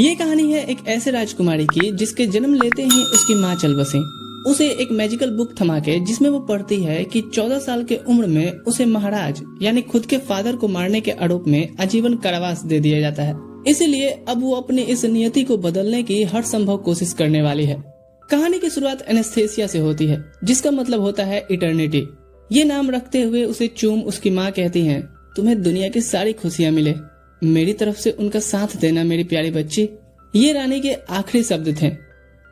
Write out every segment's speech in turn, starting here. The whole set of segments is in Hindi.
ये कहानी है एक ऐसे राजकुमारी की जिसके जन्म लेते ही उसकी माँ चल बसी। उसे एक मैजिकल बुक थमा के जिसमें वो पढ़ती है कि 14 साल के उम्र में उसे महाराज यानी खुद के फादर को मारने के आरोप में आजीवन कारावास दे दिया जाता है। इसीलिए अब वो अपनी इस नियति को बदलने की हर संभव कोशिश करने वाली है। कहानी की शुरुआत एनेस्थेसिया से होती है, जिसका मतलब होता है इटर्निटी। ये नाम रखते हुए उसे चूम उसकी माँ कहती है, तुम्हें दुनिया की सारी खुशियाँ मिले, मेरी तरफ से उनका साथ देना मेरी प्यारी बच्ची। ये रानी के आखिरी शब्द थे।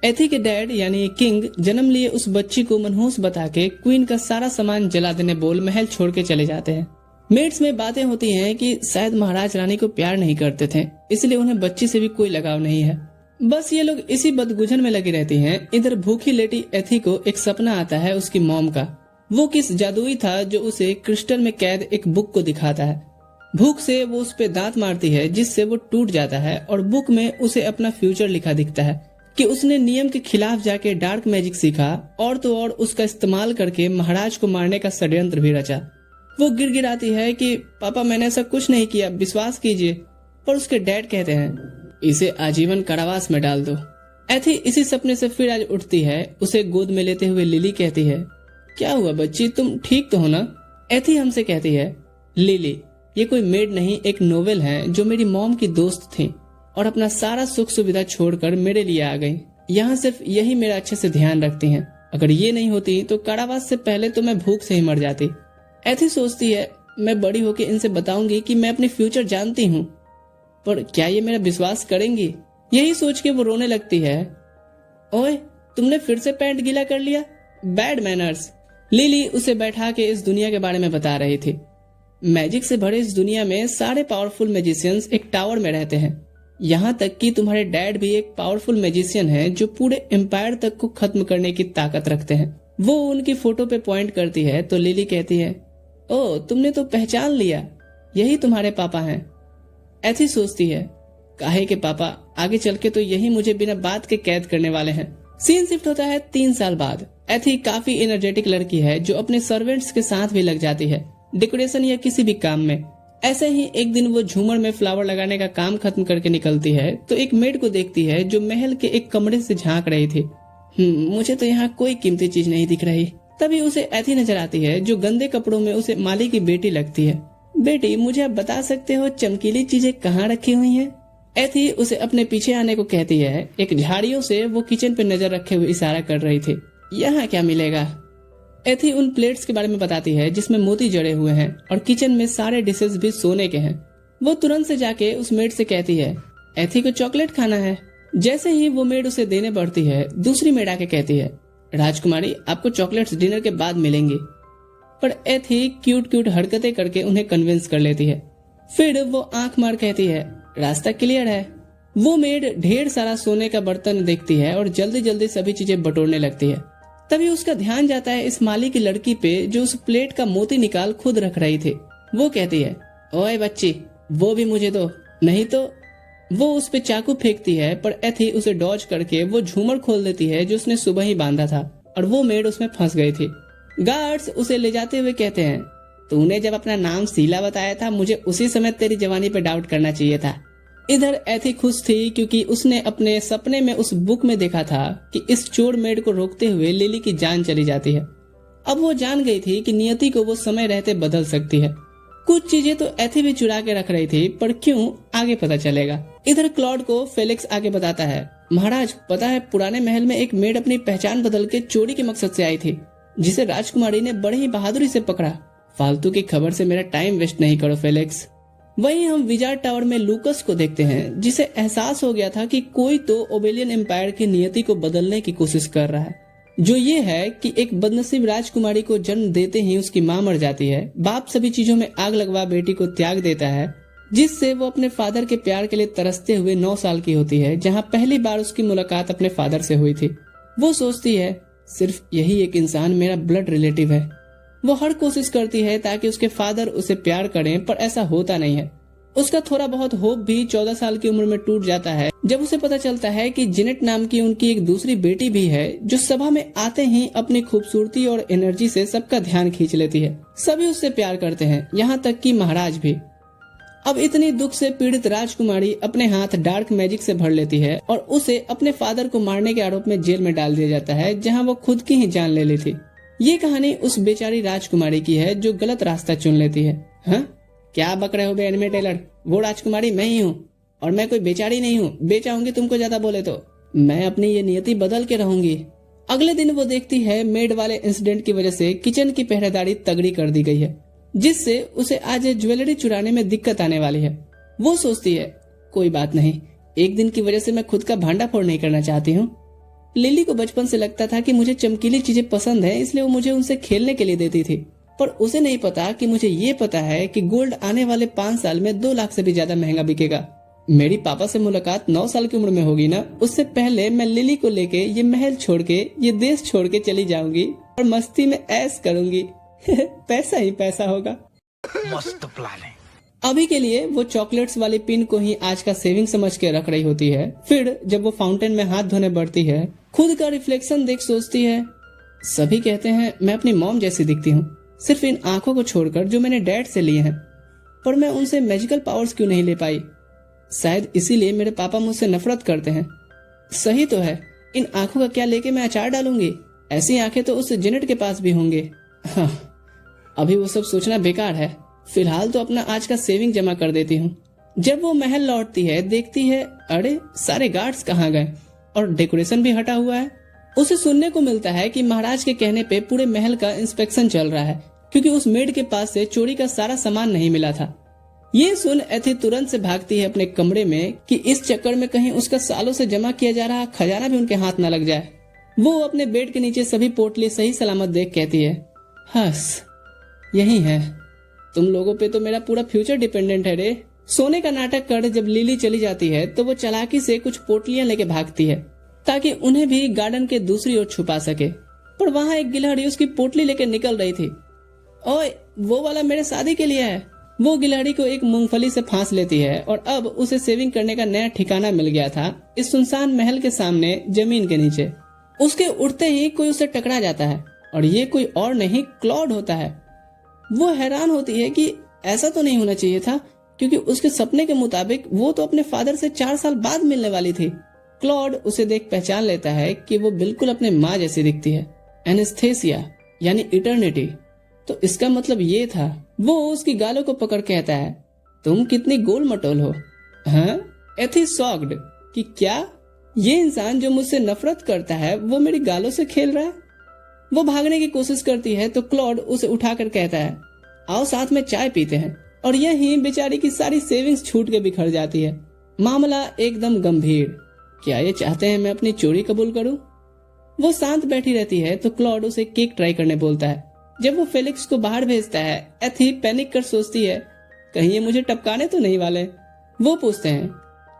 एथी के डैड यानी किंग जन्म लिए उस बच्ची को मनहूस बता के क्वीन का सारा सामान जला देने बोल महल छोड़ के चले जाते हैं। मेड्स में बातें होती हैं कि शायद महाराज रानी को प्यार नहीं करते थे, इसलिए उन्हें बच्ची से भी कोई लगाव नहीं है। बस ये लोग इसी बदगुजन में लगी रहती हैं। इधर भूखी लेटी एथी को एक सपना आता है उसकी मॉम का। वो किस जादुई था जो उसे क्रिस्टल में कैद एक बुक को दिखाता है। भूख से वो उस पे दांत मारती है, जिससे वो टूट जाता है और बुक में उसे अपना फ्यूचर लिखा दिखता है कि उसने नियम के खिलाफ जाके डार्क मैजिक सीखा और तो और उसका इस्तेमाल करके महाराज को मारने का षड्यंत्र भी रचा। वो गिड़गिड़ाती है कि पापा मैंने ऐसा कुछ नहीं किया, विश्वास कीजिए। पर उसके डैड कहते हैं इसे आजीवन कारावास में डाल दो। एथी इसी सपने से फिर आज उठती है। उसे गोद में लेते हुए लिली कहती है, क्या हुआ बच्ची, तुम ठीक तो हो ना? एथी हमसे कहती है, लिली ये कोई मेड नहीं, एक नोवेल है जो मेरी मॉम की दोस्त थी और अपना सारा सुख सुविधा छोड़कर मेरे लिए आ गई। यहाँ सिर्फ यही मेरा अच्छे से ध्यान रखती हैं। अगर ये नहीं होती तो कारावास से पहले तो मैं भूख से ही मर जाती। एथी सोचती है, मैं बड़ी होकर इनसे बताऊंगी कि मैं अपनी फ्यूचर जानती हूँ, पर क्या ये मेरा विश्वास करेंगी? यही सोच के वो रोने लगती है। ओए तुमने फिर से पैंट गीला कर लिया, बैड मैनर्स। लिली उसे बैठा के इस दुनिया के बारे में बता रही थी। मैजिक से भरे इस दुनिया में सारे पावरफुल मैजिशियंस एक टावर में रहते हैं। यहाँ तक कि तुम्हारे डैड भी एक पावरफुल मैजिशियन है जो पूरे एम्पायर तक को खत्म करने की ताकत रखते हैं। वो उनकी फोटो पे पॉइंट करती है तो लिली कहती है, ओ तुमने तो पहचान लिया, यही तुम्हारे पापा हैं। एथी सोचती है, काहे के पापा, आगे चल के तो यही मुझे बिना बात के कैद करने वाले हैं। सीन शिफ्ट होता है 3 साल बाद। एथी काफी एनर्जेटिक लड़की है जो अपने सर्वेंट्स के साथ भी लग जाती है, डेकोरेशन या किसी भी काम में। ऐसे ही एक दिन वो झूमर में फ्लावर लगाने का काम खत्म करके निकलती है तो एक मेड को देखती है जो महल के एक कमरे से झांक रही थी। मुझे तो यहाँ कोई कीमती चीज नहीं दिख रही। तभी उसे एथी नजर आती है जो गंदे कपड़ों में उसे माली की बेटी लगती है। बेटी मुझे आप बता सकते हो चमकीली चीजें कहाँ रखी हुई हैं? एथी उसे अपने पीछे आने को कहती है। एक झाड़ियों से वो किचन पे नजर रखे हुए इशारा कर रही थी। यहाँ क्या मिलेगा? एथी उन प्लेट्स के बारे में बताती है जिसमें मोती जड़े हुए हैं और किचन में सारे डिशेस भी सोने के हैं। वो तुरंत से जाके उस मेड से कहती है, एथी को चॉकलेट खाना है। जैसे ही वो मेड उसे देने बढ़ती है, दूसरी मेड आके कहती है, राजकुमारी आपको चॉकलेट्स डिनर के बाद मिलेंगी। पर एथी क्यूट क्यूट हरकतें करके उन्हें कन्विंस कर लेती है। फिर वो आंख मार कहती है, रास्ता क्लियर है। वो मेड ढेर सारा सोने का बर्तन देखती है और जल्दी जल्दी सभी चीजें बटोरने लगती है। तभी उसका ध्यान जाता है इस माली की लड़की पे जो उस प्लेट का मोती निकाल खुद रख रही थी। वो कहती है, ओए बच्ची वो भी मुझे दो, नहीं तो। वो उस पे चाकू फेंकती है पर एथी उसे डॉज करके वो झूमर खोल देती है जो उसने सुबह ही बांधा था और वो मेड उसमें फंस गई थी। गार्ड्स उसे ले जाते हुए कहते हैं, तूने जब अपना नाम शीला बताया था मुझे उसी समय तेरी जवानी पे डाउट करना चाहिए था। इधर एथी खुश थी क्योंकि उसने अपने सपने में उस बुक में देखा था कि इस चोर मेड को रोकते हुए लिली की जान चली जाती है। अब वो जान गई थी कि नियति को वो समय रहते बदल सकती है। कुछ चीजें तो एथी भी चुरा के रख रही थी, पर क्यों आगे पता चलेगा। इधर क्लॉड को फेलिक्स आगे बताता है, महाराज पता है पुराने महल में एक मेड अपनी पहचान बदल के चोरी के मकसद से आई थी, जिसे राजकुमारी ने बड़ी ही बहादुरी से पकड़ा। फालतू की खबर से मेरा टाइम वेस्ट नहीं करो फेलिक्स। वहीं हम विजार्ड टावर में लूकस को देखते हैं जिसे एहसास हो गया था कि कोई तो ओबेलियन एम्पायर की नियति को बदलने की कोशिश कर रहा है, जो ये है कि एक बदनसीब राजकुमारी को जन्म देते ही उसकी मां मर जाती है। बाप सभी चीजों में आग लगवा बेटी को त्याग देता है, जिससे वो अपने फादर के प्यार के लिए तरसते हुए 9 साल की होती है, जहाँ पहली बार उसकी मुलाकात अपने फादर से हुई थी। वो सोचती है सिर्फ यही एक इंसान मेरा ब्लड रिलेटिव है। वो हर कोशिश करती है ताकि उसके फादर उसे प्यार करें, पर ऐसा होता नहीं है। उसका थोड़ा बहुत होप भी 14 साल की उम्र में टूट जाता है जब उसे पता चलता है कि जेनेट नाम की उनकी एक दूसरी बेटी भी है जो सभा में आते ही अपनी खूबसूरती और एनर्जी से सबका ध्यान खींच लेती है। सभी उससे प्यार करते हैं, यहाँ तक कि महाराज भी। अब इतनी दुख से पीड़ित राजकुमारी अपने हाथ डार्क मैजिक से भर लेती है और उसे अपने फादर को मारने के आरोप में जेल में डाल दिया जाता है, जहां वो खुद की ही जान ले ली थी। ये कहानी उस बेचारी राजकुमारी की है जो गलत रास्ता चुन लेती है। हाँ, क्या बक रहे हो बे एनिमे टेलर? वो राजकुमारी मैं ही हूँ और मैं कोई बेचारी नहीं हूँ। बेचाऊंगी तुमको ज्यादा बोले तो। मैं अपनी ये नियति बदल के रहूंगी। अगले दिन वो देखती है मेड वाले इंसिडेंट की वजह से किचन की पहरेदारी तगड़ी कर दी गई है, जिससे उसे आज ज्वेलरी चुराने में दिक्कत आने वाली है। वो सोचती है कोई बात नहीं, एक दिन की वजह से मैं खुद का भांडाफोड़ नहीं करना चाहती हूँ। लिली को बचपन से लगता था कि मुझे चमकीली चीजें पसंद है, इसलिए वो मुझे उनसे खेलने के लिए देती थी। पर उसे नहीं पता कि मुझे ये पता है कि गोल्ड आने वाले 5 साल में 2 लाख से भी ज्यादा महंगा बिकेगा। मेरी पापा से मुलाकात 9 साल की उम्र में होगी ना, उससे पहले मैं लिली को लेके ये महल छोड़ के ये देश छोड़ के चली जाऊंगी और मस्ती में ऐश करूंगी। पैसा ही पैसा होगा। मस्त प्लान है। अभी के लिए वो चॉकलेट्स वाली पिन को ही आज का सेविंग समझ के रख रही होती है। फिर जब वो फाउंटेन में हाथ धोने बढ़ती है, खुद का रिफ्लेक्शन देख सोचती है, सभी कहते हैं मैं अपनी मॉम जैसी दिखती हूँ, सिर्फ इन आंखों को छोड़कर जो मैंने डैड से लिए हैं। पर मैं उनसे मैजिकल पावर्स क्यों नहीं ले पाई? शायद इसीलिए मेरे पापा मुझसे नफरत करते हैं। सही तो है, इन आंखों का क्या लेके मैं अचार डालूंगी? ऐसी आंखें तो उस जेनेट के पास भी होंगे। हाँ, अभी वो सब सोचना बेकार है। फिलहाल तो अपना आज का सेविंग जमा कर देती हूँ। जब वो महल लौटती है, देखती है अरे सारे गार्ड्स कहाँ गए और डेकोरेशन भी हटा हुआ है। उसे सुनने को मिलता है कि महाराज के कहने पे पूरे महल का इंस्पेक्शन चल रहा है, क्योंकि उस मेड के पास से चोरी का सारा सामान नहीं मिला था। ये सुन एथी तुरंत से भागती है अपने कमरे में कि इस चक्कर में कहीं उसका सालों से जमा किया जा रहा खजाना भी उनके हाथ न लग जाए। वो अपने बेड के नीचे सभी पोटली सही सलामत देख कहती है, हस यही है, तुम लोगों पे तो मेरा पूरा फ्यूचर डिपेंडेंट है रे। सोने का नाटक कर जब लिली चली जाती है तो वो चालाकी से कुछ पोटलियां लेके भागती है ताकि उन्हें भी गार्डन के दूसरी ओर छुपा सके। पर वहाँ एक गिलहरी उसकी पोटली लेके निकल रही थी। ओए, वो वाला मेरे शादी के लिए है। वो गिलहरी को एक मूंगफली से फांस लेती है और अब उसे सेविंग करने का नया ठिकाना मिल गया था इस सुनसान महल के सामने जमीन के नीचे। उसके उठते ही कोई उसे टकरा जाता है और ये कोई और नहीं क्लॉड होता है। वो हैरान होती है कि ऐसा तो नहीं होना चाहिए था, क्योंकि उसके सपने के मुताबिक वो तो अपने फादर से 4 साल बाद मिलने वाली थी। क्लॉड उसे देख पहचान लेता है कि वो बिल्कुल अपने माँ जैसी दिखती है। एनेस्थेसिया यानी इटर्निटी। तो इसका मतलब ये था। वो उसकी गालों को पकड़ कहता है, तुम कितनी गोल मटोल हो। हाँ, एथी शॉक्ड कि क्या ये इंसान जो मुझसे नफरत करता है वो मेरी गालों से खेल रहा है। वो भागने की कोशिश करती है तो क्लॉड उसे उठाकर कहता है, आओ साथ में चाय पीते हैं। और यही बेचारी की सारी सेविंग्स छूट के बिखर जाती है। मामला एकदम गंभीर। क्या ये चाहते हैं मैं अपनी चोरी कबूल करूं? वो शांत बैठी रहती है तो क्लॉड उसे केक ट्राई करने बोलता है। जब वो फेलिक्स को बाहर भेजता है, एथी पैनिक कर सोचती है कहीं ये मुझे टपकाने तो नहीं वाले। वो पूछते हैं,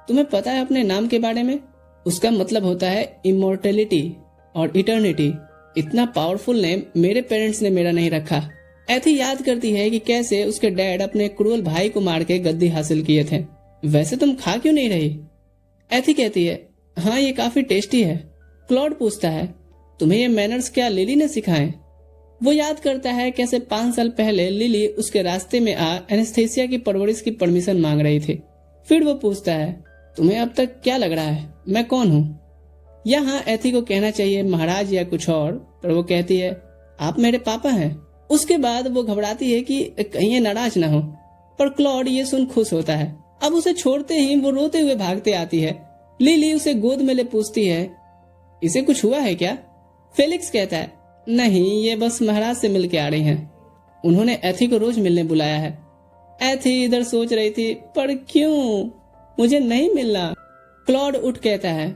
तुम्हें पता है अपने नाम के बारे में? उसका मतलब होता है इमोर्टेलिटी और इटर्निटी। इतना पावरफुल नेम मेरे पेरेंट्स ने मेरा नहीं रखा। एथी याद करती है कि कैसे उसके डैड अपने क्रूअल भाई को मार के गद्दी हासिल किए थे। वैसे तुम खा क्यों नहीं रही? एथी कहती है, हाँ ये काफी टेस्टी है। क्लॉड पूछता है, तुम्हें ये मैनर्स क्या लिली ने सिखाए? वो याद करता है कैसे 5 साल पहले लिली उसके रास्ते में आ एनेस्थेसिया की परवरिश की परमिशन मांग रही थी। फिर वो पूछता है, तुम्हें अब तक क्या लग रहा है मैं कौन हूँ? यहाँ एथी को कहना चाहिए महाराज या कुछ और, पर वो कहती है, आप मेरे पापा हैं। उसके बाद वो घबराती है कि कहीं ये नाराज ना हो, पर क्लॉड ये सुन खुश होता है। अब उसे छोड़ते ही वो रोते हुए भागते आती है। लिली उसे गोद में ले पूछती है, इसे कुछ हुआ है क्या? फेलिक्स कहता है, नहीं, ये बस महाराज से मिल के आ रही हैं। उन्होंने एथी को रोज मिलने बुलाया है। एथी इधर सोच रही थी, पर क्यों मुझे नहीं मिलना? क्लॉड उठ कहता है,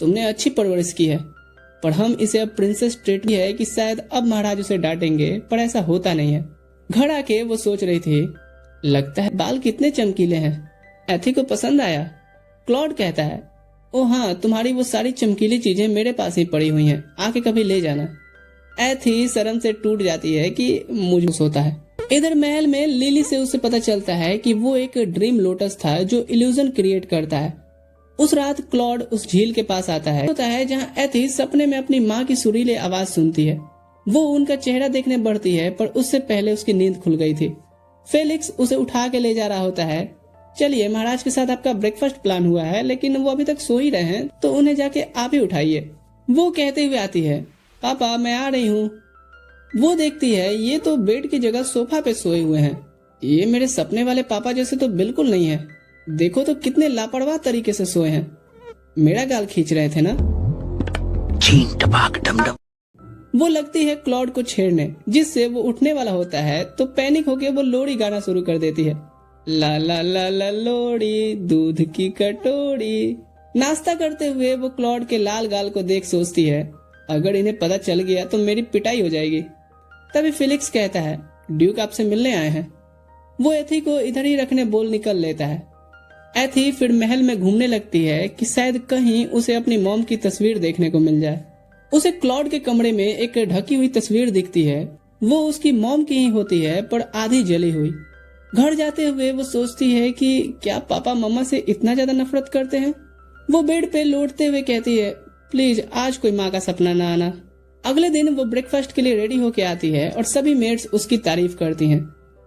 तुमने अच्छी परवरिश की है, पर हम इसे अब प्रिंसेस ट्रीट है कि शायद अब महाराज उसे डांटेंगे, पर ऐसा होता नहीं है। घर आके वो सोच रही थी, लगता है बाल कितने चमकीले हैं। एथी को पसंद आया। क्लॉड कहता है, ओ हाँ, तुम्हारी वो सारी चमकीली चीजें मेरे पास ही पड़ी हुई हैं, आके कभी ले जाना। एथी शर्म से टूट जाती है कि मुझे होता है। इधर महल में लिली से उसे पता चलता है कि वो एक ड्रीम लोटस था जो इल्यूजन क्रिएट करता है। उस रात क्लॉड उस झील के पास आता है जहाँ एथी सपने में अपनी माँ की सुरीली आवाज सुनती है। वो उनका चेहरा देखने बढ़ती है, पर उससे पहले उसकी नींद खुल गई थी। फेलिक्स उसे उठा के ले जा रहा होता है। चलिए, महाराज के साथ आपका ब्रेकफास्ट प्लान हुआ है, लेकिन वो अभी तक सो ही रहे हैं, तो उन्हें जाके आप ही उठाइए। वो कहते हुए आती है, पापा मैं आ रही हूँ। वो देखती है ये तो बेड की जगह सोफा पे सोए हुए हैं। ये मेरे सपने वाले पापा जैसे तो बिल्कुल नहीं है। देखो तो कितने लापरवाह तरीके से सोए हैं। मेरा गाल खींच रहे थे ना। चीन टपाक डमडम। वो लगती है क्लॉड को छेड़ने, जिससे वो उठने वाला होता है तो पैनिक होके वो लोरी गाना शुरू कर देती है। ला ला ला ला लोरी, दूध की कटोरी। नाश्ता करते हुए वो क्लॉड के लाल गाल को देख सोचती है, अगर इन्हें पता चल गया तो मेरी पिटाई हो जाएगी। तभी फेलिक्स कहता है, ड्यूक आपसे मिलने आए हैं। वो एथी को इधर ही रखने बोल निकल लेता है। एथी फिर महल में घूमने लगती है कि शायद कहीं उसे अपनी मॉम की तस्वीर देखने को मिल जाए। उसे क्लॉड के कमरे में एक ढकी हुई तस्वीर दिखती है। वो उसकी मॉम की ही होती है, पर आधी जली हुई। घर जाते हुए वो सोचती है कि क्या पापा मम्मा से इतना ज्यादा नफरत करते हैं। वो बेड पे लौटते हुए कहती है, प्लीज आज कोई माँ का सपना ना आना। अगले दिन वो ब्रेकफास्ट के लिए रेडी होके आती है और सभी मेट्स उसकी तारीफ करती हैं।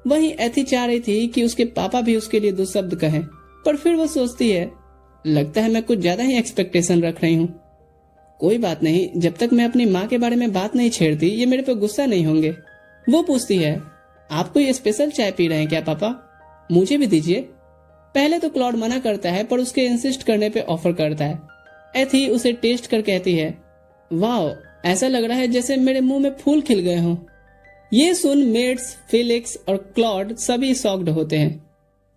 वहीं एथी चाह रही थी कि उसके पापा भी उसके लिए 2 शब्द कहें, पर फिर वो सोचती है, लगता है मैं कुछ ज्यादा ही एक्सपेक्टेशन रख रही हूँ। कोई बात नहीं, जब तक मैं अपनी माँ के बारे में बात नहीं छेड़ती ये मेरे पे गुस्सा नहीं होंगे। वो पूछती है, आप कोई स्पेशल चाय पी रहे हैं क्या पापा? मुझे भी दीजिए। पहले तो क्लॉड मना करता है, पर उसके इंसिस्ट करने पे ऑफर करता है। एथी उसे टेस्ट कर कहती है, वाह, ऐसा लग रहा है जैसे मेरे मुंह में फूल खिल गए हों। ये सुन मेट्स, फेलिक्स और क्लॉड सभी शॉक्ड होते हैं।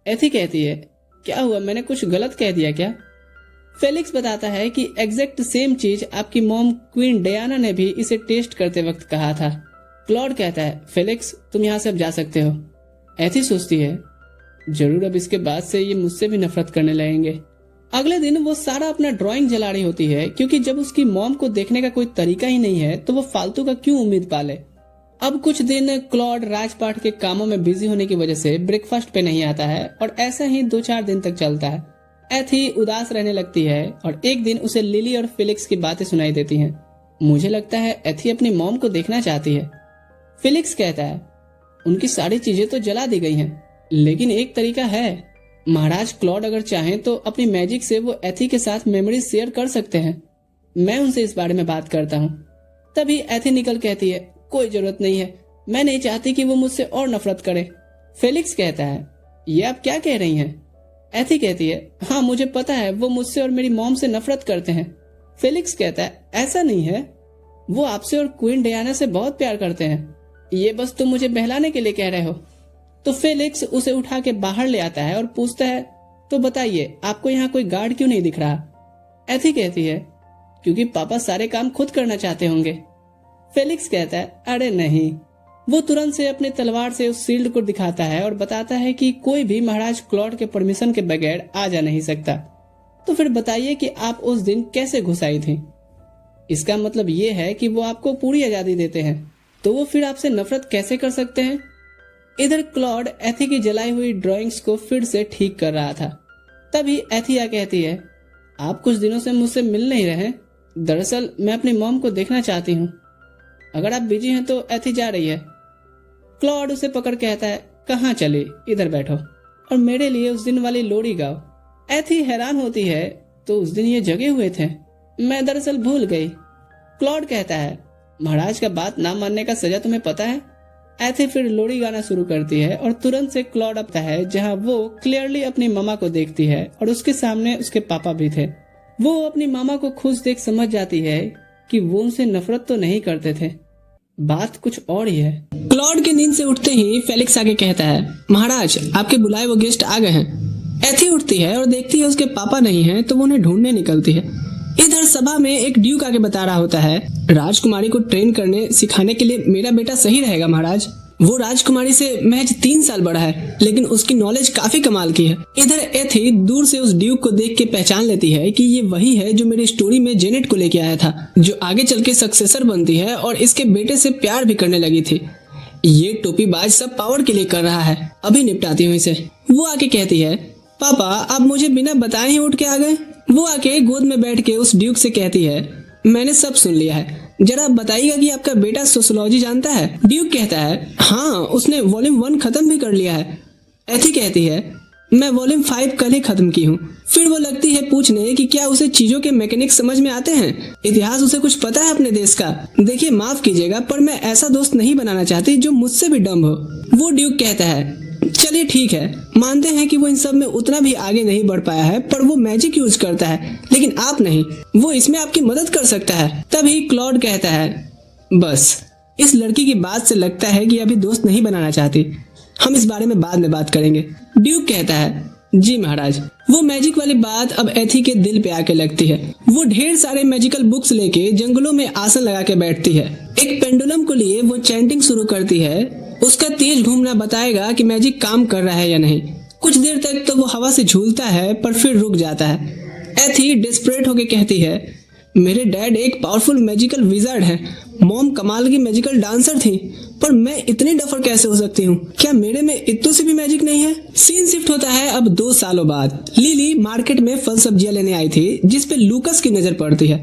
एथी कहती है, क्या हुआ, मैंने कुछ गलत कह दिया क्या? फेलिक्स बताता है कि एग्जैक्ट सेम चीज आपकी मॉम क्वीन डायना ने भी इसे टेस्ट करते वक्त कहा था। क्लॉड कहता है, फेलिक्स तुम यहाँ से अब जा सकते हो। एथी सोचती है, जरूर अब इसके बाद से ये मुझसे भी नफरत करने लगेंगे। अगले दिन वो सारा अपना ड्राइंग जला रही होती है, क्योंकि जब उसकी मॉम को देखने का कोई तरीका ही नहीं है तो वो फालतू का क्यों उम्मीद पाले। अब कुछ दिन क्लॉड राजपाट के कामों में बिजी होने की वजह से ब्रेकफास्ट पे नहीं आता है और ऐसा ही 2-4 दिन तक चलता है। एथी उदास रहने लगती है और एक दिन उसे लिली और फेलिक्स की बातें सुनाई देती हैं। मुझे लगता है एथी अपनी मॉम को देखना चाहती है। फेलिक्स कहता है, उनकी सारी चीजें तो जला दी गई हैं, लेकिन एक तरीका है। महाराज क्लॉड अगर चाहें तो अपनी मैजिक से वो एथी के साथ मेमोरीज शेयर कर सकते हैं। मैं उनसे इस बारे में बात करता हूँ। तभी एथी निकल कहती है, कोई जरूरत नहीं है, मैं नहीं चाहती कि वो मुझसे और नफरत करे। फेलिक्स कहता है, ये आप क्या कह रही हैं? एथी कहती है, हाँ मुझे पता है वो मुझसे और मेरी मॉम से नफरत करते हैं। फेलिक्स कहता है, ऐसा नहीं है, वो आपसे और क्वीन डायना से बहुत प्यार करते हैं। ये बस तुम मुझे बहलाने के लिए कह रहे हो। तो फेलिक्स उसे उठा के बाहर ले आता है और पूछता है, तो बताइए आपको यहाँ कोई गार्ड क्यों नहीं दिख रहा? एथी कहती है, क्योंकि पापा सारे काम खुद करना चाहते होंगे। फेलिक्स कहता है, अरे नहीं। वो तुरंत से अपने तलवार से उस शील्ड को दिखाता है और बताता है कि कोई भी महाराज क्लॉड के परमिशन के बगैर आ जा नहीं सकता। तो फिर बताइए कि आप उस दिन कैसे घुस आई थी? इसका मतलब ये है कि वो आपको पूरी आजादी देते हैं, तो वो फिर आपसे नफरत कैसे कर सकते हैं? इधर क्लॉड एथी की जलाई हुई ड्राइंग्स को फिर से ठीक कर रहा था। तभी एथिया कहती है, आप कुछ दिनों से मुझसे मिल नहीं रहे। दरअसल मैं अपनी मॉम को देखना चाहती हूँ। अगर आप बिजी हैं तो एथी जा रही है। क्लॉड उसे पकड़ कहता है, कहाँ चली? इधर बैठो और मेरे लिए उस दिन वाली लोरी गाओ। एथी हैरान होती है, तो उस दिन ये जगे हुए थे, मैं दरअसल भूल गई। क्लॉड कहता है, महाराज का बात ना मानने का सजा तुम्हें पता है? एथी फिर लोरी गाना शुरू करती है और तुरंत से क्लॉड आता है, जहाँ वो क्लियरली अपनी मामा को देखती है और उसके सामने उसके पापा भी थे। वो अपनी मामा को खुश देख समझ जाती है कि वो उनसे नफरत तो नहीं करते थे, बात कुछ और ही है। क्लॉड की नींद से उठते ही फेलिक्स आके कहता है, महाराज आपके बुलाए वो गेस्ट आ गए हैं। एथी उठती है और देखती है उसके पापा नहीं हैं, तो वो उन्हें ढूंढने निकलती है। इधर सभा में एक ड्यूक आके बता रहा होता है, राजकुमारी को ट्रेन करने सिखाने के लिए मेरा बेटा सही रहेगा महाराज। वो राजकुमारी से महज 3 साल बड़ा है, लेकिन उसकी नॉलेज काफी कमाल की है। इधर एथी दूर से उस ड्यूक को देख के पहचान लेती है कि ये वही है जो मेरी स्टोरी में जेनेट को लेके आया था, जो आगे चल के सक्सेसर बनती है और इसके बेटे से प्यार भी करने लगी थी। ये टोपीबाज सब पावर के लिए कर रहा है, अभी निपटाती हूँ इसे। वो आके कहती है, पापा आप मुझे बिना बताए ही उठ के आ गए। वो आके गोद में बैठ के उस ड्यूक से कहती है, मैंने सब सुन लिया है, जरा आप बताइएगा कि आपका बेटा सोशियोलॉजी जानता है। ड्यूक कहता है हाँ, उसने वॉल्यूम 1 खत्म भी कर लिया है। एथी कहती है मैं वॉल्यूम 5 कल ही खत्म की हूँ। फिर वो लगती है पूछने कि क्या उसे चीजों के मैकेनिक्स समझ में आते हैं, इतिहास उसे कुछ पता है अपने देश का। देखिए माफ कीजिएगा पर मैं ऐसा दोस्त नहीं बनाना चाहती जो मुझसे भी डम हो। वो ड्यूक कहता है चलिए ठीक है, मानते हैं कि वो इन सब में उतना भी आगे नहीं बढ़ पाया है, पर वो मैजिक यूज करता है लेकिन आप नहीं, वो इसमें आपकी मदद कर सकता है। तभी क्लॉड कहता है बस इस लड़की की बात से लगता है कि अभी दोस्त नहीं बनाना चाहती, हम इस बारे में बाद में बात करेंगे। ड्यूक कहता है जी महाराज। वो मैजिक वाली बात अब एथी के दिल पे आके लगती है। वो ढेर सारे मैजिकल बुक्स लेके जंगलों में आसन लगा के बैठती है। एक पेंडुलम को लिए वो चैंटिंग शुरू करती है। उसका तेज घूमना बताएगा कि मैजिक काम कर रहा है या नहीं। कुछ देर तक तो वो हवा से झूलता है पर फिर रुक जाता है। एथी डिस्परेट होके कहती है मेरे डैड एक पावरफुल मैजिकल विजार्ड है, मॉम कमाल की मैजिकल डांसर थी, पर मैं इतनी डफर कैसे हो सकती हूँ? क्या मेरे में इतने से भी मैजिक नहीं है? सीन शिफ्ट होता है अब 2 सालों बाद। लिली मार्केट में फल सब्जियां लेने आई थी जिसपे लूकस की नजर पड़ती है।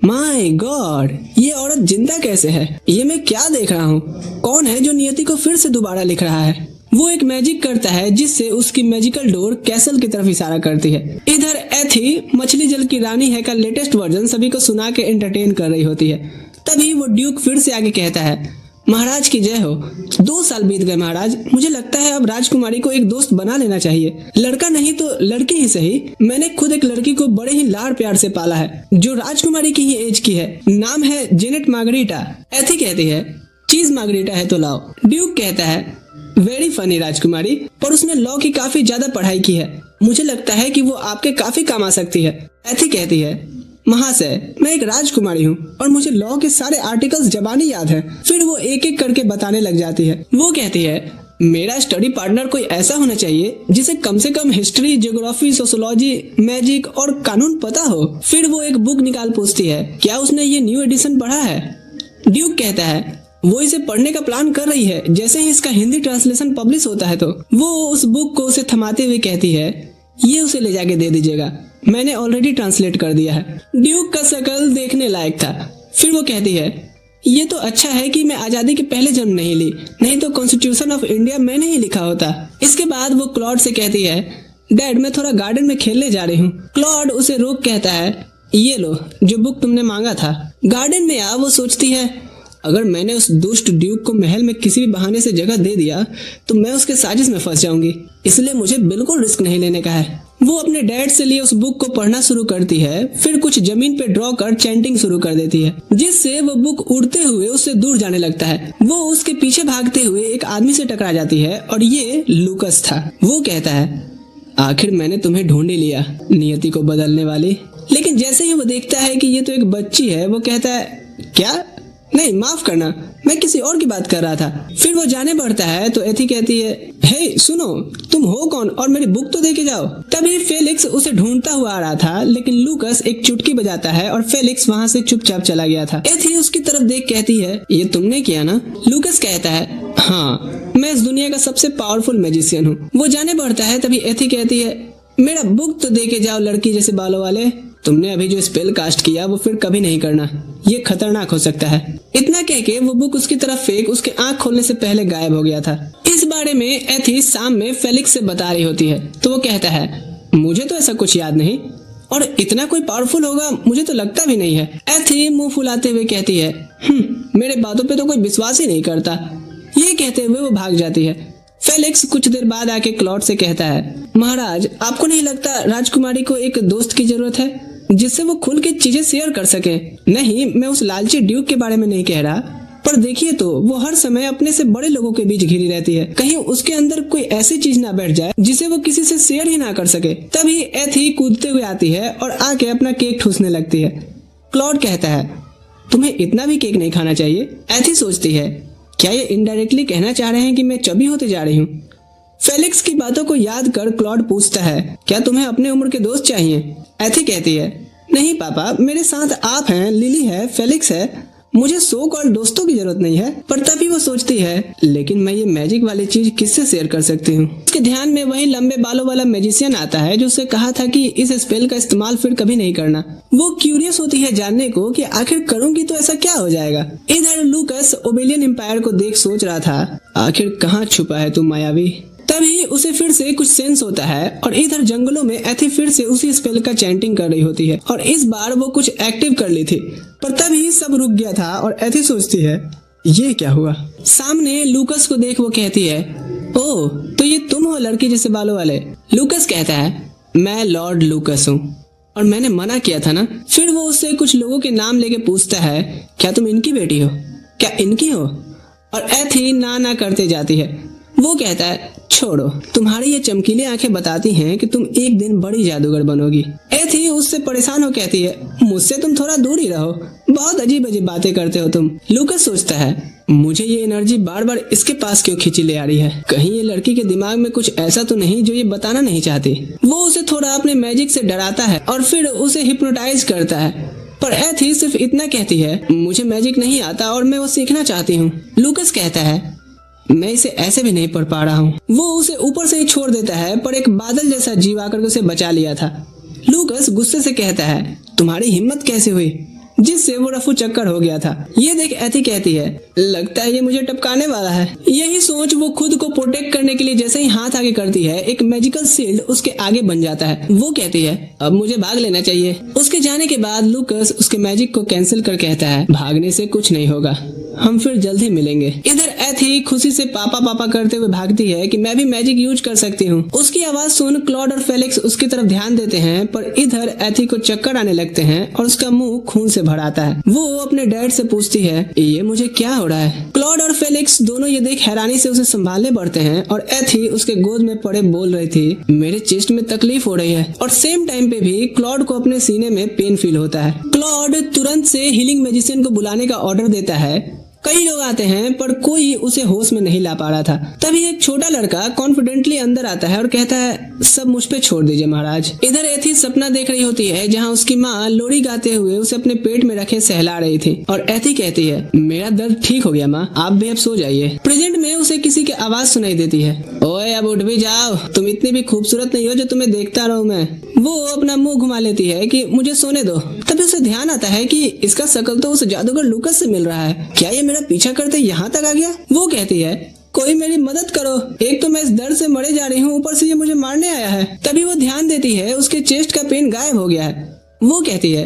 माय गॉड, ये औरत जिंदा कैसे है? ये मैं क्या देख रहा हूँ? कौन है जो नियति को फिर से दोबारा लिख रहा है? वो एक मैजिक करता है जिससे उसकी मैजिकल डोर कैसल की तरफ इशारा करती है। इधर एथी मछली जल की रानी है का लेटेस्ट वर्जन सभी को सुना के एंटरटेन कर रही होती है। तभी वो ड्यूक फिर से आगे कहता है महाराज की जय हो। 2 साल बीत गए महाराज, मुझे लगता है अब राजकुमारी को एक दोस्त बना लेना चाहिए। लड़का नहीं तो लड़की ही सही। मैंने खुद एक लड़की को बड़े ही लाड़ प्यार से पाला है जो राजकुमारी की ही एज की है। नाम है जेनेट मार्गरीटा। एथी कहती है चीज मार्गरीटा है तो लाओ। ड्यूक कहता है वेरी फनी राजकुमारी, पर उसने लॉ की काफी ज्यादा पढ़ाई की है, मुझे लगता है कि वो आपके काफी काम आ सकती है। एथी कहती है महाशय, मैं एक राजकुमारी हूँ और मुझे लॉ के सारे आर्टिकल्स जबानी याद है। फिर वो एक एक करके बताने लग जाती है। वो कहती है मेरा स्टडी पार्टनर कोई ऐसा होना चाहिए जिसे कम से कम हिस्ट्री, ज्योग्राफी, सोशियोलॉजी, मैजिक और कानून पता हो। फिर वो एक बुक निकाल पूछती है क्या उसने ये न्यू एडिशन पढ़ा है? ड्यूक कहता है वो इसे पढ़ने का प्लान कर रही है, जैसे ही इसका हिंदी ट्रांसलेशन पब्लिश होता है तो। वो उस बुक को उसे थमाते हुए कहती है ये उसे ले जाके दे दीजिएगा, मैंने ऑलरेडी ट्रांसलेट कर दिया है। ड्यूक का शकल देखने लायक था। फिर वो कहती है ये तो अच्छा है कि मैं आजादी के पहले जन्म नहीं ली, नहीं तो कॉन्स्टिट्यूशन ऑफ इंडिया मैंने ही लिखा होता। इसके बाद वो क्लॉड से कहती है डैड मैं थोड़ा गार्डन में खेलने जा रही हूँ। क्लॉड उसे रोक कहता है ये लो जो बुक तुमने मांगा था। गार्डन में आ वो सोचती है अगर मैंने उस दुष्ट ड्यूक को महल में किसी भी बहाने से जगह दे दिया तो मैं उसके साजिश में फंस जाऊंगी, इसलिए मुझे बिल्कुल रिस्क नहीं लेने का है। वो अपने डैड से लिए उस बुक को पढ़ना शुरू करती है। फिर कुछ जमीन पे ड्रॉ कर चैंटिंग शुरू कर देती है जिससे वो बुक उड़ते हुए उससे दूर जाने लगता है। वो उसके पीछे भागते हुए एक आदमी से टकरा जाती है और ये लूकस था। वो कहता है आखिर मैंने तुम्हें ढूंढ ही लिया, नियति को बदलने वाली। लेकिन जैसे ही वो देखता है कि ये तो एक बच्ची है, वो कहता है क्या? नहीं माफ करना, मैं किसी और की बात कर रहा था। फिर वो जाने बढ़ता है तो एथी कहती है हे सुनो, तुम हो कौन और मेरी बुक तो देके जाओ। तभी फेलिक्स उसे ढूंढता हुआ आ रहा था, लेकिन लूकस एक चुटकी बजाता है और फेलिक्स वहाँ से चुपचाप चला गया था। एथी उसकी तरफ देख कहती है ये तुमने किया ना? लूकस कहता है हाँ, मैं इस दुनिया का सबसे पावरफुल मैजिशियन हूँ। वो जाने बढ़ता है तभी एथी कहती है मेरा बुक तो देके जाओ लड़की जैसे बालों वाले। तुमने अभी जो स्पेल कास्ट किया वो फिर कभी नहीं करना, ये खतरनाक हो सकता है। इतना कह के वो बुक उसकी तरफ फेंक उसके आंख खोलने से पहले गायब हो गया था। इस बारे में एथी शाम में फेलिक्स से बता रही होती है तो वो कहता है मुझे तो ऐसा कुछ याद नहीं और इतना कोई पावरफुल होगा मुझे तो लगता भी नहीं है। एथी मुंह फुलाते हुए कहती है मेरे बातों पे तो कोई विश्वास ही नहीं करता। ये कहते हुए वो भाग जाती है। फेलिक्स कुछ देर बाद आके क्लॉड से कहता है महाराज आपको नहीं लगता राजकुमारी को एक दोस्त की जरूरत है जिससे वो खुल के चीजें शेयर कर सके? नहीं, मैं उस लालची ड्यूक के बारे में नहीं कह रहा, पर देखिए तो वो हर समय अपने से बड़े लोगों के बीच घिरी रहती है। कहीं उसके अंदर कोई ऐसी चीज ना बैठ जाए जिसे वो किसी से शेयर ही ना कर सके। तभी एथी कूदते हुए आती है और आके अपना केक ठूसने लगती है। क्लॉड कहता है तुम्हें इतना भी केक नहीं खाना चाहिए। एथी सोचती है क्या ये इनडायरेक्टली कहना चाह रहे हैं कि मैं चबी होते जा रही हूँ? फेलिक्स की बातों को याद कर क्लॉड पूछता है क्या तुम्हें अपने उम्र के दोस्त चाहिए? एथी कहती है नहीं पापा, मेरे साथ आप हैं, लिली है, फेलिक्स है मुझे सो कॉल्ड दोस्तों की जरूरत नहीं है। पर तभी वो सोचती है, लेकिन मैं ये मैजिक वाली चीज किससे शेयर कर सकती हूँ। उसके ध्यान में वही लंबे बालों वाला मैजिशियन आता है जो उससे कहा था कि इस स्पेल का इस्तेमाल फिर कभी नहीं करना। वो क्यूरियस होती है जानने को कि आखिर करूंगी तो ऐसा क्या हो जाएगा। इधर लूकस ओबेलियन एम्पायर को देख सोच रहा था, आखिर कहाँ छुपा है तू मायावी। तभी उसे फिर से कुछ सेंस होता है और इधर जंगलों में एथी फिर से उसी स्पेल का चैंटिंग कर रही होती है और इस बार वो कुछ एक्टिव कर ली थी। पर तभी सब रुक गया था और एथी सोचती है, ये क्या हुआ। सामने लूकस को देख वो कहती है, ओह तो ये तुम हो लड़की जैसे बालों वाले। लूकस कहता है, मैं लॉर्ड लूकस हूँ और मैंने मना किया था ना। फिर वो उससे कुछ लोगों के नाम लेके पूछता है, क्या तुम इनकी बेटी हो, क्या इनकी हो। और एथी ना करते जाती है। वो कहता है, छोड़ो, तुम्हारी ये चमकीली आंखें बताती हैं कि तुम एक दिन बड़ी जादूगर बनोगी। एथी उससे परेशान हो कहती है, मुझसे तुम थोड़ा दूर ही रहो, बहुत अजीब अजीब बातें करते हो तुम। लूकस सोचता है, मुझे ये एनर्जी बार बार इसके पास क्यों खींची ले आ रही है। कहीं ये लड़की के दिमाग में कुछ ऐसा तो नहीं जो ये बताना नहीं चाहती। वो उसे थोड़ा अपने मैजिक से डराता है और फिर उसे हिप्नोटाइज करता है। पर एथी सिर्फ इतना कहती है, मुझे मैजिक नहीं आता और मैं वो सीखना चाहती हूँ। लूकस कहता है, मैं इसे ऐसे भी नहीं पढ़ पा रहा हूँ। वो उसे ऊपर से ही छोड़ देता है पर एक बादल जैसा जीव आकर उसे बचा लिया था। लूकस गुस्से से कहता है, तुम्हारी हिम्मत कैसे हुई, जिससे वो रफू चक्कर हो गया था। ये देख एथी कहती है, लगता है ये मुझे टपकाने वाला है। यही सोच वो खुद को प्रोटेक्ट करने के लिए जैसे ही हाथ आगे करती है, एक मैजिकल शील्ड उसके आगे बन जाता है। वो कहती है, अब मुझे भाग लेना चाहिए। उसके जाने के बाद लूकस उसके मैजिक को कैंसिल कर कहता है, भागने से कुछ नहीं होगा, हम फिर जल्द ही मिलेंगे। इधर एथी खुशी से पापा पापा करते हुए भागती है कि मैं भी मैजिक यूज कर सकती हूँ। उसकी आवाज सुन क्लॉड और फेलिक्स उसकी तरफ ध्यान देते हैं पर इधर एथी को चक्कर आने लगते हैं और उसका मुंह खून से भर आता है। वो अपने डैड से पूछती है, ये मुझे क्या हो रहा है। क्लॉड और फेलिक्स दोनों ये देख हैरानी से उसे संभालने बढ़ते हैं और एथी उसके गोद में पड़े बोल रही थी, मेरे चेस्ट में तकलीफ हो रही है। और सेम टाइम पे भी क्लॉड को अपने सीने में पेन फील होता है। क्लॉड तुरंत से हीलिंग मैजिशियन को बुलाने का ऑर्डर देता है। कई लोग आते हैं पर कोई उसे होश में नहीं ला पा रहा था। तभी एक छोटा लड़का कॉन्फिडेंटली अंदर आता है और कहता है, सब मुझ पे छोड़ दीजिए महाराज। इधर एथी सपना देख रही होती है जहां उसकी माँ लोरी गाते हुए उसे अपने पेट में रखे सहला रही थी और एथी कहती है, मेरा दर्द ठीक हो गया माँ, आप भी अब सो जाइए। प्रेजेंट में उसे किसी की आवाज सुनाई देती है, ओए अब उठ भी जाओ, तुम इतनी भी खूबसूरत नहीं हो जो तुम्हें देखता रहूं मैं। वो अपना मुंह घुमा लेती है कि मुझे सोने दो। तभी उसे ध्यान आता है कि इसका शकल तो उस जादूगर लूकस से मिल रहा है। क्या ये मेरा पीछा करते यहाँ तक आ गया। वो कहती है, कोई मेरी मदद करो, एक तो मैं इस दर्द से मरे जा रही हूँ, ऊपर से ये मुझे मारने आया है। तभी वो ध्यान देती है उसके चेस्ट का पेन गायब हो गया है। वो कहती है,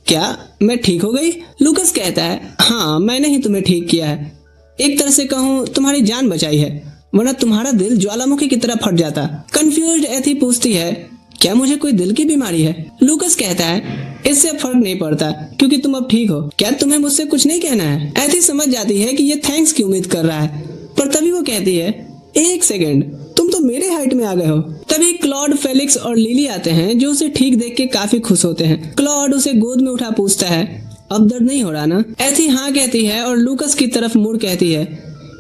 क्या मैं ठीक हो गई। लूकस कहता है, हाँ मैंने ही तुम्हें ठीक किया है, एक तरह से कहूँ तुम्हारी जान बचाई है, वरना तुम्हारा दिल ज्वालामुखी की तरह फट जाता। कंफ्यूज्ड एथी पूछती है, क्या मुझे कोई दिल की बीमारी है। लूकस कहता है, इससे फर्क नहीं पड़ता क्योंकि तुम अब ठीक हो, क्या तुम्हें मुझसे कुछ नहीं कहना है। एथी समझ जाती है कि ये थैंक्स की उम्मीद कर रहा है पर तभी वो कहती है, एक सेकेंड, तुम तो मेरे हाइट में आ गए हो। तभी क्लॉड, फेलिक्स और लिली आते हैं जो उसे ठीक देख के काफी खुश होते हैं। क्लॉड उसे गोद में उठा पूछता है, अब दर्द नहीं हो रहा ना। एथी हाँ कहती है और लूकस की तरफ मुड़ कहती है,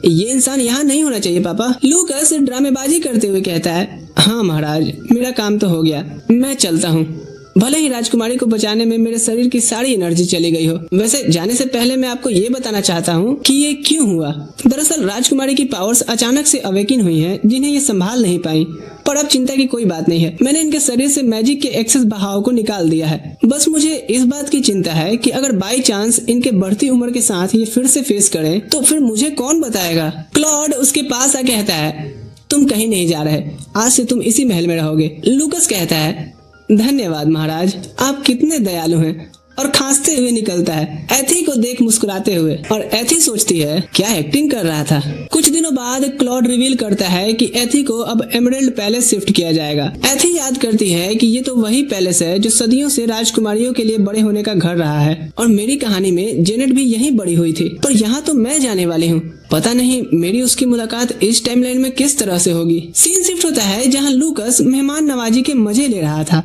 ये इंसान यहाँ नहीं होना चाहिए पापा। लूकस ड्रामेबाजी करते हुए कहता है, हाँ महाराज, मेरा काम तो हो गया, मैं चलता हूँ। भले ही राजकुमारी को बचाने में मेरे शरीर की सारी एनर्जी चली गई हो। वैसे जाने से पहले मैं आपको ये बताना चाहता हूँ कि ये क्यों हुआ। दरअसल राजकुमारी की पावर्स अचानक से अवेकिन हुई हैं जिन्हें ये संभाल नहीं पाई। पर अब चिंता की कोई बात नहीं है, मैंने इनके शरीर से मैजिक के एक्सेस बहाव को निकाल दिया है। बस मुझे इस बात की चिंता है कि अगर बाई चांस इनके बढ़ती उम्र के साथ ये फिर से फेस करें तो फिर मुझे कौन बताएगा। क्लॉड उसके पास आ कहता है, तुम कहीं नहीं जा रहे, आज से तुम इसी महल में रहोगे। लूकस कहता है, धन्यवाद महाराज, आप कितने दयालु हैं, और खांसते हुए निकलता है एथी को देख मुस्कुराते हुए। और एथी सोचती है, क्या एक्टिंग कर रहा था। कुछ दिनों बाद क्लॉड रिवील करता है कि एथी को अब एमरल्ड पैलेस शिफ्ट किया जाएगा। एथी याद करती है कि ये तो वही पैलेस है जो सदियों से राजकुमारियों के लिए बड़े होने का घर रहा है और मेरी कहानी में जेनेट भी यहीं बड़ी हुई थी, पर यहाँ तो मैं जाने वाली हूँ। पता नहीं मेरी उसकी मुलाकात इस टाइमलाइन में किस तरह से होगी। सीन शिफ्ट होता है जहाँ लूकस मेहमान नवाजी के मजे ले रहा था।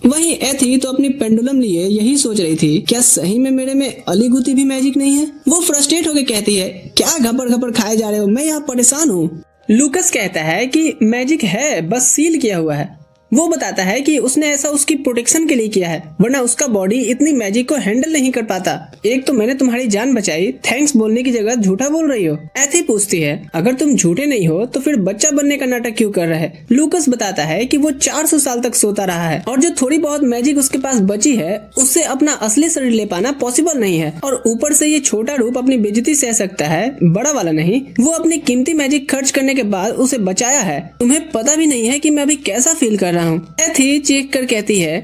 वहीं एथी तो अपनी पेंडुलम लिए यही सोच रही थी, क्या सही में मेरे में अली गुती भी मैजिक नहीं है। वो फ्रस्ट्रेट होकर कहती है, क्या घपड़ घपड़ खाए जा रहे हो, मैं यहाँ परेशान हूँ। लूकस कहता है कि मैजिक है, बस सील किया हुआ है। वो बताता है कि उसने ऐसा उसकी प्रोटेक्शन के लिए किया है, वरना उसका बॉडी इतनी मैजिक को हैंडल नहीं कर पाता। एक तो मैंने तुम्हारी जान बचाई, थैंक्स बोलने की जगह झूठा बोल रही हो। एथी पूछती है, अगर तुम झूठे नहीं हो तो फिर बच्चा बनने का नाटक क्यों कर रहे? लूकस बताता है कि वो 400 साल तक सोता रहा है और जो थोड़ी बहुत मैजिक उसके पास बची है उससे अपना असली शरीर ले पाना पॉसिबल नहीं है, और ऊपर से ये छोटा रूप अपनी बेइज्जती सह सकता है, बड़ा वाला नहीं। वो अपनी कीमती मैजिक खर्च करने के बाद उसे बचाया है। तुम्हें पता भी नहीं है कि मैं अभी कैसा फील कर रहा हूँ। एथी चीख कर कहती है,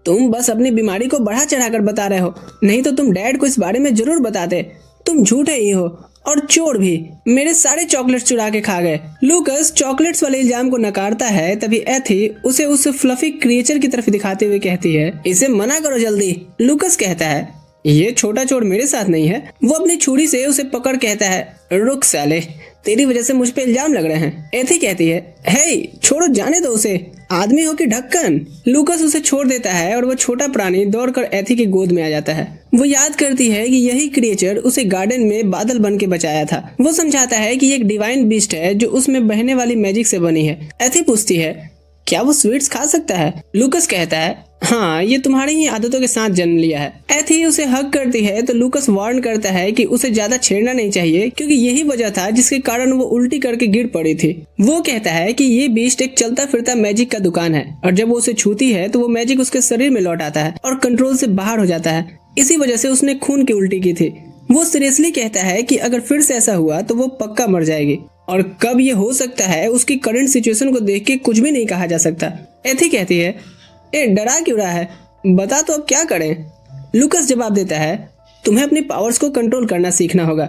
तुम बस अपनी बीमारी को बढ़ा चढ़ाकर बता रहे हो, नहीं तो तुम डैड को इस बारे में जरूर बताते। तुम झूठे ही हो और चोर भी, मेरे सारे चॉकलेट्स चुरा के खा गए। लूकस चॉकलेट्स वाले इल्जाम को नकारता है, तभी एथी उसे उस फ्लफी क्रिएचर की तरफ दिखाते हुए कहती है, इसे मना करो जल्दी। लूकस कहता है, ये छोटा चोर मेरे साथ नहीं है। वो अपनी छुरी से उसे पकड़ कहता है, रुक साले, तेरी वजह से मुझ पे इल्जाम लग रहे हैं। एथी कहती है, हे छोड़ो, जाने दो उसे, आदमी हो कि ढक्कन। लूकस उसे छोड़ देता है और वो छोटा प्राणी दौड़कर एथी की गोद में आ जाता है। वो याद करती है कि यही क्रिएचर उसे गार्डन में बादल बन के बचाया था। वो समझाता है कि एक डिवाइन बीस्ट है जो उसमें बहने वाली मैजिक से बनी है। एथी पूछती है, क्या वो स्वीट्स खा सकता है? लूकस कहता है, हाँ, ये तुम्हारी ही आदतों के साथ जन्म लिया है। एथी उसे हक करती है तो लूकस वार्न करता है कि उसे ज्यादा छेड़ना नहीं चाहिए, क्योंकि यही वजह था जिसके कारण वो उल्टी करके गिर पड़ी थी। वो कहता है कि ये बीस्ट एक चलता फिरता मैजिक का दुकान है, और जब वो उसे छूती है तो वो मैजिक उसके शरीर में लौट आता है और कंट्रोल से बाहर हो जाता है। इसी वजह से उसने खून की उल्टी की थी। वो सीरियसली कहता है कि अगर फिर से ऐसा हुआ तो वो पक्का मर जाएगी, और कब ये हो सकता है उसकी करंट सिचुएशन को देख के कुछ भी नहीं कहा जा सकता। एथी कहती है, ए डरा क्यों रहा है, बता तो अब क्या करें? लूकस जवाब देता है, तुम्हें अपनी पावर्स को कंट्रोल करना सीखना होगा।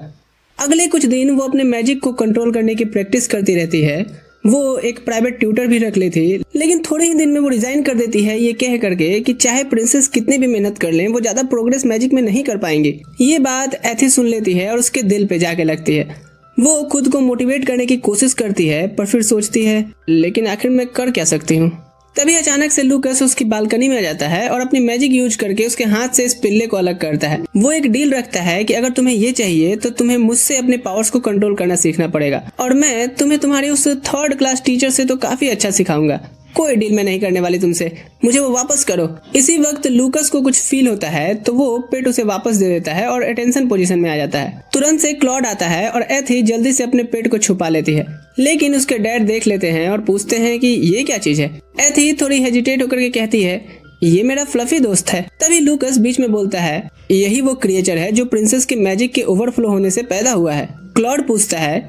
अगले कुछ दिन वो अपने मैजिक को कंट्रोल करने की प्रैक्टिस करती रहती है। वो एक प्राइवेट ट्यूटर भी रख ली थी, लेकिन थोड़े ही दिन में वो रिजाइन कर देती है, ये कह करके कि चाहे प्रिंसेस कितनी भी मेहनत कर लें, वो ज्यादा प्रोग्रेस मैजिक में नहीं कर पाएंगे। ये बात एथी सुन लेती है और उसके दिल पे जाके लगती है। वो खुद को मोटिवेट करने की कोशिश करती है, पर फिर सोचती है, लेकिन आखिर मैं कर क्या सकती हूँ। तभी अचानक से लूकस उसकी बालकनी में आ जाता है और अपनी मैजिक यूज करके उसके हाथ से इस पिल्ले को अलग करता है। वो एक डील रखता है कि अगर तुम्हें ये चाहिए तो तुम्हें मुझसे अपने पावर्स को कंट्रोल करना सीखना पड़ेगा, और मैं तुम्हें तुम्हारी उस 3rd क्लास टीचर से तो काफी अच्छा सिखाऊंगा। कोई डील मैं नहीं करने वाली तुमसे, मुझे वो वापस करो। इसी वक्त लूकस को कुछ फील होता है तो वो पेट उसे वापस दे देता है और अटेंशन पोजीशन में आ जाता है। तुरंत से क्लॉड आता है और एथी जल्दी से अपने पेट को छुपा लेती है, लेकिन उसके डैड देख लेते हैं और पूछते हैं कि ये क्या चीज है। एथी थोड़ी हेजिटेट होकर के कहती है, ये मेरा फ्लफी दोस्त है। तभी लूकस बीच में बोलता है, यही वो क्रिएचर है जो प्रिंसेस के मैजिक के ओवरफ्लो होने से पैदा हुआ है। क्लॉड पूछता है,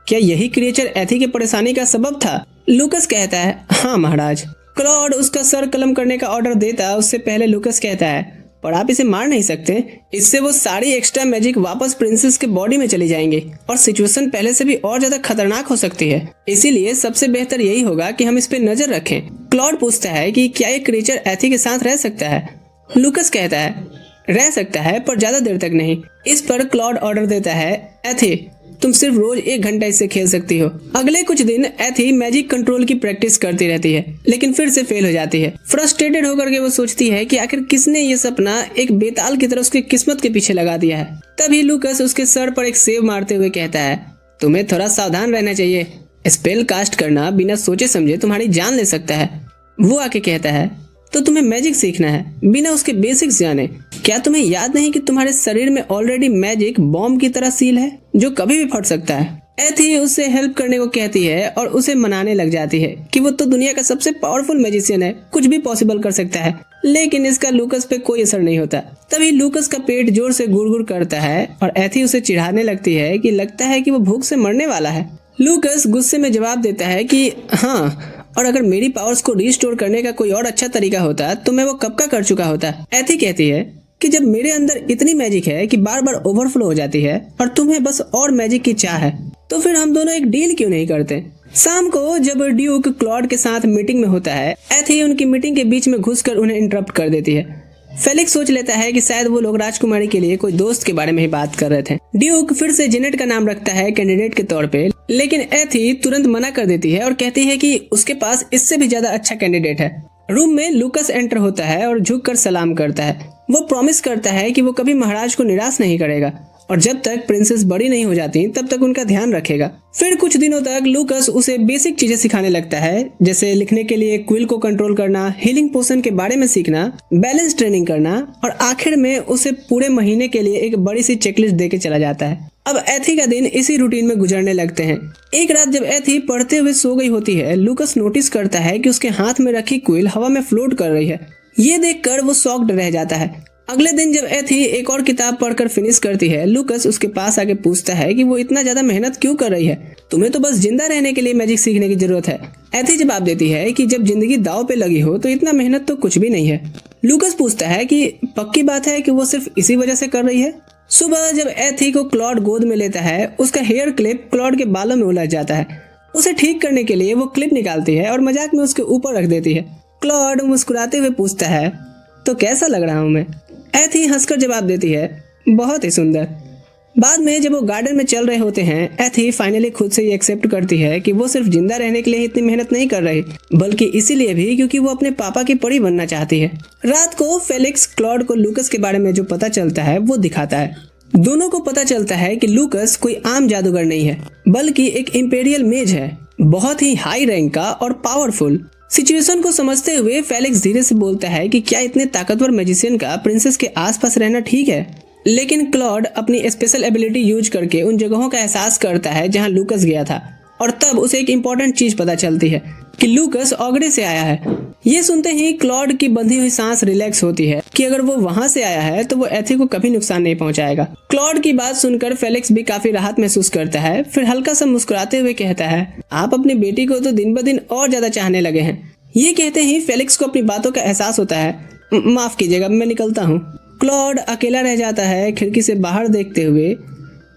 क्या यही क्रिएचर एथी की परेशानी का सबब था? लूकस कहता है, हाँ महाराज। क्लॉड उसका सर कलम करने का ऑर्डर देता उससे पहले लूकस कहता है, पर आप इसे मार नहीं सकते, इससे वो सारी एक्स्ट्रा मैजिक वापस प्रिंसेस के बॉडी में चली जाएंगे और सिचुएशन पहले से भी और ज्यादा खतरनाक हो सकती है। इसीलिए सबसे बेहतर यही होगा कि हम इस पे नजर रखें। क्लॉड पूछता है कि क्या ये क्रिएचर एथी के साथ रह सकता है? लूकस कहता है, रह सकता है, पर ज्यादा देर तक नहीं। इस पर क्लॉड ऑर्डर देता है, एथी तुम सिर्फ रोज 1 घंटा इससे खेल सकती हो। अगले कुछ दिन एथी मैजिक कंट्रोल की प्रैक्टिस करती रहती है, लेकिन फिर से फेल हो जाती है। फ्रस्ट्रेटेड होकर के वो सोचती है कि आखिर किसने ये सपना एक बेताल की तरह उसकी किस्मत के पीछे लगा दिया है। तभी लूकस उसके सर पर एक सेव मारते हुए कहता है, तुम्हें थोड़ा सावधान रहना चाहिए, स्पेल कास्ट करना बिना सोचे समझे तुम्हारी जान ले सकता है। वो आके कहता है, तो तुम्हें मैजिक सीखना है बिना उसके बेसिक्स जाने। क्या तुम्हें याद नहीं कि तुम्हारे शरीर में ऑलरेडी मैजिक बॉम्ब की तरह सील है जो कभी भी फट सकता है? एथी उससे हेल्प करने को कहती है और उसे मनाने लग जाती है कि वो तो दुनिया का सबसे पावरफुल मैजिशियन है, कुछ भी पॉसिबल कर सकता है। लेकिन इसका लूकस पे कोई असर नहीं होता। तभी लूकस का पेट जोर से गुड़गुड़ करता है और एथी उसे चिढ़ाने लगती है कि लगता है कि वो भूख से मरने वाला है। लूकस गुस्से में जवाब देता है कि हाँ, और अगर मेरी पावर्स को रिस्टोर करने का कोई और अच्छा तरीका होता तो मैं वो कब का कर चुका होता। एथी कहती है कि जब मेरे अंदर इतनी मैजिक है कि बार बार ओवरफ्लो हो जाती है और तुम्हें बस और मैजिक की चाह है, तो फिर हम दोनों एक डील क्यों नहीं करते? शाम को जब ड्यूक क्लॉड के साथ मीटिंग में होता है, एथी उनकी मीटिंग के बीच में घुसकर उन्हें इंटरप्ट कर देती है। फेलिक्स सोच लेता है कि शायद वो लोग राजकुमारी के लिए कोई दोस्त के बारे में ही बात कर रहे थे। ड्यूक फिर से जेनेट का नाम रखता है कैंडिडेट के तौर पे, लेकिन एथी तुरंत मना कर देती है और कहती है कि उसके पास इससे भी ज्यादा अच्छा कैंडिडेट है। रूम में लूकस एंटर होता है और झुककर सलाम करता है। वो प्रॉमिस करता है कि वो कभी महाराज को निराश नहीं करेगा और जब तक प्रिंसेस बड़ी नहीं हो जाती तब तक उनका ध्यान रखेगा। फिर कुछ दिनों तक लूकस उसे बेसिक चीजें सिखाने लगता है, जैसे लिखने के लिए क्विल को कंट्रोल करना, हीलिंग पोशन के बारे में सीखना, बैलेंस ट्रेनिंग करना, और आखिर में उसे पूरे महीने के लिए एक बड़ी सी चेकलिस्ट देके चला जाता है। अब एथी का दिन इसी रूटीन में गुजरने लगते हैं। एक रात जब एथी पढ़ते हुए सो गई होती है, लूकस नोटिस करता है कि उसके हाथ में रखी क्विल हवा में फ्लोट कर रही है। ये देखकर वो शॉक्ड रह जाता है। अगले दिन जब एथी एक और किताब पढ़कर फिनिश करती है, लूकस उसके पास आके पूछता है कि वो इतना ज्यादा मेहनत क्यों कर रही है, तुम्हें तो बस जिंदा रहने के लिए मैजिक सीखने की जरूरत है। एथी जवाब देती है कि जब जिंदगी दांव पे लगी हो तो इतना मेहनत तो कुछ भी नहीं है। लूकस पूछता है कि पक्की बात है कि वो सिर्फ इसी वजह से कर रही है। सुबह जब एथी को क्लॉड गोद में लेता है, उसका हेयर क्लिप क्लॉड के बालों में उलझ जाता है। उसे ठीक करने के लिए वो क्लिप निकालती है और मजाक में उसके ऊपर रख देती है। क्लॉड मुस्कुराते हुए पूछता है, तो कैसा लग रहा हूं मैं? एथी हंसकर जवाब देती है, बहुत ही सुंदर। बाद में जब वो गार्डन में चल रहे होते हैं, एथी फाइनली खुद से ये एक्सेप्ट करती है कि वो सिर्फ जिंदा रहने के लिए इतनी मेहनत नहीं कर रही, बल्कि इसीलिए भी क्योंकि वो अपने पापा की परी बनना चाहती है। रात को फेलिक्स क्लॉड को लूकस के बारे में जो पता चलता है वो दिखाता है। दोनों को पता चलता है कि लूकस कोई आम जादूगर नहीं है, बल्कि एक इंपेरियल मेज है, बहुत ही हाई रैंक का और पावरफुल। सिचुएशन को समझते हुए फेलिक्स धीरे से बोलता है कि क्या इतने ताकतवर मैजिशियन का प्रिंसेस के आसपास रहना ठीक है। लेकिन क्लॉड अपनी स्पेशल एबिलिटी यूज करके उन जगहों का एहसास करता है जहां लूकस गया था, और तब उसे एक इम्पोर्टेंट चीज पता चलती है कि लूकस ऑगड़े से आया है। ये सुनते ही क्लॉड की बंधी हुई सांस रिलैक्स होती है कि अगर वो वहां से आया है तो वो एथी को कभी नुकसान नहीं पहुंचाएगा। क्लॉड की बात सुनकर फेलिक्स भी काफी राहत महसूस करता है। फिर हल्का सा मुस्कुराते हुए कहता है, आप अपनी बेटी को तो दिन ब दिन और ज्यादा चाहने लगे हैं। ये कहते ही फेलिक्स को अपनी बातों का एहसास होता है। माफ कीजिएगा, मैं निकलता हूँ। क्लॉड अकेला रह जाता है। खिड़की से बाहर देखते हुए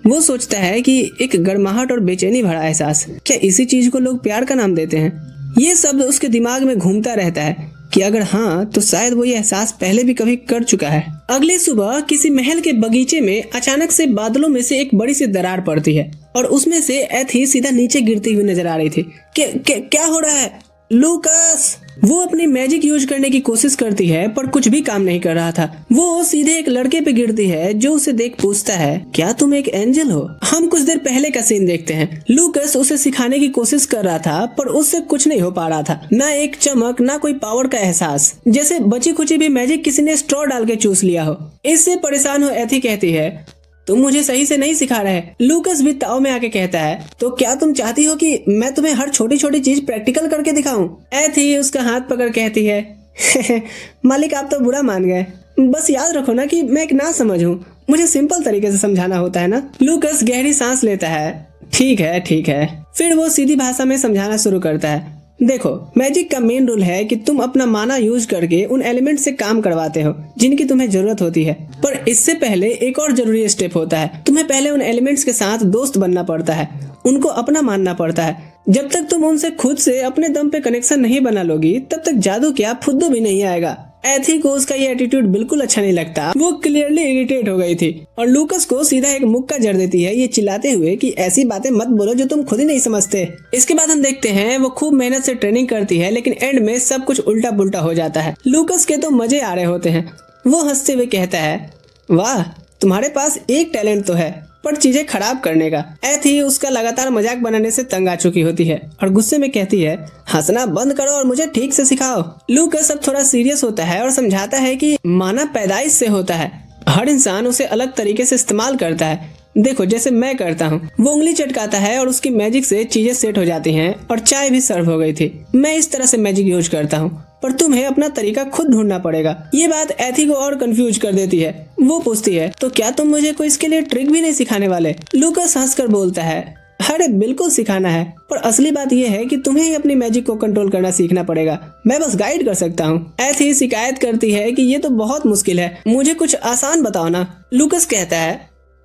वो सोचता है कि एक गर्माहट और बेचैनी भरा एहसास, क्या इसी चीज को लोग प्यार का नाम देते हैं? ये शब्द उसके दिमाग में घूमता रहता है कि अगर हाँ तो शायद वो ये एहसास पहले भी कभी कर चुका है। अगली सुबह किसी महल के बगीचे में अचानक से बादलों में से एक बड़ी सी दरार पड़ती है और उसमें से एथी सीधा नीचे गिरती हुई नजर आ रही थी। क्या हो रहा है? लूकस! वो अपनी मैजिक यूज करने की कोशिश करती है पर कुछ भी काम नहीं कर रहा था। वो सीधे एक लड़के पे गिरती है जो उसे देख पूछता है, क्या तुम एक एंजल हो? हम कुछ देर पहले का सीन देखते हैं। लूकस उसे सिखाने की कोशिश कर रहा था पर उससे कुछ नहीं हो पा रहा था, ना एक चमक, ना कोई पावर का एहसास, जैसे बची खुची भी मैजिक किसी ने स्ट्रॉ डाल के चूस लिया हो। इससे परेशान हो एथी कहती है, तुम मुझे सही से नहीं सिखा रहे। लूकस भी ताव में आके कहता है, तो क्या तुम चाहती हो कि मैं तुम्हें हर छोटी छोटी चीज प्रैक्टिकल करके दिखाऊं? एथी उसका हाथ पकड़ कहती है, मालिक आप तो बुरा मान गए, बस याद रखो ना कि मैं एक ना समझ हूँ, मुझे सिंपल तरीके से समझाना होता है ना। लूकस गहरी सांस लेता है, ठीक है। फिर वो सीधी भाषा में समझाना शुरू करता है, देखो मैजिक का मेन रूल है कि तुम अपना माना यूज करके उन एलिमेंट से काम करवाते हो जिनकी तुम्हें जरूरत होती है, पर इससे पहले एक और जरूरी स्टेप होता है। तुम्हें पहले उन एलिमेंट्स के साथ दोस्त बनना पड़ता है, उनको अपना मानना पड़ता है। जब तक तुम उनसे खुद से अपने दम पे कनेक्शन नहीं बना लोगी तब तक जादू क्या फुद्दू भी नहीं आएगा। एथी को उसका ये एटीट्यूड बिल्कुल अच्छा नहीं लगता। वो क्लियरली इरिटेट हो गई थी और लूकस को सीधा एक मुक्का जड़ देती है, ये चिल्लाते हुए कि ऐसी बातें मत बोलो जो तुम खुद ही नहीं समझते। इसके बाद हम देखते हैं वो खूब मेहनत से ट्रेनिंग करती है, लेकिन एंड में सब कुछ उल्टा पुल्टा हो जाता है। लूकस के तो मजे आ रहे होते हैं। वो हंसते हुए कहता है, वाह तुम्हारे पास एक टैलेंट तो है, पर चीजें खराब करने का। एथी उसका लगातार मजाक बनाने से तंग आ चुकी होती है और गुस्से में कहती है, हंसना बंद करो और मुझे ठीक से सिखाओ। लूकस अब थोड़ा सीरियस होता है और समझाता है कि माना पैदाइश से होता है, हर इंसान उसे अलग तरीके से इस्तेमाल करता है। देखो जैसे मैं करता हूँ। वो उंगली चटकाता है और उसकी मैजिक से चीजें सेट हो जाती हैं और चाय भी सर्व हो गई थी। मैं इस तरह से मैजिक यूज करता हूँ, पर तुम्हें अपना तरीका खुद ढूंढना पड़ेगा। ये बात एथी को और कंफ्यूज कर देती है। वो पूछती है, तो क्या तुम मुझे कोई इसके लिए ट्रिक भी नहीं सिखाने वाले? लूकस हंसकर बोलता है, अरे बिल्कुल सिखाना है, पर असली बात यह है कि तुम्हें ही अपनी मैजिक को कंट्रोल करना सीखना पड़ेगा, मैं बस गाइड कर सकता हूँ। एथी शिकायत करती है कि ये तो बहुत मुश्किल है, मुझे कुछ आसान बताओ ना। लूकस कहता है,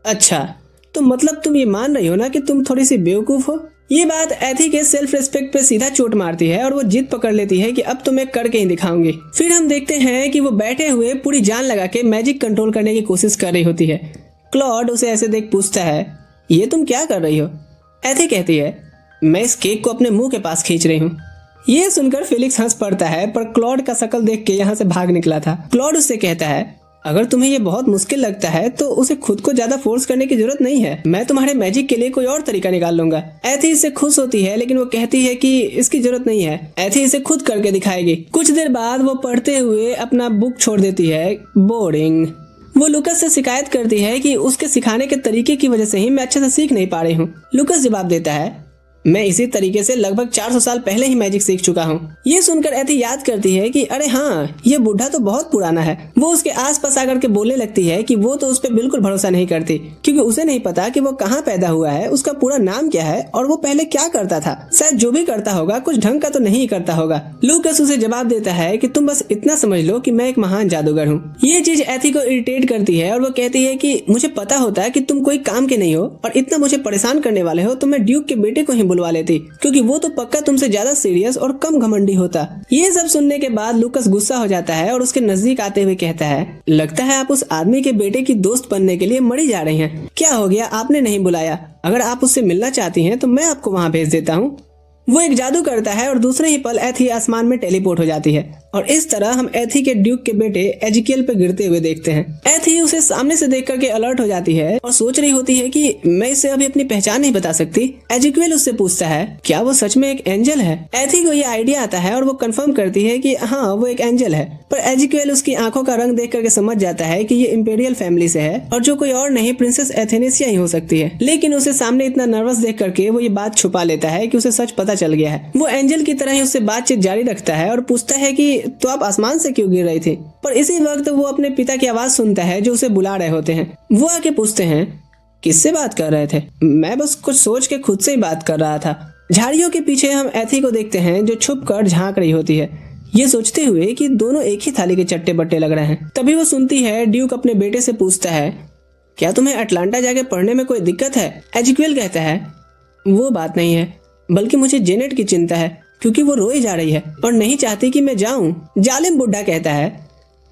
अच्छा तो मतलब तुम ये मान रही हो ना कि तुम थोड़ी सी बेवकूफ हो? ये बात एथी के सेल्फ रिस्पेक्ट पे सीधा चोट मारती है और वो जिद पकड़ लेती है कि अब तो मैं करके ही दिखाऊंगी। फिर हम देखते हैं कि वो बैठे हुए पूरी जान लगा के मैजिक कंट्रोल करने की कोशिश कर रही होती है। क्लॉड उसे ऐसे देख पूछता है, ये तुम क्या कर रही हो? एथी कहती है, मैं इस केक को अपने मुंह के पास खींच रही हूँ। ये सुनकर फेलिक्स हंस पड़ता है, पर क्लॉड का शक्ल देख के यहाँ से भाग निकला था। क्लॉड उससे कहता है, अगर तुम्हें ये बहुत मुश्किल लगता है तो उसे खुद को ज्यादा फोर्स करने की जरूरत नहीं है, मैं तुम्हारे मैजिक के लिए कोई और तरीका निकाल लूंगा। एथी इससे खुश होती है लेकिन वो कहती है कि इसकी जरूरत नहीं है, एथी इसे खुद करके दिखाएगी। कुछ देर बाद वो पढ़ते हुए अपना बुक छोड़ देती है। बोरिंग। वो लुकस से शिकायत करती है कि उसके सिखाने के तरीके की वजह से ही मैं अच्छे से सीख नहीं पा रही हूँ। लुकस जवाब देता है, मैं इसी तरीके से लगभग 400 साल पहले ही मैजिक सीख चुका हूँ। ये सुनकर एथी याद करती है कि अरे हाँ, ये बुढ़ा तो बहुत पुराना है। वो उसके आसपास आकर के बोलने लगती है कि वो तो उस पर बिल्कुल भरोसा नहीं करती, क्योंकि उसे नहीं पता कि वो कहाँ पैदा हुआ है, उसका पूरा नाम क्या है और वो पहले क्या करता था। शायद जो भी करता होगा कुछ ढंग का तो नहीं करता होगा। लूकस उसे जवाब देता है कि तुम बस इतना समझ लो कि मैं एक महान जादूगर हूँ। ये चीज एथी को इरिटेट करती है और वो कहती है कि मुझे पता होता है कि तुम कोई काम के नहीं हो और इतना मुझे परेशान करने वाले हो तो मैं ड्यूक के बेटे को ही बुलवा लेती, क्योंकि वो तो पक्का तुमसे ज्यादा सीरियस और कम घमंडी होता। ये सब सुनने के बाद लूकस गुस्सा हो जाता है और उसके नजदीक आते हुए कहता है, लगता है आप उस आदमी के बेटे की दोस्त बनने के लिए मरी जा रही हैं। क्या हो गया, आपने नहीं बुलाया? अगर आप उससे मिलना चाहती हैं तो मैं आपको वहाँ भेज देता हूँ। वो एक जादू करता है और दूसरे ही पल एथी आसमान में टेलीपोर्ट हो जाती है और इस तरह हम एथी के ड्यूक के बेटे एजिकियल पे गिरते हुए देखते हैं। एथी उसे सामने से देख करके अलर्ट हो जाती है और सोच रही होती है कि मैं इसे अभी अपनी पहचान नहीं बता सकती। एजिकियल उससे पूछता है, क्या वो सच में एक एंजल है? एथी को ये आइडिया आता है और वो कंफर्म करती है कि हाँ, वो एक एंजल है। पर एजिकियल उसकी आंखों का रंग देख करके समझ जाता है कि ये इंपेरियल फैमिली से है और जो कोई और नहीं, प्रिंसेस एथेनेसिया ही हो सकती है। लेकिन उसे सामने इतना नर्वस देख करके वो ये बात छुपा लेता है कि उसे सच पता चल गया है। वो एंजल की तरह ही उससे बातचीत जारी रखता है और पूछता है कि तो आप आसमान से क्यों गिर रही थी? पर इसी वक्त वो अपने पिता की आवाज सुनता है जो उसे बुला रहे होते हैं। वो आके पूछते हैं, किससे बात कर रहे थे? मैं बस कुछ सोच के खुद से ही बात कर रहा था। झाड़ियों के पीछे हम एथी को देखते हैं जो छुप कर झांक रही होती है, ये सोचते हुए कि दोनों एक ही थाली के चट्टे बट्टे लग रहे हैं। तभी वो सुनती है ड्यूक अपने बेटे से पूछता है, क्या तुम्हें अटलांटा जाके पढ़ने में कोई दिक्कत है? एजिक्वेल कहता है, वो बात नहीं है, बल्कि मुझे जेनेट की चिंता है, क्योंकि वो रोई जा रही है और नहीं चाहती कि मैं जाऊं। जालिम बुड्ढा कहता है,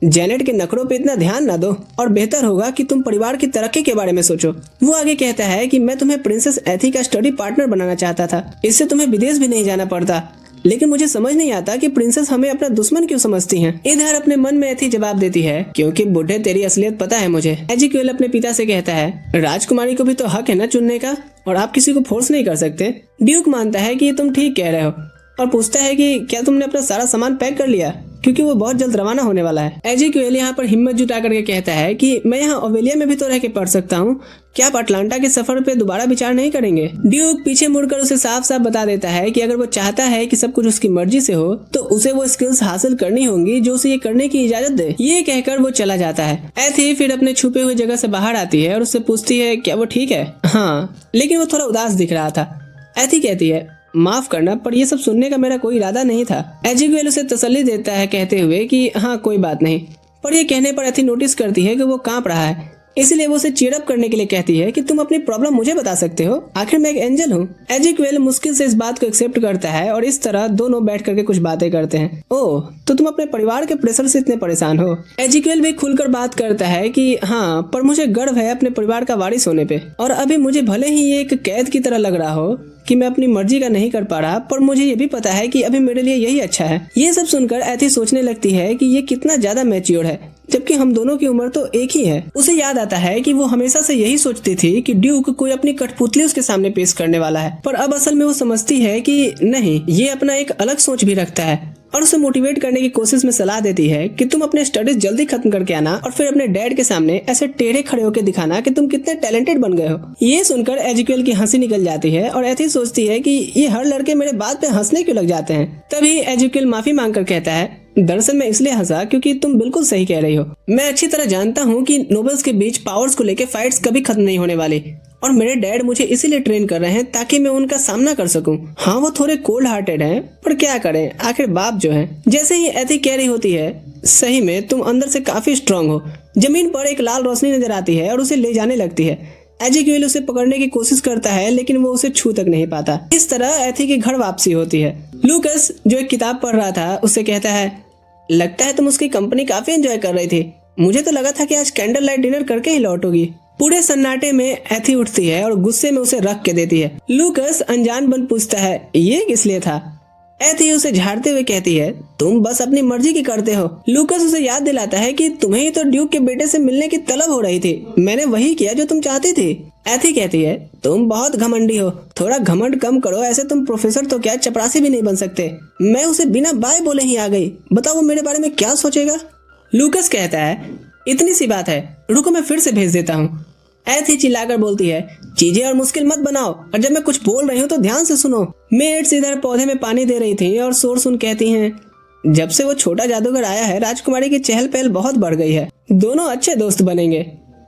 जेनेट के नखरों पे इतना ध्यान ना दो और बेहतर होगा कि तुम परिवार की तरक्की के बारे में सोचो। वो आगे कहता है कि मैं तुम्हें प्रिंसेस एथी का स्टडी पार्टनर बनाना चाहता था, इससे तुम्हें विदेश भी नहीं जाना पड़ता। लेकिन मुझे समझ नहीं आता कि प्रिंसेस हमें अपना दुश्मन क्यों समझती हैं। इधर अपने मन में एथी जवाब देती है, क्योंकि बुढ़े तेरी असलियत पता है मुझे। एजिक्वेल अपने पिता से कहता है, राजकुमारी को भी तो हक है ना चुनने का, और आप किसी को फोर्स नहीं कर सकते। ड्यूक मानता है कि तुम ठीक कह रहे हो और पूछता है कि क्या तुमने अपना सारा सामान पैक कर लिया, क्योंकि वो बहुत जल्द रवाना होने वाला है। एजिक्वेल यहाँ पर हिम्मत जुटा करके कहता है कि मैं यहाँ ओवेलिया में भी तो रह के पढ़ सकता हूँ, क्या आप अटलांटा के सफर पे दोबारा विचार नहीं करेंगे? ड्यूक पीछे मुड़कर उसे साफ साफ बता देता है कि अगर वो चाहता है कि सब कुछ उसकी मर्जी से हो तो उसे वो स्किल्स हासिल करनी होंगी जो उसे ये करने की इजाजत दे। ये कहकर वो चला जाता है। एथी फिर अपने छुपे हुए जगह से बाहर आती है और उससे पूछती है, क्या वो ठीक है? हाँ, लेकिन वो थोड़ा उदास दिख रहा था। एथी कहती है, माफ करना, पर ये सब सुनने का मेरा कोई इरादा नहीं था। एजिक्वेल उसे तसल्ली देता है कहते हुए कि हाँ कोई बात नहीं, पर ये कहने पर एथी नोटिस करती है कि वो कांप रहा है, इसलिए वो उसे चीयर अप करने के लिए कहती है कि तुम अपनी प्रॉब्लम मुझे बता सकते हो, आखिर मैं एक एंजल हूँ। एजिक्वेल मुश्किल से इस बात को एक्सेप्ट करता है और इस तरह दोनों बैठ करके कुछ बातें करते हैं। ओह, तो तुम अपने परिवार के प्रेशर से इतने परेशान हो? एजिक्वेल भी खुलकर बात करता है कि हाँ, पर मुझे गर्व है अपने परिवार का वारिस होने पे, और अभी मुझे भले ही ये एक कैद की तरह लग रहा हो कि मैं अपनी मर्जी का नहीं कर पा रहा, पर मुझे ये भी पता है कि अभी मेरे लिए यही अच्छा है। ये सब सुनकर एथी सोचने लगती है कि ये कितना ज्यादा मैच्योर है, जबकि हम दोनों की उम्र तो एक ही है। उसे याद आता है कि वो हमेशा से यही सोचती थी कि ड्यूक कोई अपनी कठपुतली उसके सामने पेश करने वाला है, पर अब असल में वो समझती है कि नहीं, ये अपना एक अलग सोच भी रखता है और उसे मोटिवेट करने की कोशिश में सलाह देती है कि तुम अपने स्टडीज जल्दी खत्म करके आना और फिर अपने डैड के सामने ऐसे टेढ़े खड़े होकर दिखाना कि तुम कितने टैलेंटेड बन गए हो। ये सुनकर एजिक्वेल की हंसी निकल जाती है और एथी सोचती है कि ये हर लड़के मेरे बात पे हंसने क्यों लग जाते हैं। तभी एजिक्वेल माफी मांगकर कहता है, दरअसल मैं इसलिए हंसा क्योंकि तुम बिल्कुल सही कह रही हो। मैं अच्छी तरह जानता हूँ कि नोबल्स के बीच पावर्स को लेकर फाइट्स कभी खत्म नहीं होने वाली, और मेरे डैड मुझे इसीलिए ट्रेन कर रहे हैं ताकि मैं उनका सामना कर सकूं। हाँ, वो थोड़े कोल्ड हार्टेड हैं, पर क्या करें, आखिर बाप जो है। जैसे ही एथी कह रही होती है, सही में तुम अंदर से काफी स्ट्रांग हो, जमीन पर एक लाल रोशनी नजर आती है और उसे ले जाने लगती है। एजिक्वेल उसे पकड़ने की कोशिश करता है लेकिन वो उसे छू तक नहीं पाता। इस तरह एथी की घर वापसी होती है। लूकस जो एक किताब पढ़ रहा था उससे कहता है, लगता है तुम उसकी कंपनी काफी एंजॉय कर रही थी, मुझे तो लगा था कि आज कैंडल लाइट डिनर करके ही लौटोगी। पूरे सन्नाटे में एथी उठती है और गुस्से में उसे रख के देती है। लूकस अनजान बन पूछता है, ये किस लिए था? एथी उसे झाड़ते हुए कहती है, तुम बस अपनी मर्जी की करते हो। लूकस उसे याद दिलाता है कि तुम्हें ही तो ड्यूक के बेटे से मिलने की तलब हो रही थी, मैंने वही किया जो तुम चाहती थी। एथी कहती है, तुम बहुत घमंडी हो, थोड़ा घमंड कम करो, ऐसे तुम प्रोफेसर तो क्या चपरासी भी नहीं बन सकते। मैं उसे बिना बाय बोले ही आ गई, बताओ वो मेरे बारे में क्या सोचेगा। लूकस कहता है, इतनी सी बात है, रुको मैं फिर से भेज देता हूँ। एथी चिल्लाकर बोलती है, चीजें और मुश्किल मत बनाओ, और जब मैं कुछ बोल रही हूँ तो ध्यान से सुनो। मेड्स इधर पौधे में पानी दे रही थी और शोर सुन कहती हैं, जब से वो छोटा जादूगर आया है राजकुमारी की चहल पहल बहुत बढ़ गई है, दोनों अच्छे दोस्त बनेंगे।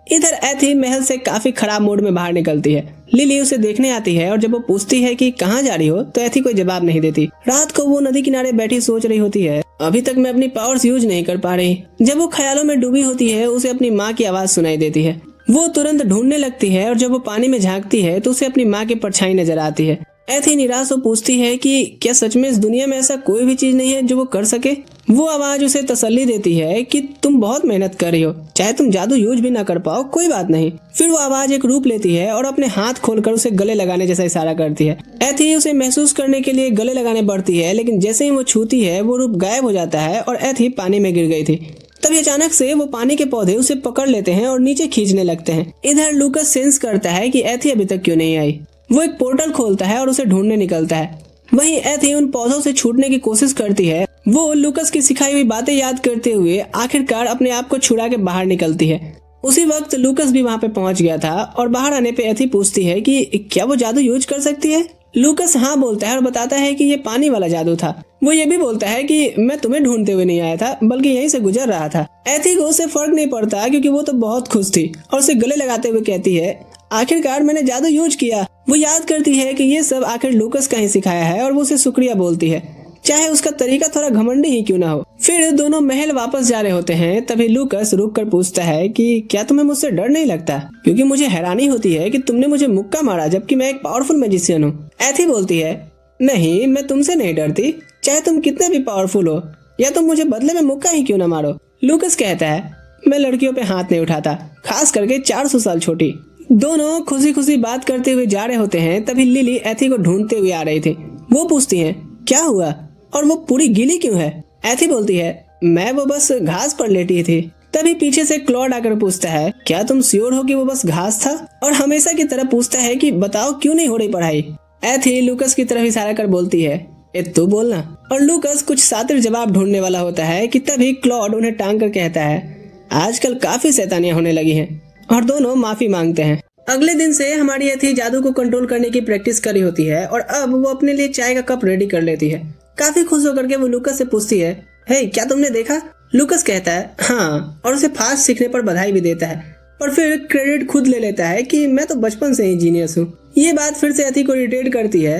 इधर एथी महल से काफी खराब मूड में बाहर निकलती है। लिली उसे देखने आती है और जब वो पूछती है कि कहाँ जा रही हो तो एथी कोई जवाब नहीं देती। रात को वो नदी किनारे बैठी सोच रही होती है, अभी तक मैं अपनी पावर्स यूज नहीं कर पा रही। जब वो ख्यालों में डूबी होती है उसे अपनी माँ की आवाज सुनाई देती है। वो तुरंत ढूंढने लगती है और जब वो पानी में झांकती है तो उसे अपनी माँ की परछाई नजर आती है। एथी निराश हो पूछती है कि क्या सच में इस दुनिया में ऐसा कोई भी चीज नहीं है जो वो कर सके। वो आवाज उसे तसल्ली देती है कि तुम बहुत मेहनत कर रही हो, चाहे तुम जादू यूज भी ना कर पाओ कोई बात नहीं। फिर वो आवाज एक रूप लेती है और अपने हाथ खोलकर उसे गले लगाने जैसा इशारा करती है। एथी उसे महसूस करने के लिए गले लगाने बढ़ती है, लेकिन जैसे ही वो छूती है वो रूप गायब हो जाता है और एथी पानी में गिर गई थी। तभी अचानक से वो पानी के पौधे उसे पकड़ लेते हैं और नीचे खींचने लगते हैं। इधर लूकस सेंस करता है कि एथी अभी तक क्यों नहीं आई। वो एक पोर्टल खोलता है और उसे ढूंढने निकलता है। वहीं एथी उन पौधों से छूटने की कोशिश करती है। वो लूकस की सिखाई हुई बातें याद करते हुए आखिरकार अपने आप को छुड़ा के बाहर निकलती है। उसी वक्त लूकस भी वहाँ पे पहुँच गया था और बाहर आने पे एथी पूछती है कि क्या वो जादू यूज कर सकती है। लूकस हाँ बोलता है और बताता है कि ये पानी वाला जादू था। वो ये भी बोलता है कि मैं तुम्हें ढूंढते हुए नहीं आया था, बल्कि यहीं से गुजर रहा था। एथी को उससे फर्क नहीं पड़ता क्योंकि वो तो बहुत खुश थी और उसे गले लगाते हुए कहती है, आखिरकार मैंने जादू यूज किया। वो याद करती है कि ये सब आखिर लूकस का ही सिखाया है और वो उसे शुक्रिया बोलती है, चाहे उसका तरीका थोड़ा घमंडी ही क्यों ना हो। फिर दोनों महल वापस जा रहे होते हैं। तभी लूकस रुक कर पूछता है कि क्या तुम्हें मुझसे डर नहीं लगता, क्योंकि मुझे हैरानी होती है कि तुमने मुझे मुक्का मारा जबकि मैं एक पावरफुल मैजिशियन हूँ। एथी बोलती है, नहीं मैं तुमसे नहीं डरती, चाहे तुम कितने भी पावरफुल हो या तुम मुझे बदले में मुक्का ही क्यों ना मारो। लूकस कहता है, मैं लड़कियों पे हाथ नहीं उठाता, खास करके 400 साल छोटी। दोनों खुशी खुशी बात करते हुए जा रहे होते हैं। तभी लिली एथी को ढूंढते हुए आ रही थी। वो पूछती है, क्या हुआ और वो पूरी गीली क्यों है। एथी बोलती है, मैं वो बस घास पर लेटी थी। तभी पीछे से क्लॉड आकर पूछता है, क्या तुम श्योर हो कि वो बस घास था। और हमेशा की तरह पूछता है कि बताओ क्यों नहीं हो रही पढ़ाई। एथी लूकस की तरफ इशारा कर बोलती है, तू बोलना। और लूकस कुछ सातिर जवाब ढूंढने वाला होता है कि तभी क्लॉड उन्हें टांग कर कहता है, आजकल काफी शैतानियां होने लगी हैं। और दोनों माफी मांगते हैं। अगले दिन से हमारी एथी जादू को कंट्रोल करने की प्रैक्टिस करी होती है और अब वो अपने लिए चाय का कप रेडी कर लेती है। काफी खुश होकर के वो लूकस से पूछती है, हे क्या तुमने देखा। लूकस कहता है, हाँ, और उसे फास्ट सीखने पर बधाई भी देता है और फिर क्रेडिट खुद ले लेता है कि मैं तो बचपन से ही जीनियस हूँ। ये बात फिर से एथी को इरिटेट करती है।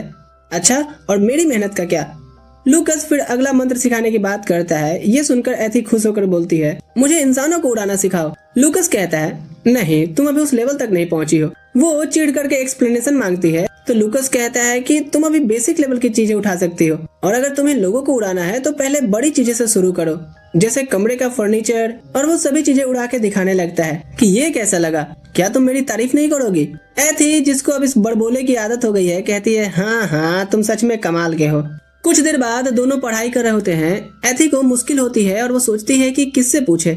अच्छा, और मेरी मेहनत का क्या। लूकस फिर अगला मंत्र सिखाने की बात करता है। ये सुनकर एथी खुश होकर बोलती है, मुझे इंसानों को उड़ाना सिखाओ। लूकस कहता है, नहीं, तुम अभी उस लेवल तक नहीं पहुंची हो। वो चिढ़ करके एक्सप्लेनेशन मांगती है तो लूकस कहता है कि तुम अभी बेसिक लेवल की चीजें उठा सकती हो और अगर तुम्हें लोगों को उड़ाना है तो पहले बड़ी चीजें से शुरू करो, जैसे कमरे का फर्नीचर। और वो सभी चीजें उड़ा के दिखाने लगता है कि ये कैसा लगा, क्या तुम मेरी तारीफ नहीं करोगी। एथी, जिसको अब इस बड़बोले की आदत हो गई है, कहती है, हाँ हाँ, तुम सच में कमाल के हो। कुछ देर बाद दोनों पढ़ाई कर रहे होते हैं। एथी को मुश्किल होती है और वो सोचती है कि किससे पूछे।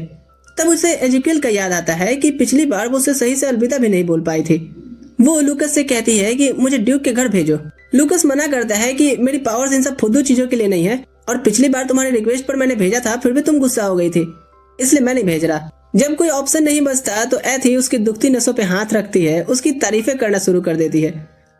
तब उसे एजिक्यूल का याद आता है कि पिछली बार वो उसे सही से अलविदा भी नहीं बोल पाई थी। वो लूकस से कहती है कि मुझे ड्यूक के घर भेजो। लूकस मना करता है कि मेरी पावर्स इन सब फुद्दू चीजों के लिए नहीं है और पिछली बार तुम्हारी रिक्वेस्ट पर मैंने भेजा था, फिर भी तुम गुस्सा हो गई थी, इसलिए मैं नहीं भेज रहा। जब कोई ऑप्शन नहीं बचता तो एथी उसकी दुखती नसों पे हाथ रखती है, उसकी तारीफें करना शुरू कर देती है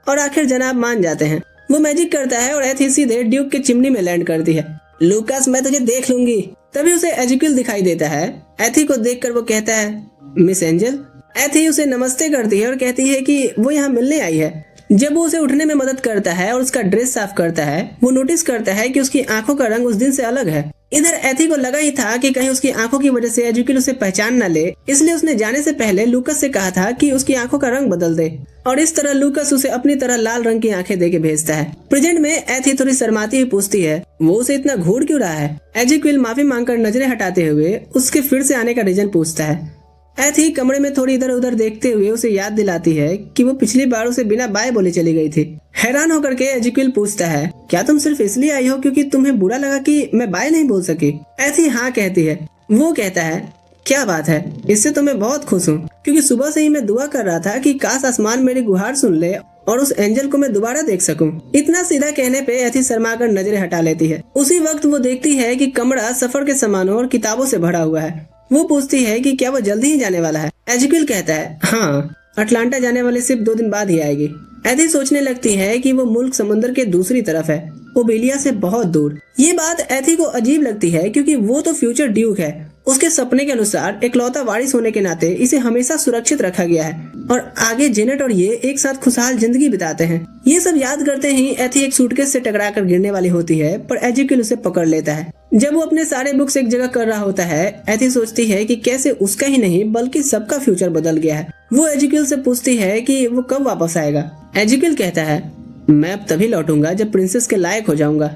और आखिर जनाब मान जाते हैं। वो मैजिक करता है और एथी सीधे ड्यूक के चिमनी में लैंड करती है। लूकस, मैं तुझे देख लूंगी। तभी उसे एजिक्यूल दिखाई देता है। एथी को देखकर वो कहता है, मिस एंजल। एथी उसे नमस्ते करती है और कहती है कि वो यहाँ मिलने आई है। जब वो उसे उठने में मदद करता है और उसका ड्रेस साफ करता है, वो नोटिस करता है कि उसकी आंखों का रंग उस दिन से अलग है। इधर एथी को लगा ही था कि कहीं उसकी आंखों की वजह से एजिक्यूल उसे पहचान न ले, इसलिए उसने जाने से पहले लूकस से कहा था कि उसकी आंखों का रंग बदल दे और इस तरह लूकस उसे अपनी तरह लाल रंग की आंखें देके भेजता है। प्रेजेंट में एथी थोड़ी शर्माती हुई पूछती है, वो उसे इतना घूर क्यों रहा है। एजिक्यूल माफी मांगकर नजरें हटाते हुए उसके फिर से आने का रीजन पूछता है। एथी कमरे में थोड़ी इधर उधर देखते हुए उसे याद दिलाती है कि वो पिछली बार उसे बिना बाय बोले चली गई थी। हैरान होकर के एजिक्विल पूछता है, क्या तुम सिर्फ इसलिए आई हो क्योंकि तुम्हें बुरा लगा कि मैं बाय नहीं बोल सकी? एथी हाँ कहती है। वो कहता है, क्या बात है, इससे तो मैं बहुत खुश हूँ, क्योंकि सुबह से ही मैं दुआ कर रहा था कि काश आसमान मेरी गुहार सुन ले और उस एंजल को मैं दोबारा देख सकूं। इतना सीधा कहने पे एथी शर्माकर नजरें हटा लेती है। उसी वक्त वो देखती है कि कमरा सफर के सामानों और किताबों से भरा हुआ है। वो पूछती है कि क्या वो जल्दी ही जाने वाला है? एजिक्विल कहता है, हाँ, अटलांटा जाने वाले सिर्फ 2 दिन बाद ही आएगी। एथी सोचने लगती है कि वो मुल्क समुद्र के दूसरी तरफ है, ओबेलिया से बहुत दूर। ये बात एथी को अजीब लगती है क्योंकि वो तो फ्यूचर ड्यूक है। उसके सपने के अनुसार इकलौता वारिस होने के नाते इसे हमेशा सुरक्षित रखा गया है और आगे जेनेट और ये एक साथ खुशहाल जिंदगी बिताते हैं। ये सब याद करते ही एथी एक सूटकेस से टकराकर गिरने वाली होती है, पर एजिक्विल उसे पकड़ लेता है। जब वो अपने सारे बुक्स एक जगह कर रहा होता है, एथी सोचती है कि कैसे उसका ही नहीं बल्कि सबका फ्यूचर बदल गया है। वो एजिक्विल से पूछती है कि वो कब वापस आएगा। एजिक्विल कहता है, मैं अब तभी लौटूंगा जब प्रिंसेस के लायक हो जाऊंगा।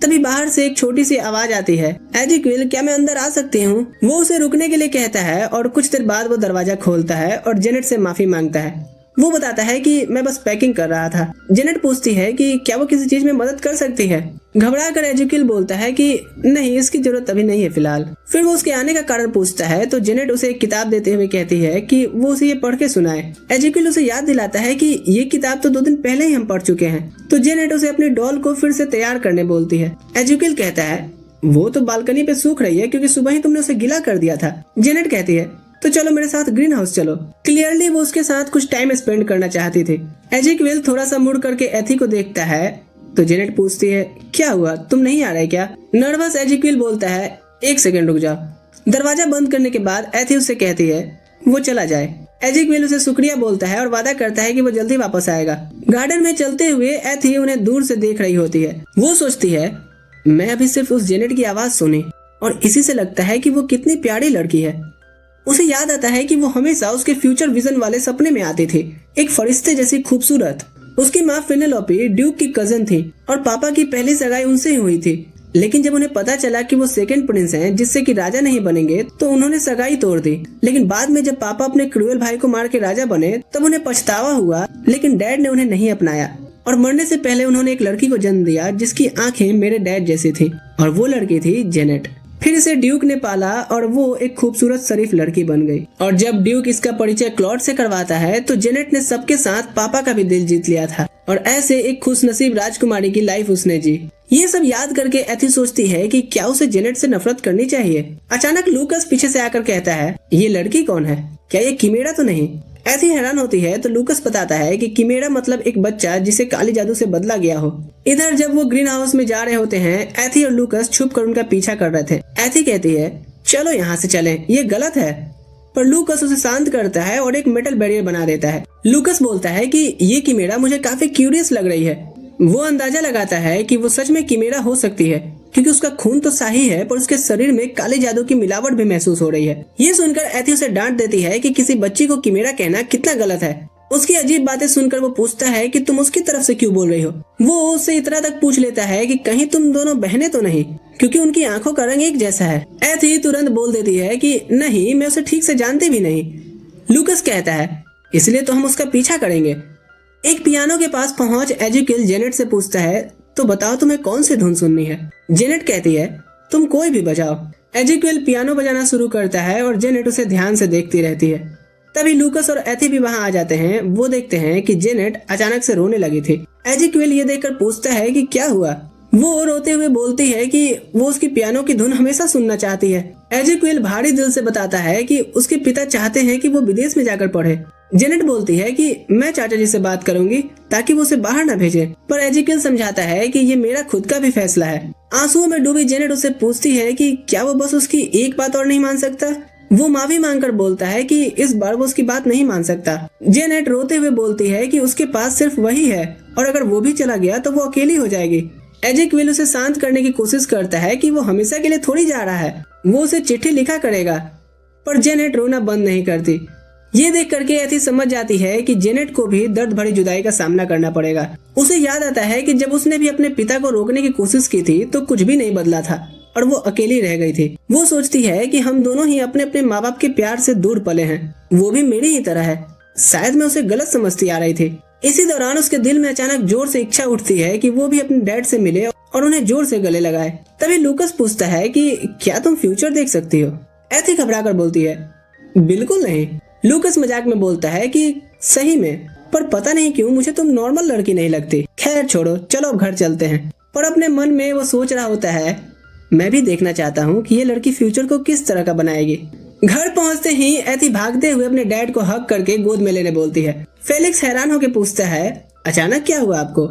तभी बाहर से एक छोटी सी आवाज आती है, एजिक्विल, क्या मैं अंदर आ सकती हूँ? वो उसे रुकने के लिए कहता है और कुछ देर बाद वो दरवाजा खोलता है और जेनेट से माफी मांगता है। वो बताता है कि मैं बस पैकिंग कर रहा था। जेनेट पूछती है कि क्या वो किसी चीज में मदद कर सकती है। घबरा कर एजिक्विल बोलता है कि नहीं, इसकी जरूरत अभी नहीं है फिलहाल। फिर वो उसके आने का कारण पूछता है तो जेनेट उसे एक किताब देते हुए कहती है कि वो उसे ये पढ़ के सुनाए। एजिक्विल उसे याद दिलाता है कि ये किताब तो 2 दिन पहले ही हम पढ़ चुके हैं। तो जेनेट उसे अपनी डॉल को फिर से तैयार करने बोलती है। एजिक्विल कहता है, वो तो बालकनी पे सूख रही है क्योंकि सुबह ही तुमने उसे गीला कर दिया था। जेनेट कहती है, तो चलो मेरे साथ ग्रीन हाउस चलो। क्लियरली वो उसके साथ कुछ टाइम स्पेंड करना चाहती थी। एजिक्विल थोड़ा सा मुड़ करके एथी को देखता है तो जेनेट पूछती है, क्या हुआ, तुम नहीं आ रहे क्या? नर्वस एजिक्विल बोलता है, 1 सेकंड रुक जाओ। दरवाजा बंद करने के बाद एथी उससे कहती है वो चला जाए। एजिक्विल उसे शुक्रिया बोलता है और वादा करता है कि वो जल्दी वापस आएगा। गार्डन में चलते हुए एथी उन्हें दूर से देख रही होती है। वो सोचती है, मैं अभी सिर्फ उस जेनेट की आवाज सुनी और इसी से लगता है कि वो कितनी प्यारी लड़की है। उसे याद आता है कि वो हमेशा उसके फ्यूचर विजन वाले सपने में आती थी, एक फरिश्ते जैसी खूबसूरत। उसकी माँ फिनेलोपी ड्यूक की कजन थी और पापा की पहली सगाई उनसे ही हुई थी। लेकिन जब उन्हें पता चला कि वो सेकंड प्रिंस हैं, जिससे कि राजा नहीं बनेंगे, तो उन्होंने सगाई तोड़ दी। लेकिन बाद में जब पापा अपने क्रूएल भाई को मार के राजा बने, तब उन्हें पछतावा हुआ, लेकिन डैड ने उन्हें नहीं अपनाया और मरने से पहले उन्होंने एक लड़की को जन्म दिया जिसकी आंखें मेरे डैड जैसी थी और वो लड़की थी जेनेट। फिर इसे ड्यूक ने पाला और वो एक खूबसूरत शरीफ लड़की बन गई। और जब ड्यूक इसका परिचय क्लॉड से करवाता है तो जेनेट ने सबके साथ पापा का भी दिल जीत लिया था और ऐसे एक खुशनसीब राजकुमारी की लाइफ उसने जी। ये सब याद करके एथी सोचती है कि क्या उसे जेनेट से नफरत करनी चाहिए। अचानक लूकस पीछे से आकर कहता है, ये लड़की कौन है? क्या ये किमेरा तो नहीं? एथी हैरान होती है तो लूकस बताता है कि किमेरा मतलब एक बच्चा जिसे काली जादू से बदला गया हो। इधर जब वो ग्रीन हाउस में जा रहे होते हैं, एथी और लूकस छुप कर उनका पीछा कर रहे थे। एथी कहती है, चलो यहाँ से चलें, ये गलत है। पर लूकस उसे शांत करता है और एक मेटल बैरियर बना देता है। लूकस बोलता है कि ये किमेरा मुझे काफी क्यूरियस लग रही है। वो अंदाजा लगाता है कि वो सच में किमेरा हो सकती है क्योंकि उसका खून तो शाही है पर उसके शरीर में काले जादू की मिलावट भी महसूस हो रही है। ये सुनकर एथी उसे डांट देती है कि किसी बच्ची को किमेरा कहना कितना गलत है। उसकी अजीब बातें सुनकर वो पूछता है कि तुम उसकी तरफ से क्यों बोल रही हो। वो उससे इतना तक पूछ लेता है कि कहीं तुम दोनों बहनें तो नहीं, क्योंकि उनकी आंखों का रंग एक जैसा है। एथी तुरंत बोल देती है कि नहीं, मैं उसे ठीक से जानती भी नहीं। लूकस कहता है, इसलिए तो हम उसका पीछा करेंगे। एक पियानो के पास पहुंच एजिक्विल जेनेट से पूछता है, तो बताओ तुम्हें कौन सी धुन सुननी है? जेनेट कहती है, तुम कोई भी बजाओ। एजिक्विल पियानो बजाना शुरू करता है और जेनेट उसे ध्यान से देखती रहती है। तभी लूकस और एथी भी वहां आ जाते हैं। वो देखते हैं कि जेनेट अचानक से रोने लगी थी। एजिक्विल ये देखकर पूछता है कि क्या हुआ। वो रोते हुए बोलती है कि वो उसकी पियानो की धुन हमेशा सुनना चाहती है। एजिक्विल भारी दिल से बताता है कि उसके पिता चाहते हैं कि वो विदेश में जाकर पढ़े। जेनेट बोलती है कि मैं चाचा जी से बात करूंगी ताकि वो उसे बाहर न भेजे, पर एजिक्विल समझाता है कि ये मेरा खुद का भी फैसला है। आंसुओं में डूबी जेनेट उससे पूछती है कि क्या वो बस उसकी एक बात और नहीं मान सकता। वो माफी मांगकर बोलता है कि इस बार वो उसकी बात नहीं मान सकता। जेनेट रोते हुए बोलती है कि उसके पास सिर्फ वही है और अगर वो भी चला गया तो वो अकेली हो जाएगी। एजिक्विल उसे शांत करने की कोशिश करता है कि वो हमेशा के लिए थोड़ी जा रहा है, वो उसे चिट्ठी लिखा करेगा, पर जेनेट रोना बंद नहीं करती। ये देख करके एथी समझ जाती है कि जेनेट को भी दर्द भरी जुदाई का सामना करना पड़ेगा। उसे याद आता है कि जब उसने भी अपने पिता को रोकने की कोशिश की थी तो कुछ भी नहीं बदला था। और वो अकेली रह गई थी। वो सोचती है कि हम दोनों ही अपने अपने माँ बाप के प्यार से दूर पले हैं, वो भी मेरी ही तरह है। शायद मैं उसे गलत समझती आ रही थी। इसी दौरान उसके दिल में अचानक जोर से इच्छा उठती है कि वो भी अपने डैड से मिले और उन्हें जोर से गले लगाए। तभी लूकस पूछता है कि क्या तुम फ्यूचर देख सकती हो? एथी घबरा कर बोलती है बिल्कुल नहीं। लूकस मजाक में बोलता है कि सही में, पर पता नहीं क्यों मुझे तुम नॉर्मल लड़की नहीं लगती। खैर छोड़ो, चलो अब घर चलते हैं। पर अपने मन में वो सोच रहा होता है मैं भी देखना चाहता हूँ कि ये लड़की फ्यूचर को किस तरह का बनाएगी। घर पहुंचते ही एथी भागते हुए अपने डैड को हक करके गोद में लेने बोलती है। फेलिक्स हैरान होकर पूछता है अचानक क्या हुआ आपको?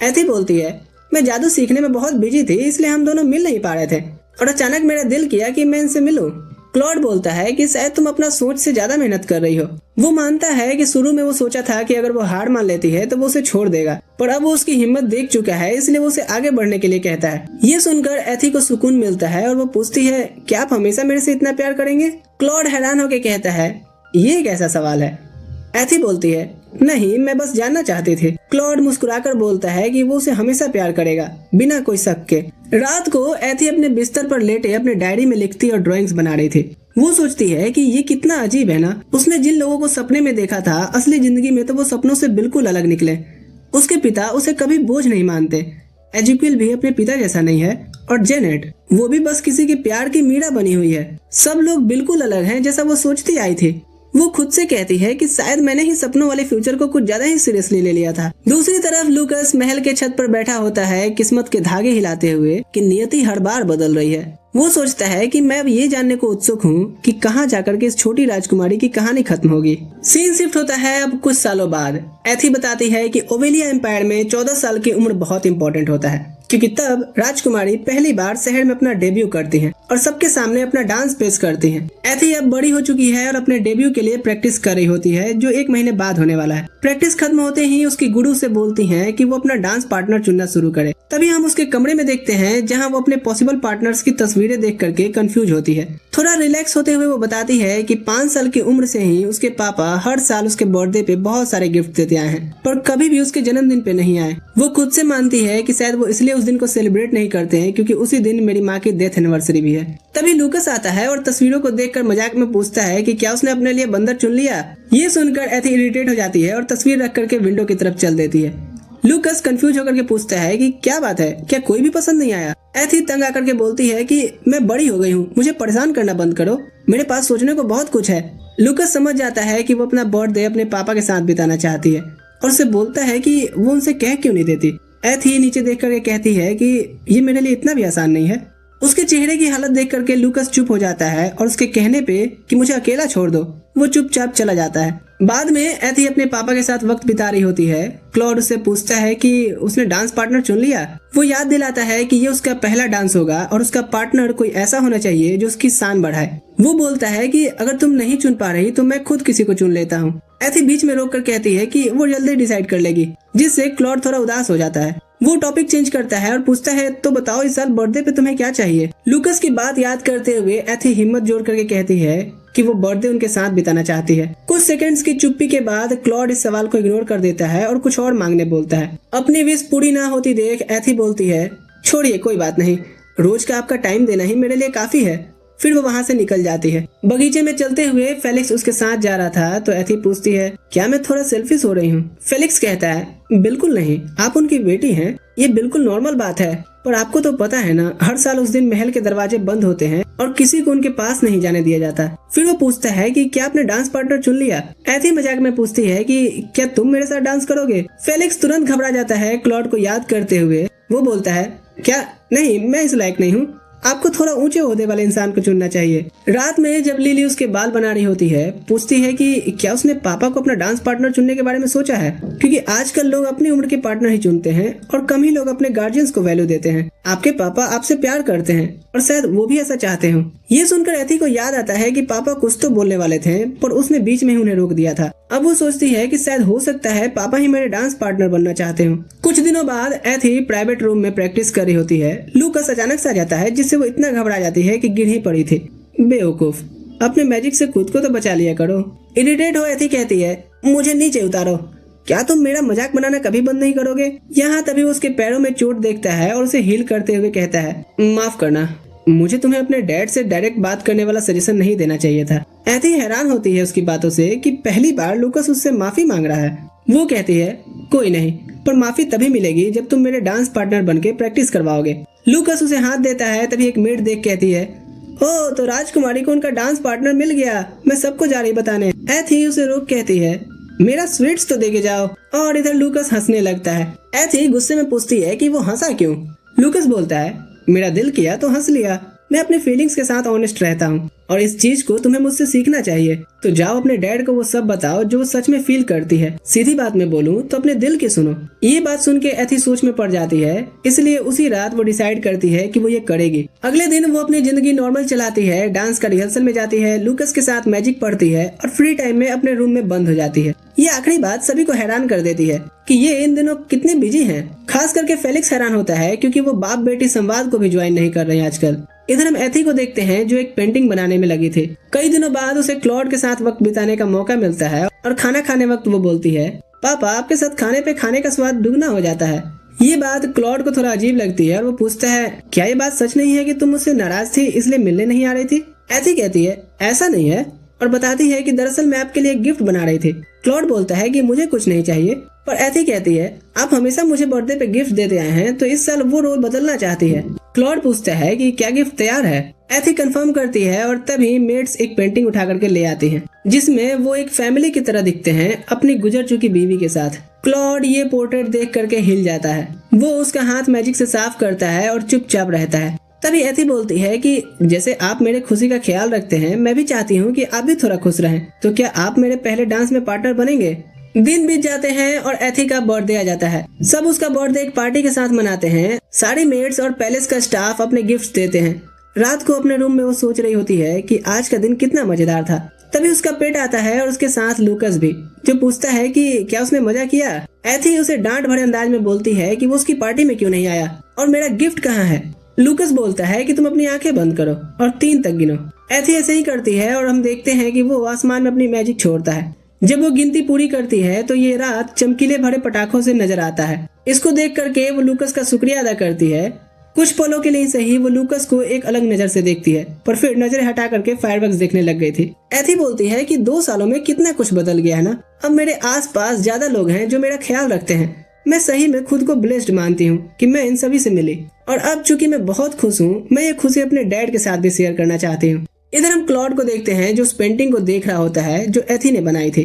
एथी बोलती है मैं जादू सीखने में बहुत बिजी थी, इसलिए हम दोनों मिल नहीं पा रहे थे और अचानक मेरा दिल किया कि मैं इनसे मिलूं। क्लॉड बोलता है कि शायद तुम अपना सोच से ज्यादा मेहनत कर रही हो। वो मानता है कि शुरू में वो सोचा था कि अगर वो हार मान लेती है तो वो उसे छोड़ देगा, पर अब वो उसकी हिम्मत देख चुका है, इसलिए वो उसे आगे बढ़ने के लिए कहता है। ये सुनकर एथी को सुकून मिलता है और वो पूछती है क्या आप हमेशा मेरे से इतना प्यार करेंगे? क्लॉड हैरान होकर कहता है ये कैसा सवाल है? एथी बोलती है नहीं, मैं बस जानना चाहती थी। क्लॉड मुस्कुराकर बोलता है कि वो उसे हमेशा प्यार करेगा बिना कोई शक के। रात को एथी अपने बिस्तर पर लेटे अपने डायरी में लिखती और ड्राइंग्स बना रही थी। वो सोचती है कि ये कितना अजीब है ना, उसने जिन लोगों को सपने में देखा था असली जिंदगी में तो वो सपनों से बिल्कुल अलग निकले। उसके पिता उसे कभी बोझ नहीं मानते, एजिक्विल भी अपने पिता जैसा नहीं है और जेनेट वो भी बस किसी के प्यार की मीरा बनी हुई है। सब लोग बिल्कुल अलग हैं जैसा वो सोचती आई थी। वो खुद से कहती है कि शायद मैंने ही सपनों वाले फ्यूचर को कुछ ज्यादा ही सीरियसली ले लिया था। दूसरी तरफ लूकस महल के छत पर बैठा होता है किस्मत के धागे हिलाते हुए कि नियति हर बार बदल रही है। वो सोचता है कि मैं अब ये जानने को उत्सुक हूँ कि कहाँ जाकर के इस छोटी राजकुमारी की कहानी खत्म होगी। सीन शिफ्ट होता है अब कुछ सालों बाद। एथी बताती है कि ओवेलिया एम्पायर में 14 साल की उम्र बहुत इंपॉर्टेंट होता है, क्योंकि तब राजकुमारी पहली बार शहर में अपना डेब्यू करती हैं और सबके सामने अपना डांस पेश करती हैं। एथी अब बड़ी हो चुकी है और अपने डेब्यू के लिए प्रैक्टिस कर रही होती है, जो 1 महीने बाद होने वाला है। प्रैक्टिस खत्म होते ही उसकी गुरु से बोलती हैं कि वो अपना डांस पार्टनर चुनना शुरू करे। तभी हम उसके कमरे में देखते हैं जहाँ वो अपने पॉसिबल पार्टनर्स की तस्वीरें देख करके कंफ्यूज होती है। थोड़ा रिलैक्स होते हुए वो बताती है कि 5 साल की उम्र से ही उसके पापा हर साल उसके बर्थडे पे बहुत सारे गिफ्ट देते आए हैं, पर कभी भी उसके जन्मदिन पे नहीं आए। वो खुद से मानती है कि शायद वो इसलिए उस दिन को सेलिब्रेट नहीं करते हैं क्योंकि उसी दिन मेरी माँ की डेथ एनिवर्सरी भी है। तभी लूकस आता है और तस्वीरों को देखकर मजाक में पूछता है कि क्या उसने अपने लिए बंदर चुन लिया। ये सुनकर एथी इरिटेट हो जाती है और तस्वीर रख करके विंडो की तरफ चल देती है। लूकस कंफ्यूज होकर के पूछता है कि क्या बात है, क्या कोई भी पसंद नहीं आया? एथी तंग आकर के बोलती है कि मैं बड़ी हो गई हूँ, मुझे परेशान करना बंद करो, मेरे पास सोचने को बहुत कुछ है। लूकस समझ जाता है कि वो अपना बर्थडे अपने पापा के साथ बिताना चाहती है और उसे बोलता है कि वो उनसे कह क्यों नहीं देती। एथी नीचे देख करके कहती है कि ये मेरे लिए इतना भी आसान नहीं है। उसके चेहरे की हालत देख करके लूकस चुप हो जाता है और उसके कहने पे कि मुझे अकेला छोड़ दो वो चुपचाप चला जाता है। बाद में एथी अपने पापा के साथ वक्त बिता रही होती है। क्लॉड उससे पूछता है कि उसने डांस पार्टनर चुन लिया। वो याद दिलाता है कि ये उसका पहला डांस होगा और उसका पार्टनर कोई ऐसा होना चाहिए जो उसकी शान बढ़ाए। वो बोलता है कि अगर तुम नहीं चुन पा रही तो मैं खुद किसी को चुन लेता हूँ। एथी बीच में रोक कर कहती है कि वो जल्दी डिसाइड कर लेगी, जिससे क्लॉड थोड़ा उदास हो जाता है। वो टॉपिक चेंज करता है और पूछता है तो बताओ इस साल बर्थडे पे तुम्हें क्या चाहिए। लूकस की बात याद करते हुए एथी हिम्मत जोड़ करके कहती है कि वो बर्थडे उनके साथ बिताना चाहती है। कुछ सेकंड्स की चुप्पी के बाद क्लॉड इस सवाल को इग्नोर कर देता है और कुछ और मांगने बोलता है। अपनी विश पूरी ना होती देख एथी बोलती है छोड़िए कोई बात नहीं, रोज का आपका टाइम देना ही मेरे लिए काफी है। फिर वो वहाँ से निकल जाती है। बगीचे में चलते हुए फेलिक्स उसके साथ जा रहा था तो एथी पूछती है क्या मैं थोड़ा सेल्फिश हो रही हूँ? फेलिक्स कहता है बिल्कुल नहीं, आप उनकी बेटी हैं, ये बिल्कुल नॉर्मल बात है, पर आपको तो पता है ना हर साल उस दिन महल के दरवाजे बंद होते हैं और किसी को उनके पास नहीं जाने दिया जाता। फिर वो पूछता है कि क्या आपने डांस पार्टनर चुन लिया? एथी मजाक में पूछती है कि क्या तुम मेरे साथ डांस करोगे? फेलिक्स तुरंत घबरा जाता है क्लॉड को याद करते हुए। वो बोलता है क्या नहीं, मैं इस लायक नहीं हूँ, आपको थोड़ा ऊंचे ओहदे वाले इंसान को चुनना चाहिए। रात में जब लिली उसके बाल बना रही होती है पूछती है कि क्या उसने पापा को अपना डांस पार्टनर चुनने के बारे में सोचा है, क्योंकि आजकल लोग अपनी उम्र के पार्टनर ही चुनते हैं और कम ही लोग अपने गार्जियंस को वैल्यू देते हैं। आपके पापा आपसे प्यार करते हैं और शायद वो भी ऐसा चाहते हो। ये सुनकर एथी को याद आता है कि पापा कुछ तो बोलने वाले थे पर उसने बीच में ही उन्हें रोक दिया था। अब वो सोचती है कि शायद हो सकता है पापा ही मेरे डांस पार्टनर बनना चाहते हो। कुछ दिनों बाद एथी प्राइवेट रूम में प्रैक्टिस कर रही होती है। लूकस अचानक से आ जाता है जिससे वो इतना घबरा जाती है कि गिर ही पड़ी थी। बेवकूफ, अपने मैजिक से खुद को तो बचा लिया करो। इरिटेट हो एथी कहती है मुझे नीचे उतारो, क्या तुम मेरा मजाक बनाना कभी बंद नहीं करोगे? यहाँ तभी उसके पैरों में चोट देखता है और उसे हील करते हुए कहता है माफ करना, मुझे तुम्हें अपने डैड से डायरेक्ट बात करने वाला सजेशन नहीं देना चाहिए था। एथी हैरान होती है उसकी बातों से कि पहली बार लूकस उससे माफी मांग रहा है। वो कहती है कोई नहीं, पर माफी तभी मिलेगी जब तुम मेरे डांस पार्टनर बनके प्रैक्टिस करवाओगे। लूकस उसे हाथ देता है, तभी एक मेड देख कहती है ओ तो राजकुमारी को उनका डांस पार्टनर मिल गया, मैं सबको जा रही बताने। एथी उसे रोक कहती है मेरा स्वीट्स तो देके जाओ। और इधर लूकस हंसने लगता है। एथी गुस्से में पूछती है कि वो हंसा क्यों। लूकस बोलता है मेरा दिल किया तो हंस लिया, मैं अपने फीलिंग्स के साथ ऑनेस्ट रहता हूँ और इस चीज को तुम्हें मुझसे सीखना चाहिए। तो जाओ अपने डैड को वो सब बताओ जो वो सच में फील करती है। सीधी बात में बोलूं तो अपने दिल की सुनो। ये बात सुन के एथी सोच में पड़ जाती है, इसलिए उसी रात वो डिसाइड करती है कि वो ये करेगी। अगले दिन वो अपनी जिंदगी नॉर्मल चलाती है, डांस का रिहर्सल में जाती है, लूकस के साथ मैजिक पढ़ती है और फ्री टाइम में अपने रूम में बंद हो जाती है। ये आखिरी बात सभी को हैरान कर देती है कि ये इन दिनों कितने बिजी हैं। खास करके फेलिक्स हैरान होता है क्योंकि वो बाप बेटी संवाद को भी ज्वाइन नहीं कर रहे हैं आजकल। इधर हम एथी को देखते हैं जो एक पेंटिंग बनाने में लगी थी। कई दिनों बाद उसे क्लॉड के साथ वक्त बिताने का मौका मिलता है और खाना खाने वक्त वो बोलती है पापा आपके साथ खाने पे खाने का स्वाद दुगना हो जाता है। ये बात क्लॉड को थोड़ा अजीब लगती है और वो पूछता है क्या ये बात सच नहीं है कि तुम मुझसे नाराज थी इसलिए मिलने नहीं आ रही थी। एथी कहती है ऐसा नहीं है और बताती है कि दरअसल मैं आपके लिए एक गिफ्ट बना रही थी। क्लॉड बोलता है कि मुझे कुछ नहीं चाहिए, पर एथी कहती है आप हमेशा मुझे बर्थडे पे गिफ्ट देते आए हैं तो इस साल वो रोल बदलना चाहती है। क्लॉड पूछता है कि क्या गिफ्ट तैयार है। एथी कंफर्म करती है और तभी मेड्स एक पेंटिंग उठा करके ले आती हैं जिसमें वो एक फैमिली की तरह दिखते हैं अपनी गुजर चुकी बीवी के साथ। क्लॉड ये पोर्ट्रेट देख करके हिल जाता है। वो उसका हाथ मैजिक से साफ करता है और चुपचाप रहता है। तभी एथी बोलती है कि जैसे आप मेरे खुशी का ख्याल रखते हैं मैं भी चाहती हूँ कि आप भी थोड़ा खुश रहें, तो क्या आप मेरे पहले डांस में पार्टनर बनेंगे। दिन बीत जाते हैं और एथी का बर्थडे आ जाता है। सब उसका बर्थडे एक पार्टी के साथ मनाते हैं। सारी मेड्स और पैलेस का स्टाफ अपने गिफ्ट्स देते हैं। रात को अपने रूम में वो सोच रही होती है कि आज का दिन कितना मजेदार था। तभी उसका पेट आता है और उसके साथ लूकस भी, जो पूछता है कि क्या उसने मजा किया। एथी उसे डांट भरे अंदाज में बोलती है कि वो उसकी पार्टी में क्यों नहीं आया और मेरा गिफ्ट कहाँ है। लूकस बोलता है कि तुम अपनी आंखें बंद करो और 3 तक गिनो। एथी ऐसे ही करती है और हम देखते हैं कि वो आसमान में अपनी मैजिक छोड़ता है। जब वो गिनती पूरी करती है तो ये रात चमकीले भरे पटाखों से नजर आता है। इसको देख करके वो लूकस का शुक्रिया अदा करती है। कुछ पलों के लिए सही वो लूकस को एक अलग नजर से देखती है, पर फिर नजर हटा करके फायरवर्क्स देखने लग गई थी। एथी बोलती है कि 2 सालों में कितना कुछ बदल गया है ना। अब मेरे आसपास ज्यादा लोग हैं जो मेरा ख्याल रखते हैं। मैं सही में खुद को ब्लेस्ड मानती हूँ कि मैं इन सभी से मिली और अब चूंकि मैं बहुत खुश हूँ मैं ये खुशी अपने डैड के साथ भी शेयर करना चाहती हूँ। इधर हम क्लॉड को देखते हैं जो उस पेंटिंग को देख रहा होता है जो एथी ने बनाई थी।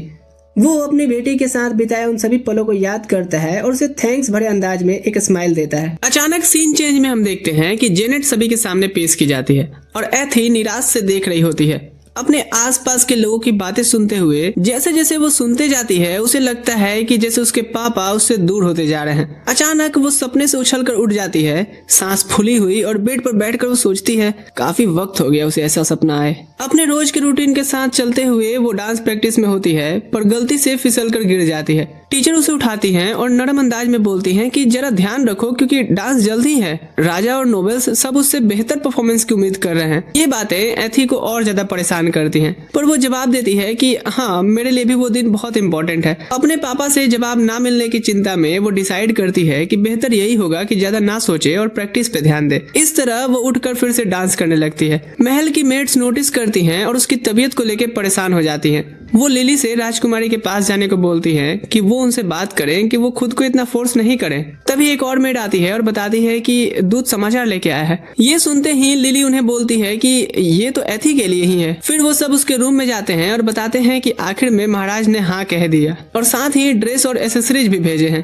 वो अपनी बेटी के साथ बिताए उन सभी पलों को याद करता है और उसे थैंक्स भरे अंदाज में एक स्माइल देता है। अचानक सीन चेंज में हम देखते हैं कि जेनेट सभी के सामने पेश की जाती है और एथी निराश से देख रही होती है। अपने आसपास के लोगों की बातें सुनते हुए जैसे जैसे वो सुनते जाती है उसे लगता है कि जैसे उसके पापा उससे दूर होते जा रहे हैं। अचानक वो सपने से उछलकर उठ जाती है, सांस फूली हुई, और बेड पर बैठकर वो सोचती है काफी वक्त हो गया उसे ऐसा सपना आए। अपने रोज के रूटीन के साथ चलते हुए वो डांस प्रैक्टिस में होती है पर गलती से फिसल कर गिर जाती है। टीचर उसे उठाती हैं और नरम अंदाज में बोलती हैं कि जरा ध्यान रखो क्योंकि डांस जल्द ही है। राजा और नोबल्स सब उससे बेहतर परफॉर्मेंस की उम्मीद कर रहे हैं। ये बातें एथी को और ज्यादा परेशान करती हैं, पर वो जवाब देती है कि हाँ मेरे लिए भी वो दिन बहुत इम्पोर्टेंट है। अपने पापा से जवाब ना मिलने की चिंता में वो डिसाइड करती है कि बेहतर यही होगा कि ज्यादा ना सोचे और प्रैक्टिस पे ध्यान दे। इस तरह वो उठकर फिर से डांस करने लगती है। महल की मेड्स नोटिस करती हैं और उसकी तबीयत को लेकर परेशान हो जाती हैं। वो लिली से राजकुमारी के पास जाने को बोलती हैं कि वो उनसे बात करें कि वो खुद को इतना फोर्स नहीं करें। तभी एक और मेड आती है और बताती है कि दूत समाचार लेके आया है। ये सुनते ही लिली उन्हें बोलती है कि ये तो एथी के लिए ही है। फिर वो सब उसके रूम में जाते हैं और बताते हैं कि आखिर में महाराज ने हाँ कह दिया और साथ ही ड्रेस और एसेसरीज भी भेजे हैं।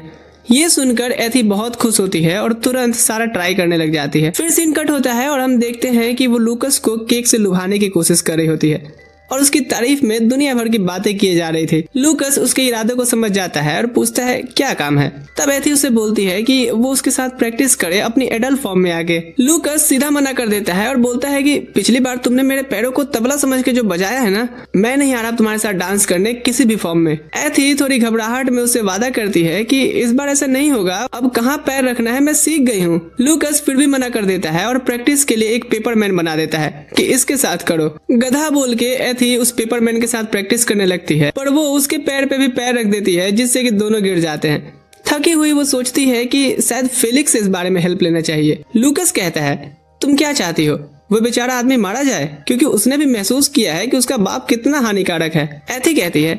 ये सुनकर एथी बहुत खुश होती है और तुरंत सारा ट्राई करने लग जाती है। फिर सीन कट होता है और हम देखते हैं कि वो लूकस को केक से लुभाने की कोशिश कर रही होती है और उसकी तारीफ में दुनिया भर की बातें किए जा रही थी। लूकस उसके इरादे को समझ जाता है और पूछता है क्या काम है। तब एथी उसे बोलती है कि वो उसके साथ प्रैक्टिस करे अपनी एडल्ट फॉर्म में आके। लूकस सीधा मना कर देता है और बोलता है कि पिछली बार तुमने मेरे पैरों को तबला समझ के जो बजाया है ना, मैं नहीं आ रहा तुम्हारे साथ डांस करने किसी भी फॉर्म में। एथी थोड़ी घबराहट में उससे वादा करती है कि इस बार ऐसा नहीं होगा, अब कहाँ पैर रखना है मैं सीख गई हूँ। लूकस फिर भी मना कर देता है और प्रैक्टिस के लिए एक पेपरमैन बना देता है कि इसके साथ करो। गधा बोल के एथी उस पेपरमैन के साथ प्रैक्टिस करने लगती है, पर वो उसके पैर पे भी पैर रख देती है जिससे कि दोनों गिर जाते हैं। थकी हुई वो सोचती है कि शायद फेलिक्स से इस बारे में हेल्प लेना चाहिए। लूकस कहता है तुम क्या चाहती हो। वो बेचारा आदमी मारा जाए, क्योंकि उसने भी महसूस किया है कि उसका बाप कितना हानिकारक है। एथी कहती है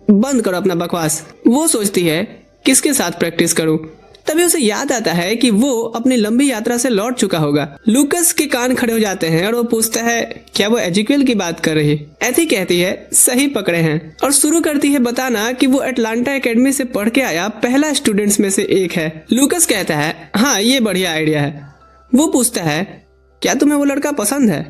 बंद करो अपना बकवास। वो सोचती है किसके साथ प्रैक्टिस करूं। तभी उसे याद आता है कि वो अपनी लंबी यात्रा से लौट चुका होगा। लूकस के कान खड़े हो जाते हैं और वो पूछता है क्या वो एजिक्वेल की बात कर रही। एथी कहती है सही पकड़े हैं, और शुरू करती है बताना कि वो अटलांटा एकेडमी से पढ़ के आया पहला स्टूडेंट्स में से एक है। लूकस कहता है हाँ ये बढ़िया आइडिया है। वो पूछता है क्या तुम्हें वो लड़का पसंद है।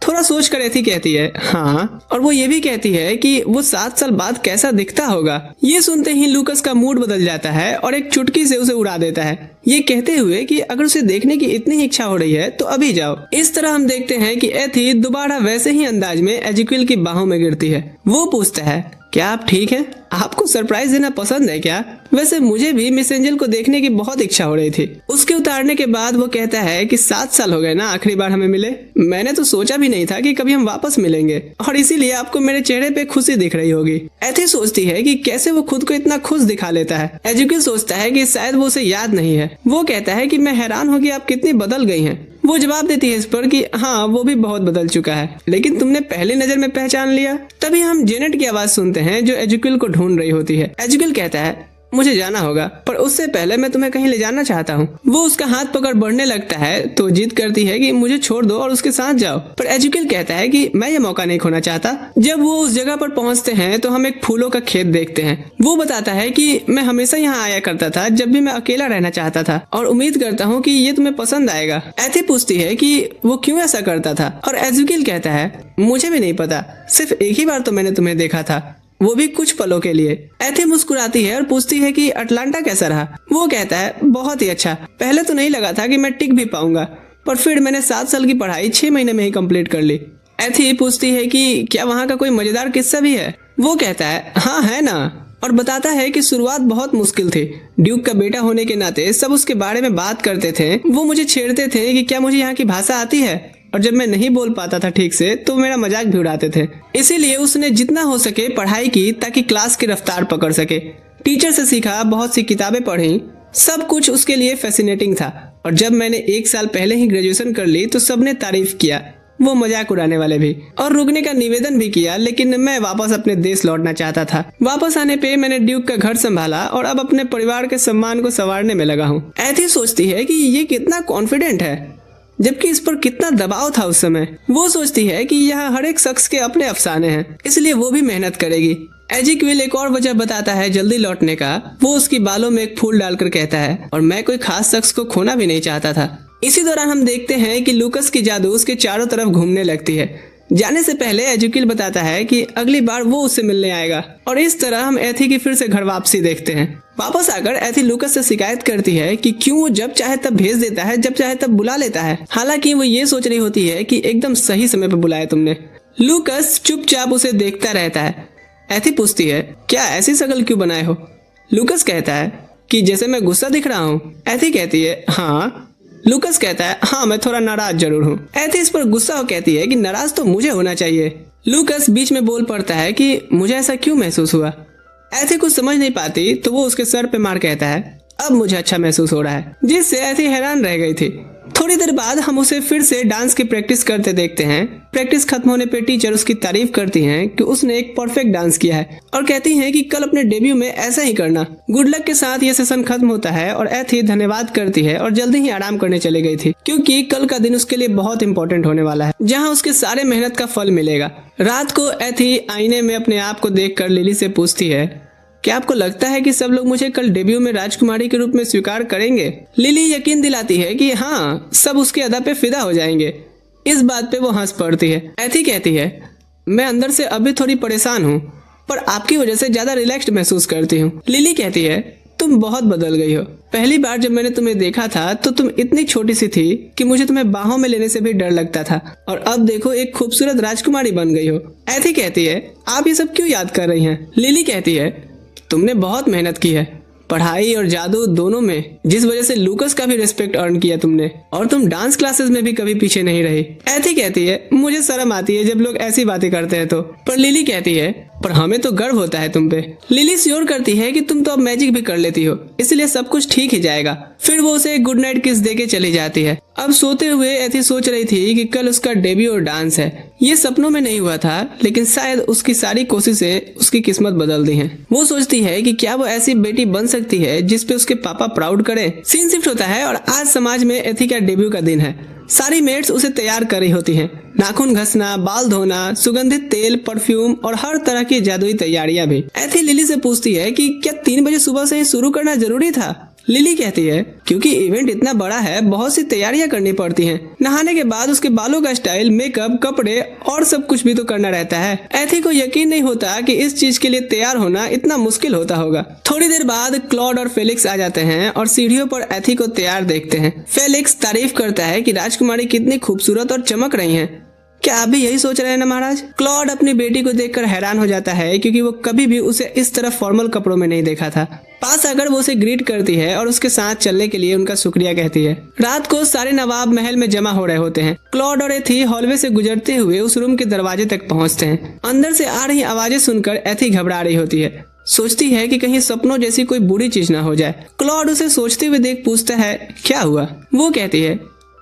थोड़ा सोच कर एथी कहती है हाँ, और वो ये भी कहती है कि वो 7 साल बाद कैसा दिखता होगा। ये सुनते ही लूकस का मूड बदल जाता है और एक चुटकी से उसे उड़ा देता है, ये कहते हुए कि अगर उसे देखने की इतनी ही इच्छा हो रही है तो अभी जाओ। इस तरह हम देखते हैं कि एथी दोबारा वैसे ही अंदाज में एजिक्वेल की बाहों में गिरती है। वो पूछता है क्या आप ठीक हैं? आपको सरप्राइज देना पसंद है क्या? वैसे मुझे भी मिस एंजल को देखने की बहुत इच्छा हो रही थी। उसके उतारने के बाद वो कहता है कि 7 साल हो गए ना आखिरी बार हमें मिले। मैंने तो सोचा भी नहीं था कि कभी हम वापस मिलेंगे, और इसीलिए आपको मेरे चेहरे पे खुशी दिख रही होगी। एथी सोचती है कि कैसे वो खुद को इतना खुश दिखा लेता है। एजुकेल सोचता है कि शायद वो उसे याद नहीं है। वो कहता है कि मैं हैरान हूँ कि आप कितनी बदल गई हैं। वो जवाब देती है इस पर कि हाँ वो भी बहुत बदल चुका है, लेकिन तुमने पहली नजर में पहचान लिया। तभी हम जेनेट की आवाज सुनते हैं जो एजुकेल को ढूंढ रही होती है। एजुकेल कहता है मुझे जाना होगा, पर उससे पहले मैं तुम्हें कहीं ले जाना चाहता हूँ। वो उसका हाथ पकड़ बढ़ने लगता है तो जिद करती है कि मुझे छोड़ दो और उसके साथ जाओ, पर एजुकेल कहता है कि मैं ये मौका नहीं खोना चाहता। जब वो उस जगह पर पहुंचते हैं तो हम एक फूलों का खेत देखते हैं। वो बताता है कि मैं हमेशा यहाँ आया करता था जब भी मैं अकेला रहना चाहता था, और उम्मीद करता हूँ कि ये तुम्हें पसंद आएगा। एथी पूछती है कि वो क्यों ऐसा करता था, और एजुकेल कहता है मुझे भी नहीं पता, सिर्फ एक ही बार तो मैंने तुम्हें देखा था, वो भी कुछ पलों के लिए। एथी मुस्कुराती है और पूछती है कि अटलांटा कैसा रहा। वो कहता है बहुत ही अच्छा। पहले तो नहीं लगा था कि मैं टिक भी पाऊंगा, पर फिर मैंने 7 साल की पढ़ाई 6 महीने में ही कंप्लीट कर ली। एथी पूछती है कि क्या वहाँ का कोई मजेदार किस्सा भी है। वो कहता है हाँ है ना, और बताता है कि शुरुआत बहुत मुश्किल थी। ड्यूक का बेटा होने के नाते सब उसके बारे में बात करते थे। वो मुझे छेड़ते थे कि क्या मुझे यहाँ की भाषा आती है, और जब मैं नहीं बोल पाता था ठीक से तो मेरा मजाक भी उड़ाते थे। इसीलिए उसने जितना हो सके पढ़ाई की ताकि क्लास की रफ्तार पकड़ सके। टीचर से सीखा, बहुत सी किताबें पढ़ी, सब कुछ उसके लिए फैसिनेटिंग था। और जब मैंने 1 साल पहले ही ग्रेजुएशन कर ली तो सबने तारीफ किया, वो मजाक उड़ाने वाले भी, और रुकने का निवेदन भी किया, लेकिन मैं वापस अपने देश लौटना चाहता था। वापस आने पे मैंने ड्यूक का घर संभाला और अब अपने परिवार के सम्मान को संवारने में लगा हूँ। एथी सोचती है कि ये कितना कॉन्फिडेंट है, जबकि इस पर कितना दबाव था उस समय। वो सोचती है कि यहाँ हर एक शख्स के अपने अफसाने हैं, इसलिए वो भी मेहनत करेगी। एजिक्वेल एक और वजह बताता है जल्दी लौटने का। वो उसकी बालों में एक फूल डालकर कहता है और मैं कोई खास शख्स को खोना भी नहीं चाहता था। इसी दौरान हम देखते हैं कि लूकस की जादू उसके चारों तरफ घूमने लगती है। जाने से पहले एजुकेल बताता है कि अगली बार वो उससे मिलने आएगा, और इस तरह हम एथी की फिर से घर वापसी देखते हैं। वापस आकर एथी लूकस से शिकायत करती है कि क्यों वो जब चाहे तब भेज देता है, जब चाहे तब बुला लेता है। हालांकि वो ये सोच रही होती है कि एकदम सही समय पर बुलाया तुमने। लूकस चुपचाप उसे देखता रहता है। एथी पूछती है क्या ऐसी शक्ल क्यों बनाए हो। लूकस कहता है कि जैसे मैं गुस्सा दिख रहा हूँ। एथी कहती है हाँ। लूकस कहता है हाँ मैं थोड़ा नाराज जरूर हूँ। एथी इस पर गुस्सा हो कहती है कि नाराज तो मुझे होना चाहिए। लूकस बीच में बोल पड़ता है कि मुझे ऐसा क्यों महसूस हुआ। एथी कुछ समझ नहीं पाती तो वो उसके सर पे मार कहता है अब मुझे अच्छा महसूस हो रहा है, जिससे एथी हैरान रह गई थी। थोड़ी देर बाद हम उसे फिर से डांस की प्रैक्टिस करते देखते हैं। प्रैक्टिस खत्म होने पे टीचर उसकी तारीफ करती हैं कि उसने एक परफेक्ट डांस किया है, और कहती हैं कि कल अपने डेब्यू में ऐसा ही करना। गुड लक के साथ ये सेशन खत्म होता है और एथी धन्यवाद करती है और जल्दी ही आराम करने चली गई थी, क्योंकि कल का दिन उसके लिए बहुत इंपॉर्टेंट होने वाला है, जहाँ उसके सारे मेहनत का फल मिलेगा। रात को एथी आईने में अपने आप को देख कर लिली से पूछती है क्या आपको लगता है कि सब लोग मुझे कल डेब्यू में राजकुमारी के रूप में स्वीकार करेंगे। लिली यकीन दिलाती है कि हाँ सब उसके अदा पे फिदा हो जाएंगे। इस बात पे वो हंस पड़ती है। एथी कहती है मैं अंदर से अभी थोड़ी परेशान हूँ, पर आपकी वजह से ज्यादा रिलैक्स्ड महसूस करती हूँ। लिली कहती है तुम बहुत बदल गई हो। पहली बार जब मैंने तुम्हें देखा था तो तुम इतनी छोटी सी थी कि मुझे तुम्हें बाहों में लेने से भी डर लगता था, और अब देखो एक खूबसूरत राजकुमारी बन गई हो। एथी कहती है आप ये सब क्यों याद कर रही हैं। लिली कहती है तुमने बहुत मेहनत की है, पढ़ाई और जादू दोनों में, जिस वजह से लूकस का भी रिस्पेक्ट अर्न किया तुमने, और तुम डांस क्लासेस में भी कभी पीछे नहीं रही। एथी कहती है मुझे शर्म आती है जब लोग ऐसी बातें करते हैं तो। पर लिली कहती है पर हमें तो गर्व होता है तुम पे। लिली श्योर करती है कि तुम तो अब मैजिक भी कर लेती हो, इसलिए सब कुछ ठीक ही जाएगा। फिर वो उसे गुड नाइट किस देके चली जाती है। अब सोते हुए एथी सोच रही थी कि कल उसका डेब्यू और डांस है। ये सपनों में नहीं हुआ था, लेकिन शायद उसकी सारी कोशिशें उसकी किस्मत बदल दी हैं। वो सोचती है कि क्या वो ऐसी बेटी बन सकती है जिसपे उसके पापा प्राउड करें। सीन शिफ्ट होता है और आज समाज में एथी का डेब्यू का दिन है। सारी मेड्स उसे तैयार कर रही होती हैं। नाखून घसना, बाल धोना, सुगंधित तेल, परफ्यूम और हर तरह की जादुई तैयारियां भी। एथी लिली से पूछती है कि क्या 3 बजे सुबह से ही शुरू करना जरूरी था। लिली कहती है क्योंकि इवेंट इतना बड़ा है, बहुत सी तैयारियां करनी पड़ती हैं। नहाने के बाद उसके बालों का स्टाइल, मेकअप, कपड़े और सब कुछ भी तो करना रहता है। एथी को यकीन नहीं होता कि इस चीज के लिए तैयार होना इतना मुश्किल होता होगा। थोड़ी देर बाद क्लॉड और फेलिक्स आ जाते हैं और सीढ़ियों पर एथी को तैयार देखते हैं। फेलिक्स तारीफ करता है कि राजकुमारी कितनी खूबसूरत और चमक रही हैं। क्या आप भी यही सोच रहे हैं ना महाराज? क्लॉड अपनी बेटी को देखकर हैरान हो जाता है क्योंकि वो कभी भी उसे इस तरह फॉर्मल कपड़ों में नहीं देखा था। पास आकर वो उसे ग्रीट करती है और उसके साथ चलने के लिए उनका शुक्रिया कहती है। रात को सारे नवाब महल में जमा हो रहे होते हैं। क्लॉड और एथी हॉलवे से गुजरते हुए उस रूम के दरवाजे तक पहुंचते हैं। अंदर से आ रही आवाजें सुनकर एथी घबरा रही होती है। सोचती है कि कहीं सपनों जैसी कोई बुरी चीज ना हो जाए। क्लॉड उसे सोचते हुए देख पूछता है क्या हुआ। वो कहती है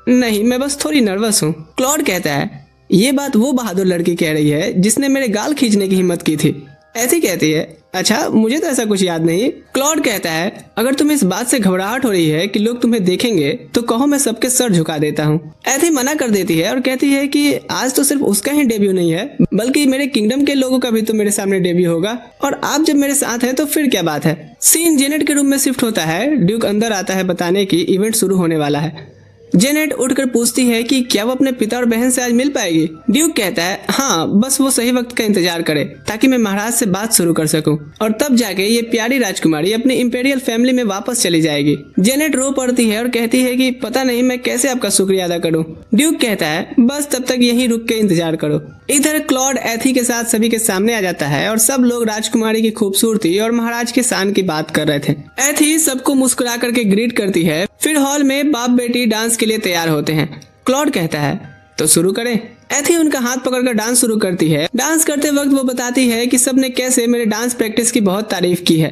नहीं, मैं बस थोड़ी नर्वस हूँ। क्लॉड कहता है ये बात वो बहादुर लड़की कह रही है जिसने मेरे गाल खींचने की हिम्मत की थी। ऐसी कहती है अच्छा, मुझे तो ऐसा कुछ याद नहीं। क्लॉड कहता है अगर तुम्हें इस बात से घबराहट हो रही है कि लोग तुम्हें देखेंगे तो कहो मैं सबके सर झुका देता हूँ। एथी मना कर देती है और कहती है कि आज तो सिर्फ उसका ही डेब्यू नहीं है, बल्कि मेरे किंगडम के लोगों का भी तो मेरे सामने डेब्यू होगा, और आप जब मेरे साथ हैं तो फिर क्या बात है। सीन जेनेट के रूम में शिफ्ट होता है। ड्यूक अंदर आता है बताने की इवेंट शुरू होने वाला है। जेनेट उठकर पूछती है कि क्या वो अपने पिता और बहन से आज मिल पाएगी। ड्यूक कहता है हाँ, बस वो सही वक्त का इंतजार करे ताकि मैं महाराज से बात शुरू कर सकूं, और तब जाके ये प्यारी राजकुमारी अपनी इंपेरियल फैमिली में वापस चली जाएगी। जेनेट रो पड़ती है और कहती है कि पता नहीं मैं कैसे आपका शुक्रिया अदा करूं। ड्यूक कहता है बस तब तक यहीं रुक के इंतजार करो। इधर क्लॉड एथी के साथ सभी के सामने आ जाता है और सब लोग राजकुमारी की खूबसूरती और महाराज के शान की बात कर रहे थे। एथी सबको मुस्कुरा करके ग्रीट करती है। फिर हॉल में बाप बेटी डांस के लिए तैयार होते हैं। क्लॉड कहता है तो शुरू करें। एथी उनका हाथ पकड़कर डांस शुरू करती है। डांस करते वक्त वो बताती है कि सबने कैसे मेरे डांस प्रैक्टिस की बहुत तारीफ की है,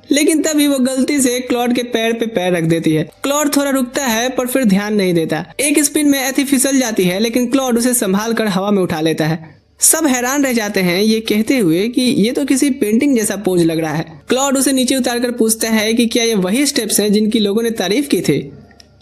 लेकिन तभी वो गलती से क्लॉड के पैर पे पैर रख देती है। क्लॉड थोड़ा रुकता है पर फिर ध्यान नहीं देता। एक स्पिन में एथी फिसल जाती है, लेकिन क्लॉड उसे संभाल कर हवा में उठा लेता है। सब हैरान रह जाते हैं ये कहते हुए कि ये तो किसी पेंटिंग जैसा पोज लग रहा है। क्लॉड उसे नीचे उतारकर पूछता है कि क्या ये वही स्टेप्स हैं जिनकी लोगों ने तारीफ की थी।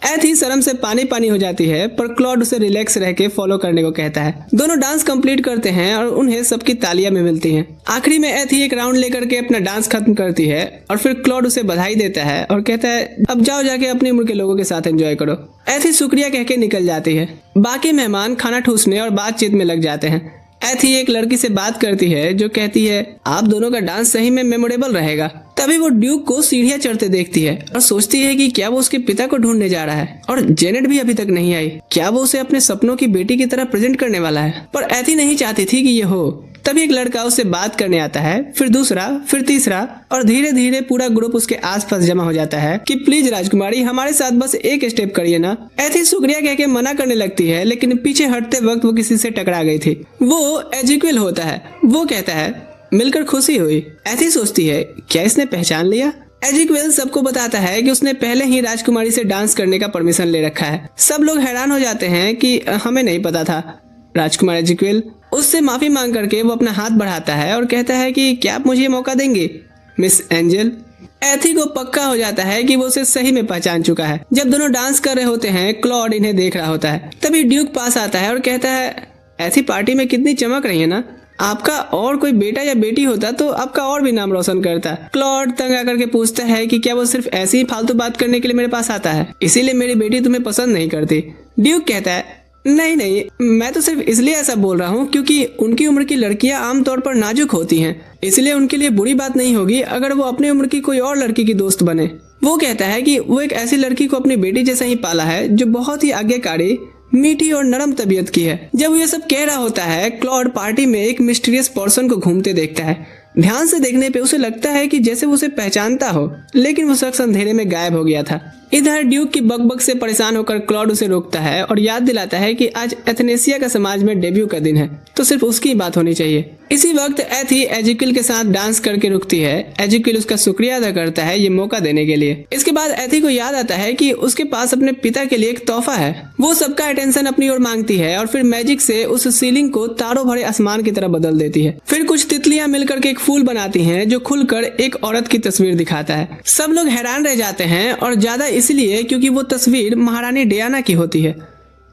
एथी शर्म से पानी पानी हो जाती है, पर क्लॉड उसे रिलैक्स रह के फॉलो करने को कहता है। दोनों डांस कंप्लीट करते हैं और उन्हें सबकी तालियां में मिलती हैं। आखिरी में एथी एक राउंड लेकर के अपना डांस खत्म करती है और फिर क्लॉड उसे बधाई देता है और कहता है अब जाओ जाके अपनी उम्र के लोगों के साथ एंजॉय करो। एथी शुक्रिया कह के निकल जाती है। बाकी मेहमान खाना ठूसने और बातचीत में लग जाते हैं। एथी एक लड़की से बात करती है जो कहती है आप दोनों का डांस सही में मेमोरेबल रहेगा। तभी वो ड्यूक को सीढ़ियां चढ़ते देखती है और सोचती है कि क्या वो उसके पिता को ढूंढने जा रहा है, और जेनेट भी अभी तक नहीं आई। क्या वो उसे अपने सपनों की बेटी की तरह प्रेजेंट करने वाला है? पर एथी नहीं चाहती थी कि ये हो। तभी एक लड़का उससे बात करने आता है, फिर दूसरा, फिर तीसरा, और धीरे धीरे पूरा ग्रुप उसके आसपास जमा हो जाता है कि प्लीज राजकुमारी हमारे साथ बस एक स्टेप करिए ना। एथी शुक्रिया कह के मना करने लगती है, लेकिन पीछे हटते वक्त वो किसी से टकरा गई थी। वो एजिक्विल होता है। वो कहता है मिलकर खुशी हुई। एथी सोचती है क्या इसने पहचान लिया। एजिक्विल सबको बताता है कि उसने पहले ही राजकुमारी से डांस करने का परमिशन ले रखा है। सब लोग हैरान हो जाते हैं कि हमें नहीं पता था। राजकुमार एजिक्विल उससे माफी मांग करके वो अपना हाथ बढ़ाता है और कहता है कि क्या आप मुझे मौका देंगे मिस एंजल। एथी को पक्का हो जाता है कि वो उसे सही में पहचान चुका है। जब दोनों डांस कर रहे होते हैं, क्लॉड इन्हें देख रहा होता है। तभी ड्यूक पास आता है और कहता है ऐसी पार्टी में कितनी चमक रही है ना, आपका और कोई बेटा या बेटी होता तो आपका और भी नाम रोशन करता। क्लॉड तंग आकर के पूछता है कि क्या वो सिर्फ ऐसे ही फालतू बात करने के लिए मेरे पास आता है, इसीलिए मेरी बेटी तुम्हें पसंद नहीं करती। ड्यूक कहता है नहीं नहीं, मैं तो सिर्फ इसलिए ऐसा बोल रहा हूँ क्योंकि उनकी उम्र की लड़कियां आमतौर पर नाजुक होती हैं, इसलिए उनके लिए बुरी बात नहीं होगी अगर वो अपनी उम्र की कोई और लड़की की दोस्त बने। वो कहता है कि वो एक ऐसी लड़की को अपनी बेटी जैसा ही पाला है जो बहुत ही आज्ञाकारी, मीठी और नरम तबीयत की है। जब वो ये सब कह रहा होता है, क्लॉड पार्टी में एक मिस्टीरियस पर्सन को घूमते देखता है। ध्यान से देखने पे उसे लगता है कि जैसे वो उसे पहचानता हो, लेकिन वो शख्स अंधेरे में गायब हो गया था। इधर ड्यूक की बकबक से परेशान होकर क्लॉड उसे रोकता है और याद दिलाता है कि आज एथनेसिया का समाज में डेब्यू का दिन है, तो सिर्फ उसकी बात होनी चाहिए। इसी वक्त एथी एजिकिल के साथ डांस करके रुकती है। एजिकिल उसका शुक्रिया अदा करता है ये मौका देने के लिए। इसके बाद एथी को याद आता है कि उसके पास अपने पिता के लिए एक तोहफा है। वो सबका अटेंशन अपनी ओर मांगती है और फिर मैजिक से उस सीलिंग को तारों भरे आसमान की तरह बदल देती है। फिर कुछ तितलियां मिलकर के एक फूल बनाती हैं जो खुलकर एक औरत की तस्वीर दिखाता है। सब लोग हैरान रह जाते हैं और ज्यादा इसलिए क्योंकि वो तस्वीर महारानी डियाना की होती है।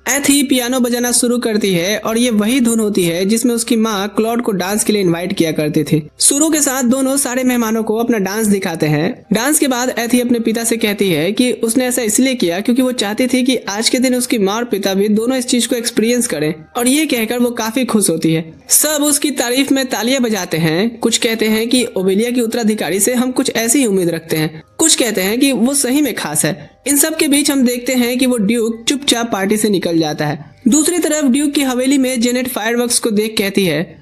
एथी पियानो बजाना शुरू करती है और ये वही धुन होती है जिसमें उसकी माँ क्लॉड को डांस के लिए इनवाइट किया करती थी। सुरों के साथ दोनों सारे मेहमानों को अपना डांस दिखाते हैं। डांस के बाद एथी अपने पिता से कहती है कि उसने ऐसा इसलिए किया क्योंकि वो चाहती थी कि आज के दिन उसकी माँ और पिता भी दोनों इस चीज को एक्सपीरियंस करें, और ये कहकर वो काफी खुश होती है। सब उसकी तारीफ में तालियां बजाते हैं। कुछ कहते हैं कि ओबेलिया की उत्तराधिकारी से हम कुछ ऐसी ही उम्मीद रखते हैं, कुछ कहते हैं कि वो सही में खास है। इन सब के बीच हम देखते हैं कि वो ड्यूक चुपचाप पार्टी से निकल जाता है। दूसरी तरफ ड्यूक की हवेली में जेनेट फायरवर्क्स को देख कहती है,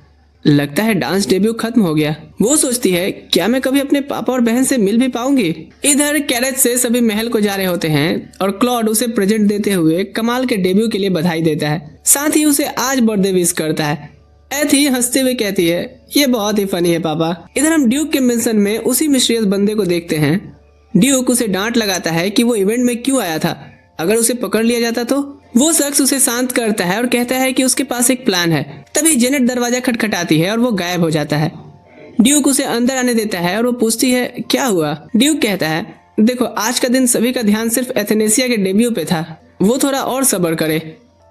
लगता है डांस डेब्यू खत्म हो गया। वो सोचती है क्या मैं कभी अपने पापा और बहन से मिल भी पाऊंगी। इधर कैरेज से सभी महल को जा रहे होते हैं और क्लॉड उसे प्रेजेंट देते हुए कमाल के डेब्यू के लिए बधाई देता है, साथ ही उसे आज बर्थडे विश करता है। एथी हंसते हुए कहती है ये बहुत ही फनी है पापा। इधर हम ड्यूक के मेंशन में उसी मिस्टीरियस बंदे को देखते हैं। ड्यूक उसे डांट लगाता है कि वो इवेंट में क्यों आया था, अगर उसे पकड़ लिया जाता तो। वो शख्स उसे शांत करता है और कहता है कि उसके पास एक प्लान है। तभी जेनेट दरवाजा खटखटाती है और वो गायब हो जाता है। ड्यूक उसे अंदर आने देता है और वो पूछती है क्या हुआ। ड्यूक कहता है देखो आज का दिन सभी का ध्यान सिर्फ एथेनेसिया के डेब्यू पे था, वो थोड़ा और सब्र करे।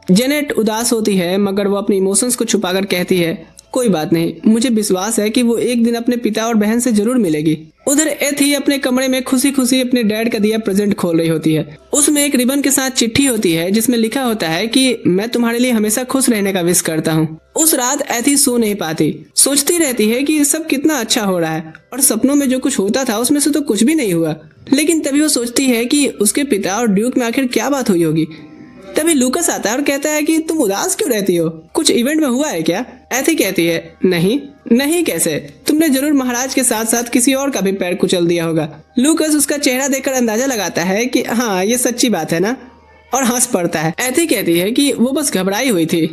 जेनेट उदास होती है मगर वो अपनी इमोशंस को छुपाकर कहती है कोई बात नहीं, मुझे विश्वास है कि वो एक दिन अपने पिता और बहन से जरूर मिलेगी। उधर एथी अपने कमरे में खुशी खुशी अपने डैड का दिया प्रेजेंट खोल रही होती है। उसमें एक रिबन के साथ चिट्ठी होती है जिसमें लिखा होता है कि मैं तुम्हारे लिए हमेशा खुश रहने का विश करता हूँ। उस रात एथी सो नहीं पाती, सोचती रहती है कि सब कितना अच्छा हो रहा है और सपनों में जो कुछ होता था उसमें से तो कुछ भी नहीं हुआ। लेकिन तभी वो सोचती है कि उसके पिता और ड्यूक में आखिर क्या बात हुई होगी। तभी लूकस आता है और कहता है कि तुम उदास क्यों रहती हो, कुछ इवेंट में हुआ है क्या। एथी कहती है नहीं कैसे, तुमने जरूर महाराज के साथ साथ किसी और का भी पैर कुचल दिया होगा। लूकस उसका चेहरा देखकर अंदाजा लगाता है कि हाँ ये सच्ची बात है ना, और हंस पड़ता है। एथी कहती है कि वो बस घबराई हुई थी,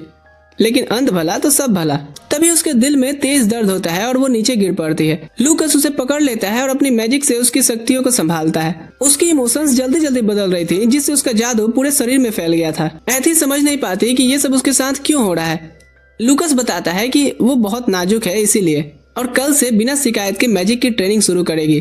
लेकिन अंत भला तो सब भला। तभी उसके दिल में तेज दर्द होता है और वो नीचे गिर पड़ती है। लूकस उसे पकड़ लेता है और अपनी मैजिक से उसकी शक्तियों को संभालता है। उसकी इमोशंस जल्दी जल्दी बदल रही थी जिससे उसका जादू पूरे शरीर में फैल गया था। एथी समझ नहीं पाती कि ये सब उसके साथ क्यों हो रहा है। लूकस बताता है कि वो बहुत नाजुक है इसीलिए, और कल से बिना शिकायत के मैजिक की ट्रेनिंग शुरू करेगी।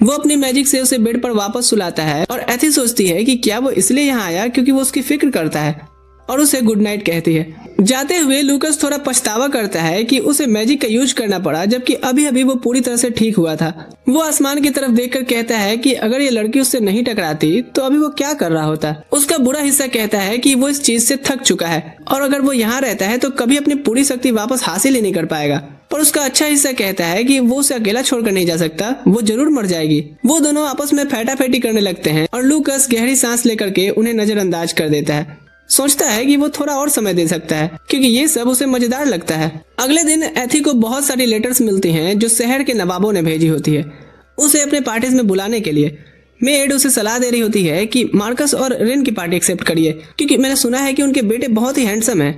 वो अपनी मैजिक से उसे बेड पर वापस सुलाता है और एथी सोचती है कि क्या वो इसलिए यहाँ आया क्योंकि वो उसकी फिक्र करता है, और उसे गुड नाइट कहती है। जाते हुए लूकस थोड़ा पछतावा करता है कि उसे मैजिक का यूज करना पड़ा जबकि अभी अभी वो पूरी तरह से ठीक हुआ था। वो आसमान की तरफ देखकर कहता है कि अगर ये लड़की उससे नहीं टकराती तो अभी वो क्या कर रहा होता। उसका बुरा हिस्सा कहता है कि वो इस चीज से थक चुका है और अगर वो यहाँ रहता है तो कभी अपनी पूरी शक्ति वापस हासिल ही नहीं कर पाएगा। पर उसका अच्छा हिस्सा कहता है कि वो उसे अकेला छोड़कर नहीं जा सकता, वो जरूर मर जाएगी। वो दोनों आपस में फेटाफेटी करने लगते हैं और लूकस गहरी सांस लेकर के उन्हें नजरअंदाज कर देता है। सोचता है कि वो थोड़ा और समय दे सकता है क्योंकि ये सब उसे मजेदार लगता है। अगले दिन एथी को बहुत सारी लेटर्स मिलती हैं जो शहर के नवाबों ने भेजी होती है उसे अपने पार्टीज में बुलाने के लिए। मेड उसे सलाह दे रही होती है कि मार्कस और रेन की पार्टी एक्सेप्ट करिए क्योंकि मैंने सुना है कि उनके बेटे बहुत ही हैंडसम है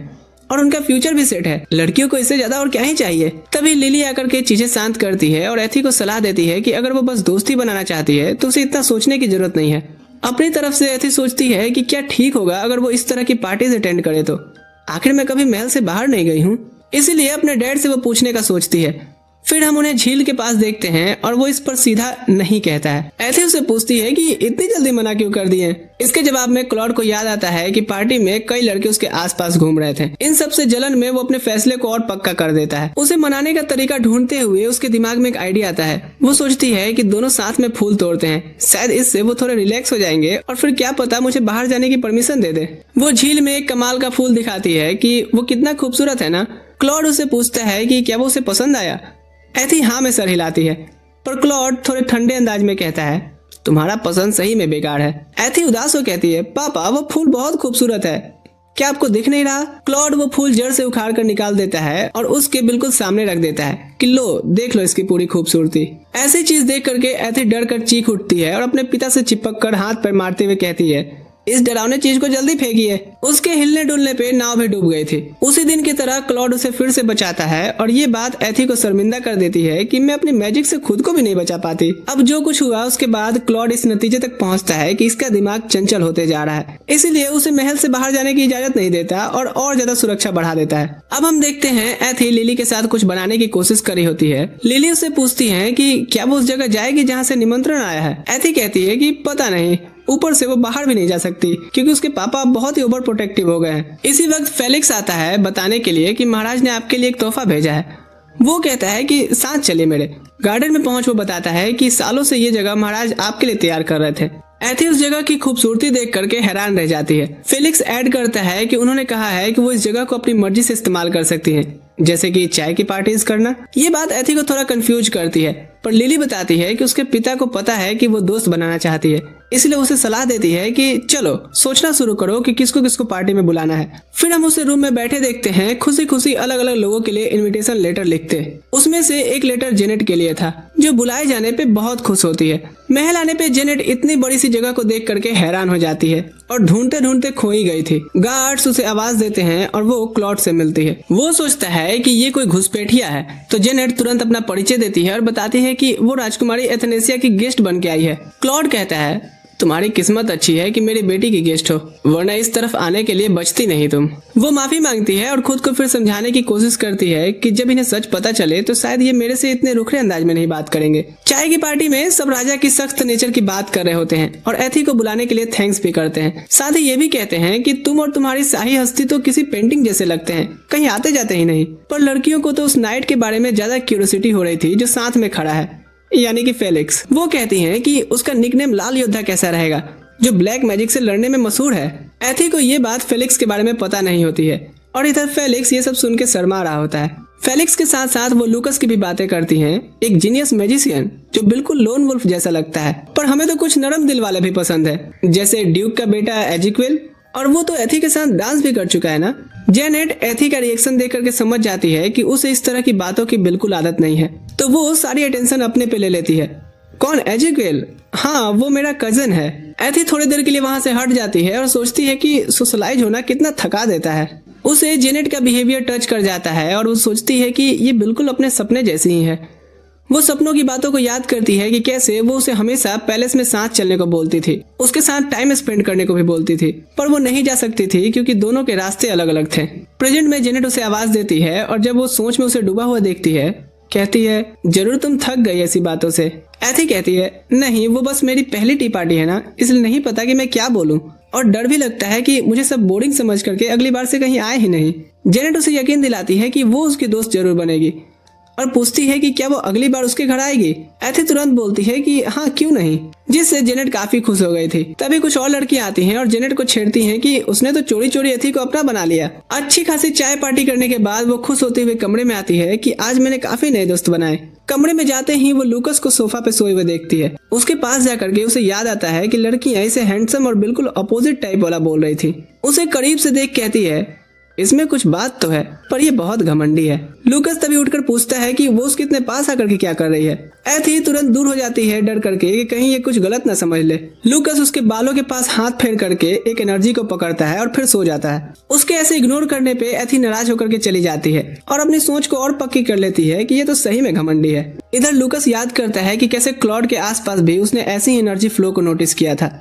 और उनका फ्यूचर भी सेट है। लड़कियों को इससे ज्यादा और क्या ही चाहिए। तभी लिली आकर के चीजें शांत करती है और एथी को सलाह देती है कि अगर वो बस दोस्ती बनाना चाहती है तो उसे इतना सोचने की जरूरत नहीं है। अपनी तरफ से एथी सोचती है कि क्या ठीक होगा अगर वो इस तरह की पार्टीज अटेंड करे तो। आखिर मैं कभी महल से बाहर नहीं गई हूँ, इसीलिए अपने डैड से वो पूछने का सोचती है। फिर हम उन्हें झील के पास देखते हैं और वो इस पर सीधा नहीं कहता है। एथी उसे पूछती है कि इतनी जल्दी मना क्यों कर दिए। इसके जवाब में क्लॉड को याद आता है कि पार्टी में कई लड़के उसके आसपास घूम रहे थे। इन सब से जलन में वो अपने फैसले को और पक्का कर देता है। उसे मनाने का तरीका ढूंढते हुए उसके दिमाग में एक आइडिया आता है। वो सोचती है कि दोनों साथ में फूल तोड़ते हैं, शायद इससे वो थोड़े रिलैक्स हो जाएंगे और फिर क्या पता मुझे बाहर जाने की परमिशन दे दे। वो झील में एक कमाल का फूल दिखाती है कि वो कितना खूबसूरत है ना। क्लॉड उसे पूछता है कि क्या वो उसे पसंद आया। एथी हाँ में सर हिलाती है, पर क्लॉड थोड़े ठंडे अंदाज में कहता है तुम्हारा पसंद सही में बेकार है। एथी उदास हो कहती है पापा वो फूल बहुत खूबसूरत है। क्या आपको दिख नहीं रहा? क्लॉड वो फूल जड़ से उखाड़ कर निकाल देता है और उसके बिल्कुल सामने रख देता है कि लो देख लो इसकी पूरी खूबसूरती। ऐसी चीज देख करके एथी डर कर चीख उठती है और अपने पिता से चिपक कर हाथ पैर मारते हुए कहती है, इस डरावने चीज को जल्दी फेंकिए। उसके हिलने डुलने पे नाव भी डूब गई थी। उसी दिन की तरह क्लॉड उसे फिर से बचाता है और ये बात एथी को शर्मिंदा कर देती है कि मैं अपनी मैजिक से खुद को भी नहीं बचा पाती। अब जो कुछ हुआ उसके बाद क्लॉड इस नतीजे तक पहुंचता है कि इसका दिमाग चंचल होते जा रहा है, इसीलिए उसे महल से बाहर जाने की इजाजत नहीं देता और ज्यादा सुरक्षा बढ़ा देता है। अब हम देखते हैं एथी लिली के साथ कुछ बनाने की कोशिश करी होती है। लिली उससे पूछती है कि क्या वो उस जगह जाएगी जहाँ से निमंत्रण आया है। एथी कहती है कि पता नहीं, ऊपर से वो बाहर भी नहीं जा सकती क्योंकि उसके पापा बहुत ही ओवर प्रोटेक्टिव हो गए हैं। इसी वक्त फेलिक्स आता है बताने के लिए कि महाराज ने आपके लिए एक तोहफा भेजा है। वो कहता है कि साथ चलिए मेरे। गार्डन में पहुंच वो बताता है कि सालों से ये जगह महाराज आपके लिए तैयार कर रहे थे। एथी उस जगह की खूबसूरती देख करके हैरान रह जाती है। फेलिक्स ऐड करता है कि उन्होंने कहा है कि वो इस जगह को अपनी मर्जी से इस्तेमाल कर सकती हैं, जैसे कि चाय की पार्टीज करना। ये बात एथी को थोड़ा कंफ्यूज करती है, पर लिली बताती है कि उसके पिता को पता है कि वो दोस्त बनाना चाहती है, इसलिए उसे सलाह देती है कि चलो सोचना शुरू करो कि किसको किसको पार्टी में बुलाना है। फिर हम उसे रूम में बैठे देखते हैं खुशी खुशी अलग अलग लोगों के लिए इनविटेशन लेटर लिखते। उसमें से एक लेटर जेनेट के लिए था, जो बुलाए जाने पे बहुत खुश होती है। महल आने पे जेनेट इतनी बड़ी सी जगह को देख करके हैरान हो जाती है और ढूंढते ढूंढते खो ही गई थी। गार्ड्स उसे आवाज देते हैं और वो क्लॉड से मिलती है। वो सोचता है कि ये कोई घुसपैठिया है, तो जेनेट तुरंत अपना परिचय देती है और बताती है कि वो राजकुमारी एथेनेसिया की गेस्ट बन के आई है। क्लॉड कहता है, तुम्हारी किस्मत अच्छी है कि मेरी बेटी की गेस्ट हो, वरना इस तरफ आने के लिए बचती नहीं तुम। वो माफी मांगती है और खुद को फिर समझाने की कोशिश करती है कि जब इन्हें सच पता चले तो शायद ये मेरे से इतने रुखे अंदाज में नहीं बात करेंगे। चाय की पार्टी में सब राजा की सख्त नेचर की बात कर रहे होते हैं और एथी को बुलाने के लिए थैंक्स भी करते हैं। साथ ही ये भी कहते हैं कि तुम और तुम्हारी शाही हस्ती तो किसी पेंटिंग जैसे लगते हैं, कहीं आते जाते ही नहीं। पर लड़कियों को तो उस नाइट के बारे में ज्यादा क्यूरियोसिटी हो रही थी जो साथ में खड़ा है, यानी कि फेलिक्स। वो कहती हैं कि उसका निकनेम लाल योद्धा कैसा रहेगा, जो ब्लैक मैजिक से लड़ने में मशहूर है। एथी को ये बात फेलिक्स के बारे में पता नहीं होती है और इधर फेलिक्स ये सब सुन के शर्मा रहा होता है। फेलिक्स के साथ साथ वो लूकस की भी बातें करती हैं, एक जीनियस मैजिशियन जो बिल्कुल लोन वुल्फ जैसा लगता है। पर हमें तो कुछ नरम दिल वाले भी पसंद है, जैसे ड्यूक का बेटा एजिक्विल, और वो तो एथी के साथ डांस भी कर चुका है ना। जेनेट एथी का रिएक्शन देख करके समझ जाती है कि उसे इस तरह की बातों की बिल्कुल आदत नहीं है, तो वो सारी अटेंशन अपने पे ले लेती है। कौन, एजिक्विल? हाँ, वो मेरा कजन है। एथी थोड़ी देर के लिए वहां से हट जाती है और सोचती है कि सोशलाइज होना कितना थका देता है। उसे जेनेट का बिहेवियर टच कर जाता है और वो सोचती है कि ये बिल्कुल अपने सपने जैसी ही है। वो सपनों की बातों को याद करती है कि कैसे वो उसे हमेशा पैलेस में साथ चलने को बोलती थी, उसके साथ टाइम स्पेंड करने को भी बोलती थी, पर वो नहीं जा सकती थी क्योंकि दोनों के रास्ते अलग अलग थे। प्रेजेंट में जेनेट उसे आवाज देती है और जब वो सोच में उसे डूबा हुआ देखती है, कहती है, जरूर तुम थक गई ऐसी बातों से। एथी कहती है, नहीं, वो बस मेरी पहली टी पार्टी है ना, इसलिए नहीं पता कि मैं क्या बोलूं, और डर भी लगता है कि मुझे सब बोरिंग समझ करके अगली बार से कहीं आए ही नहीं। जेनेट उसे यकीन दिलाती है कि वो उसकी दोस्त जरूर बनेगी और पूछती है कि क्या वो अगली बार उसके घर आएगी। एथी तुरंत बोलती है कि हाँ, क्यों नहीं, जिससे जेनेट काफी खुश हो गई थी। तभी कुछ और लड़कियां आती हैं और जेनेट को छेड़ती हैं कि उसने तो चोरी चोरी एथी को अपना बना लिया। अच्छी खासी चाय पार्टी करने के बाद वो खुश होते हुए कमरे में आती है कि आज मैंने काफी नए दोस्त बनाए। कमरे में जाते ही वो लूकस को सोफा पे सोए हुए देखती है। उसके पास जाकर के उसे याद आता है कि लड़कियां इसे हैंडसम और बिल्कुल अपोजिट टाइप वाला बोल रही थी। उसे करीब से देख कहती है, इसमें कुछ बात तो है, पर ये बहुत घमंडी है। लूकस तभी उठकर पूछता है कि वो उसके इतने पास आकर के क्या कर रही है। एथी तुरंत दूर हो जाती है डर करके कि कहीं ये कुछ गलत ना समझ ले। लूकस उसके बालों के पास हाथ फेर करके एक एनर्जी को पकड़ता है और फिर सो जाता है। उसके ऐसे इग्नोर करने पे एथी नाराज होकर के चली जाती है और अपनी सोच को और पक्की कर लेती है कि ये तो सही में घमंडी है। इधर लूकस याद करता है कि कैसे क्लॉड के आसपास भी उसने ऐसी ही एनर्जी फ्लो को नोटिस किया था।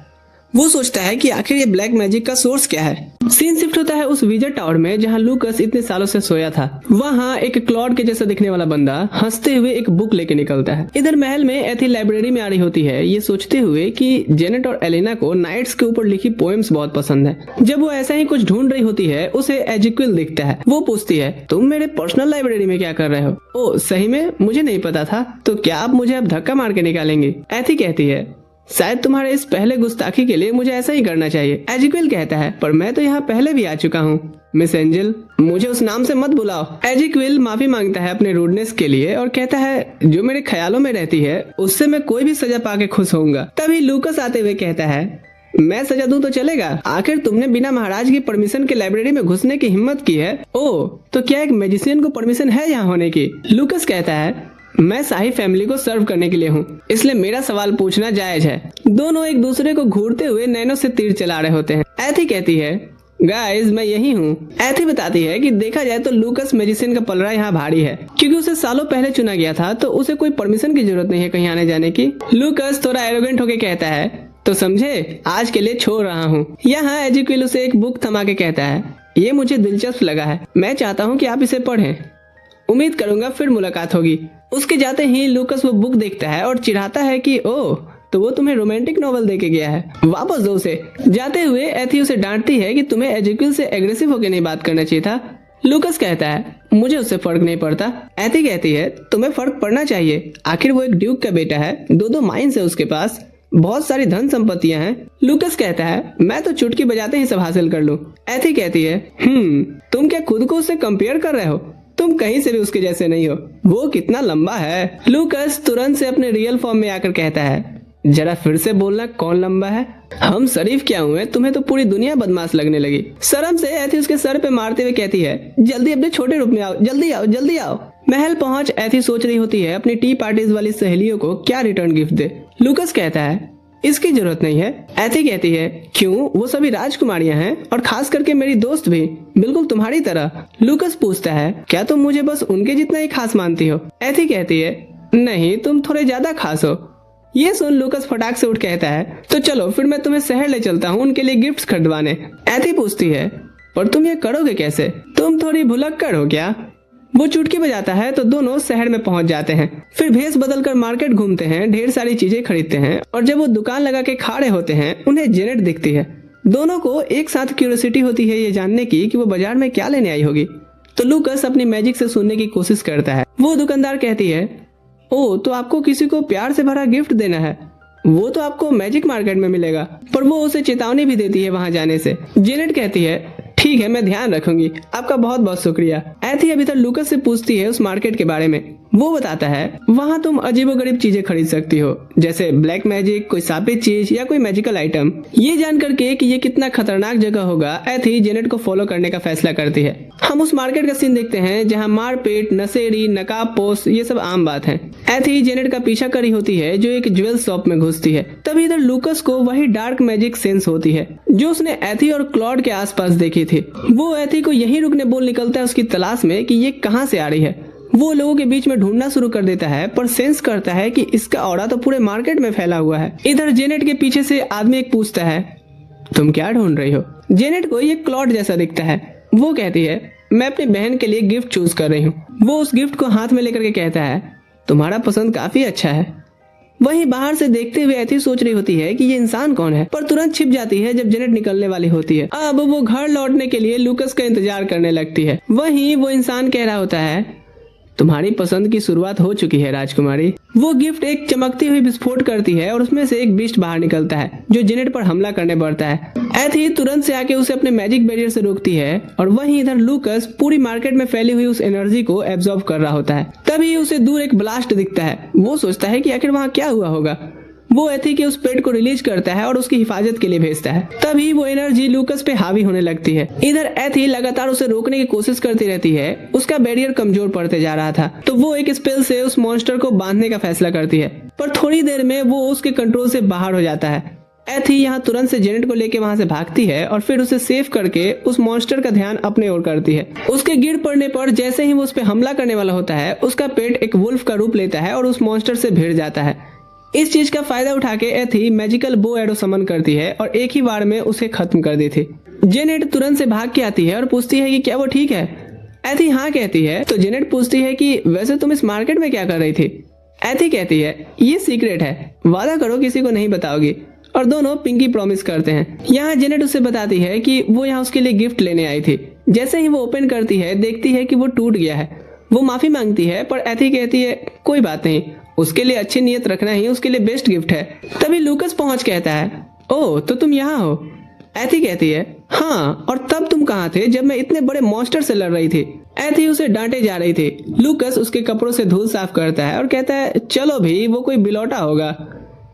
वो सोचता है कि आखिर ये ब्लैक मैजिक का सोर्स क्या है। सीन शिफ्ट होता है उस विजय टावर में जहां लूकस इतने सालों से सोया था। वहां एक क्लॉड के जैसा दिखने वाला बंदा हंसते हुए एक बुक लेके निकलता है। इधर महल में एथी लाइब्रेरी में आ रही होती है, ये सोचते हुए कि जेनेट और एलेना को नाइट्स के ऊपर लिखी पोएम्स बहुत पसंद है। जब वो ऐसा ही कुछ ढूंढ रही होती है, उसे एजिक्विल दिखता है। वो पूछती है, तुम मेरे पर्सनल लाइब्रेरी में क्या कर रहे हो? ओ सही में, मुझे नहीं पता था। तो क्या आप मुझे अब धक्का मार के निकालेंगे? एथी कहती है, शायद तुम्हारे इस पहले गुस्ताखी के लिए मुझे ऐसा ही करना चाहिए। एजिक्विल कहता है, पर मैं तो यहाँ पहले भी आ चुका हूँ। मिस एंजल, मुझे उस नाम से मत बुलाओ। एजिक्विल माफी मांगता है अपने रूडनेस के लिए और कहता है, जो मेरे ख्यालों में रहती है उससे मैं कोई भी सजा पाके खुश होऊंगा। तभी लूकस आते हुए कहता है, मैं सजा दूं तो चलेगा? आखिर तुमने बिना महाराज की परमिशन के लाइब्रेरी में घुसने की हिम्मत की है। ओह, तो क्या एक मैजिशियन को परमिशन है यहाँ होने की? लूकस कहता है, मैं शाही फैमिली को सर्व करने के लिए हूँ, इसलिए मेरा सवाल पूछना जायज है। दोनों एक दूसरे को घूरते हुए नैनों से तीर चला रहे होते हैं। एथी कहती है, गाइस मैं यही हूँ। एथी बताती है कि देखा जाए तो लूकस मैजिशियन का पलड़ा यहाँ भारी है, क्योंकि उसे सालों पहले चुना गया था, तो उसे कोई परमिशन की जरूरत नहीं है कहीं आने जाने की। लूकस थोड़ा एरोगेंट होके कहता है, तो समझे, आज के लिए छोड़ रहा हूँ। यहाँ एजिक्विल उसे एक बुक थमा के कहता है, ये मुझे दिलचस्प लगा है, मैं चाहता हूँ कि आप इसे पढ़ें। उम्मीद करूंगा फिर मुलाकात होगी। उसके जाते ही लूकस वो बुक देखता है और चिढ़ाता है कि ओह, तो वो तुम्हें रोमांटिक नॉवल दे के गया है, वापस दो उसे। जाते हुए एथी उसे डांटती है कि तुम्हें एजिक्विल से एग्रेसिव होकर नहीं बात करना चाहिए था। लूकस कहता है, मुझे उससे फर्क नहीं पड़ता। एथी कहती है, तुम्हें फर्क पड़ना चाहिए, आखिर वो एक ड्यूक का बेटा है, 2 माइंस है उसके पास, बहुत सारी धन संपत्तियां हैं। लूकस कहता है, मैं तो चुटकी बजाते ही सब हासिल कर लूं। एथी कहती है, तुम क्या खुद को उससे कंपेयर कर रहे हो? तुम कहीं से भी उसके जैसे नहीं हो, वो कितना लंबा है। लूकस तुरंत से अपने रियल फॉर्म में आकर कहता है, जरा फिर से बोलना, कौन लंबा है? हम शरीफ क्या हुए, तुम्हें तो पूरी दुनिया बदमाश लगने लगी। शर्म से एथी उसके सर पे मारते हुए कहती है, जल्दी अपने छोटे रूप में आओ, जल्दी आओ, जल्दी आओ। महल पहुंच एथी सोच रही होती है अपनी टी पार्टीज वाली सहेलियों को क्या रिटर्न गिफ्ट दे। लूकस कहता है, इसकी जरूरत नहीं है। एथी कहती है, क्यों, वो सभी राजकुमारियां हैं और खास करके मेरी दोस्त भी, बिल्कुल तुम्हारी तरह। लूकस पूछता है, क्या तुम मुझे बस उनके जितना ही खास मानती हो? एथी कहती है, नहीं, तुम थोड़े ज्यादा खास हो। ये सुन लूकस फटाक से उठ कहता है, तो चलो फिर मैं तुम्हें शहर ले चलता हूँ उनके लिए गिफ्ट्स खरीदवाने। एथी पूछती है, पर तुम ये करोगे कैसे? तुम थोड़ी भुलक्कड़ हो क्या? वो चुटकी बजाता है तो दोनों शहर में पहुंच जाते हैं। फिर भेष बदलकर मार्केट घूमते हैं, ढेर सारी चीजें खरीदते हैं, और जब वो दुकान लगा के खड़े होते हैं उन्हें जेनेट दिखती है। दोनों को एक साथ क्यूरियोसिटी होती है ये जानने की कि वो बाजार में क्या लेने आई होगी। तो लूकस अपनी मैजिक से सुनने की कोशिश करता है। वो दुकानदार कहती है, ओ, तो आपको किसी को प्यार से भरा गिफ्ट देना है, वो तो आपको मैजिक मार्केट में मिलेगा। पर वो उसे चेतावनी भी देती है वहां जाने से। जेनेट कहती है, ठीक है, मैं ध्यान रखूंगी, आपका बहुत बहुत शुक्रिया। एथी अभी तक लूकस से पूछती है उस मार्केट के बारे में। वो बताता है, वहाँ तुम अजीबोगरीब चीजें खरीद सकती हो, जैसे ब्लैक मैजिक, कोई साबित चीज या कोई मैजिकल आइटम। ये जान करके कि ये कितना खतरनाक जगह होगा, एथी जेनेट को फॉलो करने का फैसला करती है। हम उस मार्केट का सीन देखते हैं जहाँ मारपीट, नशेड़ी, नकाबपोश ये सब आम बात है। एथी जेनेट का पीछा करी होती है जो एक ज्वेल शॉप में घुसती है। तभी इधर लूकस को वही डार्क मैजिक सेंस होती है जो उसने एथी और क्लॉड के आसपास देखी थी। वो एथी को यही रुकने बोल निकलता है उसकी तलाश में कि ये कहाँ से आ रही है। वो लोगों के बीच में ढूंढना शुरू कर देता है, पर सेंस करता है कि इसका ऑरा तो पूरे मार्केट में फैला हुआ है। इधर जेनेट के पीछे से आदमी एक पूछता है, तुम क्या ढूंढ रही हो? जेनेट को ये क्लॉड जैसा दिखता है। वो कहती है, मैं अपनी बहन के लिए गिफ्ट चूज कर रही हूँ। वो उस गिफ्ट को हाथ में लेकर के कहता है, तुम्हारा पसंद काफी अच्छा है। वहीं बाहर से देखते हुए एथी सोच रही होती है कि ये इंसान कौन है, पर तुरंत छिप जाती है जब जेनेट निकलने वाली होती है। अब वो घर लौटने के लिए लूकस का इंतजार करने लगती है। वहीं वो इंसान कह रहा होता है, तुम्हारी पसंद की शुरुआत हो चुकी है राजकुमारी। वो गिफ्ट एक चमकती हुई विस्फोट करती है और उसमें से एक बीस्ट बाहर निकलता है जो जेनेट पर हमला करने बढ़ता है। एथी तुरंत से आके उसे अपने मैजिक बैरियर से रोकती है, और वहीं इधर लूकस पूरी मार्केट में फैली हुई उस एनर्जी को एब्जॉर्ब कर रहा होता है। तभी उसे दूर एक ब्लास्ट दिखता है। वो सोचता है कि आखिर वहाँ क्या हुआ होगा। वो एथी के उस पेट को रिलीज करता है और उसकी हिफाजत के लिए भेजता है। तभी वो एनर्जी लूकस पे हावी होने लगती है। इधर एथी लगातार उसे रोकने की कोशिश करती रहती है। उसका बैरियर कमजोर पड़ते जा रहा था, तो वो एक स्पेल से उस मॉन्स्टर को बांधने का फैसला करती है, पर थोड़ी देर में वो उसके कंट्रोल से बाहर हो जाता है। एथी यहाँ तुरंत से जेनेट को लेके वहाँ से भागती है और फिर उसे सेव करके उस मॉन्स्टर का ध्यान अपने ओर करती है। उसके गिर पड़ने पर जैसे ही वो उस पर हमला करने वाला होता है, उसका पेट एक वुल्फ का रूप लेता है और उस मॉन्स्टर से भिड़ जाता है। इस चीज का फायदा उठा के एथी मैजिकल बो एरो समन करती है और एक ही बार में उसे खत्म कर दी थी। जेनेट तुरंत से भाग के आती है और पूछती है कि क्या वो ठीक है। एथी हाँ कहती है। तो जेनेट पूछती है कि वैसे तुम इस मार्केट में क्या कर रही थी? एथी कहती है, ये सीक्रेट है, वादा करो किसी को नहीं बताओगी। और दोनों पिंकी प्रॉमिस करते हैं। यहाँ जेनेट उसे बताती है कि वो यहाँ उसके लिए गिफ्ट लेने आई थी। जैसे ही वो ओपन करती है, देखती है कि वो टूट गया है। वो माफी मांगती है, पर एथी कहती है, कोई बात नहीं, उसके लिए अच्छी नीयत रखना ही उसके लिए बेस्ट गिफ्ट है। तभी लूकस पहुंच कहता है, ओह तो तुम यहाँ हो? एथी कहती है, हाँ, और तब तुम कहाँ थे जब मैं इतने बड़े मॉन्स्टर से लड़ रही थी? एथी उसे डांटे जा रही थी। लूकस उसके कपड़ों से धूल साफ करता है और कहता है, चलो भी, वो कोई बिलौटा होगा।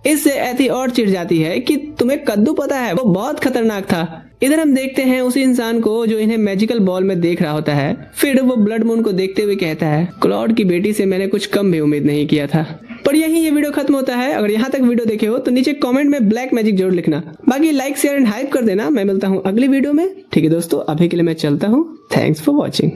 इससे एथी और चिढ़ जाती है कि तुम्हें कद्दू पता है, वो बहुत खतरनाक था। इधर हम देखते हैं उसी इंसान को जो इन्हें मैजिकल बॉल में देख रहा होता है। फिर वो ब्लड मून को देखते हुए कहता है, क्लॉड की बेटी से मैंने कुछ कम भी उम्मीद नहीं किया था। पर यही ये वीडियो खत्म होता है। अगर यहाँ तक वीडियो देखे हो तो नीचे कमेंट में ब्लैक मैजिक जरूर लिखना। बाकी लाइक शेयर एंड हाइप कर देना। मैं मिलता हूँ अगली वीडियो में। ठीक है दोस्तों, अभी के लिए मैं चलता हूँ। Thanks for watching.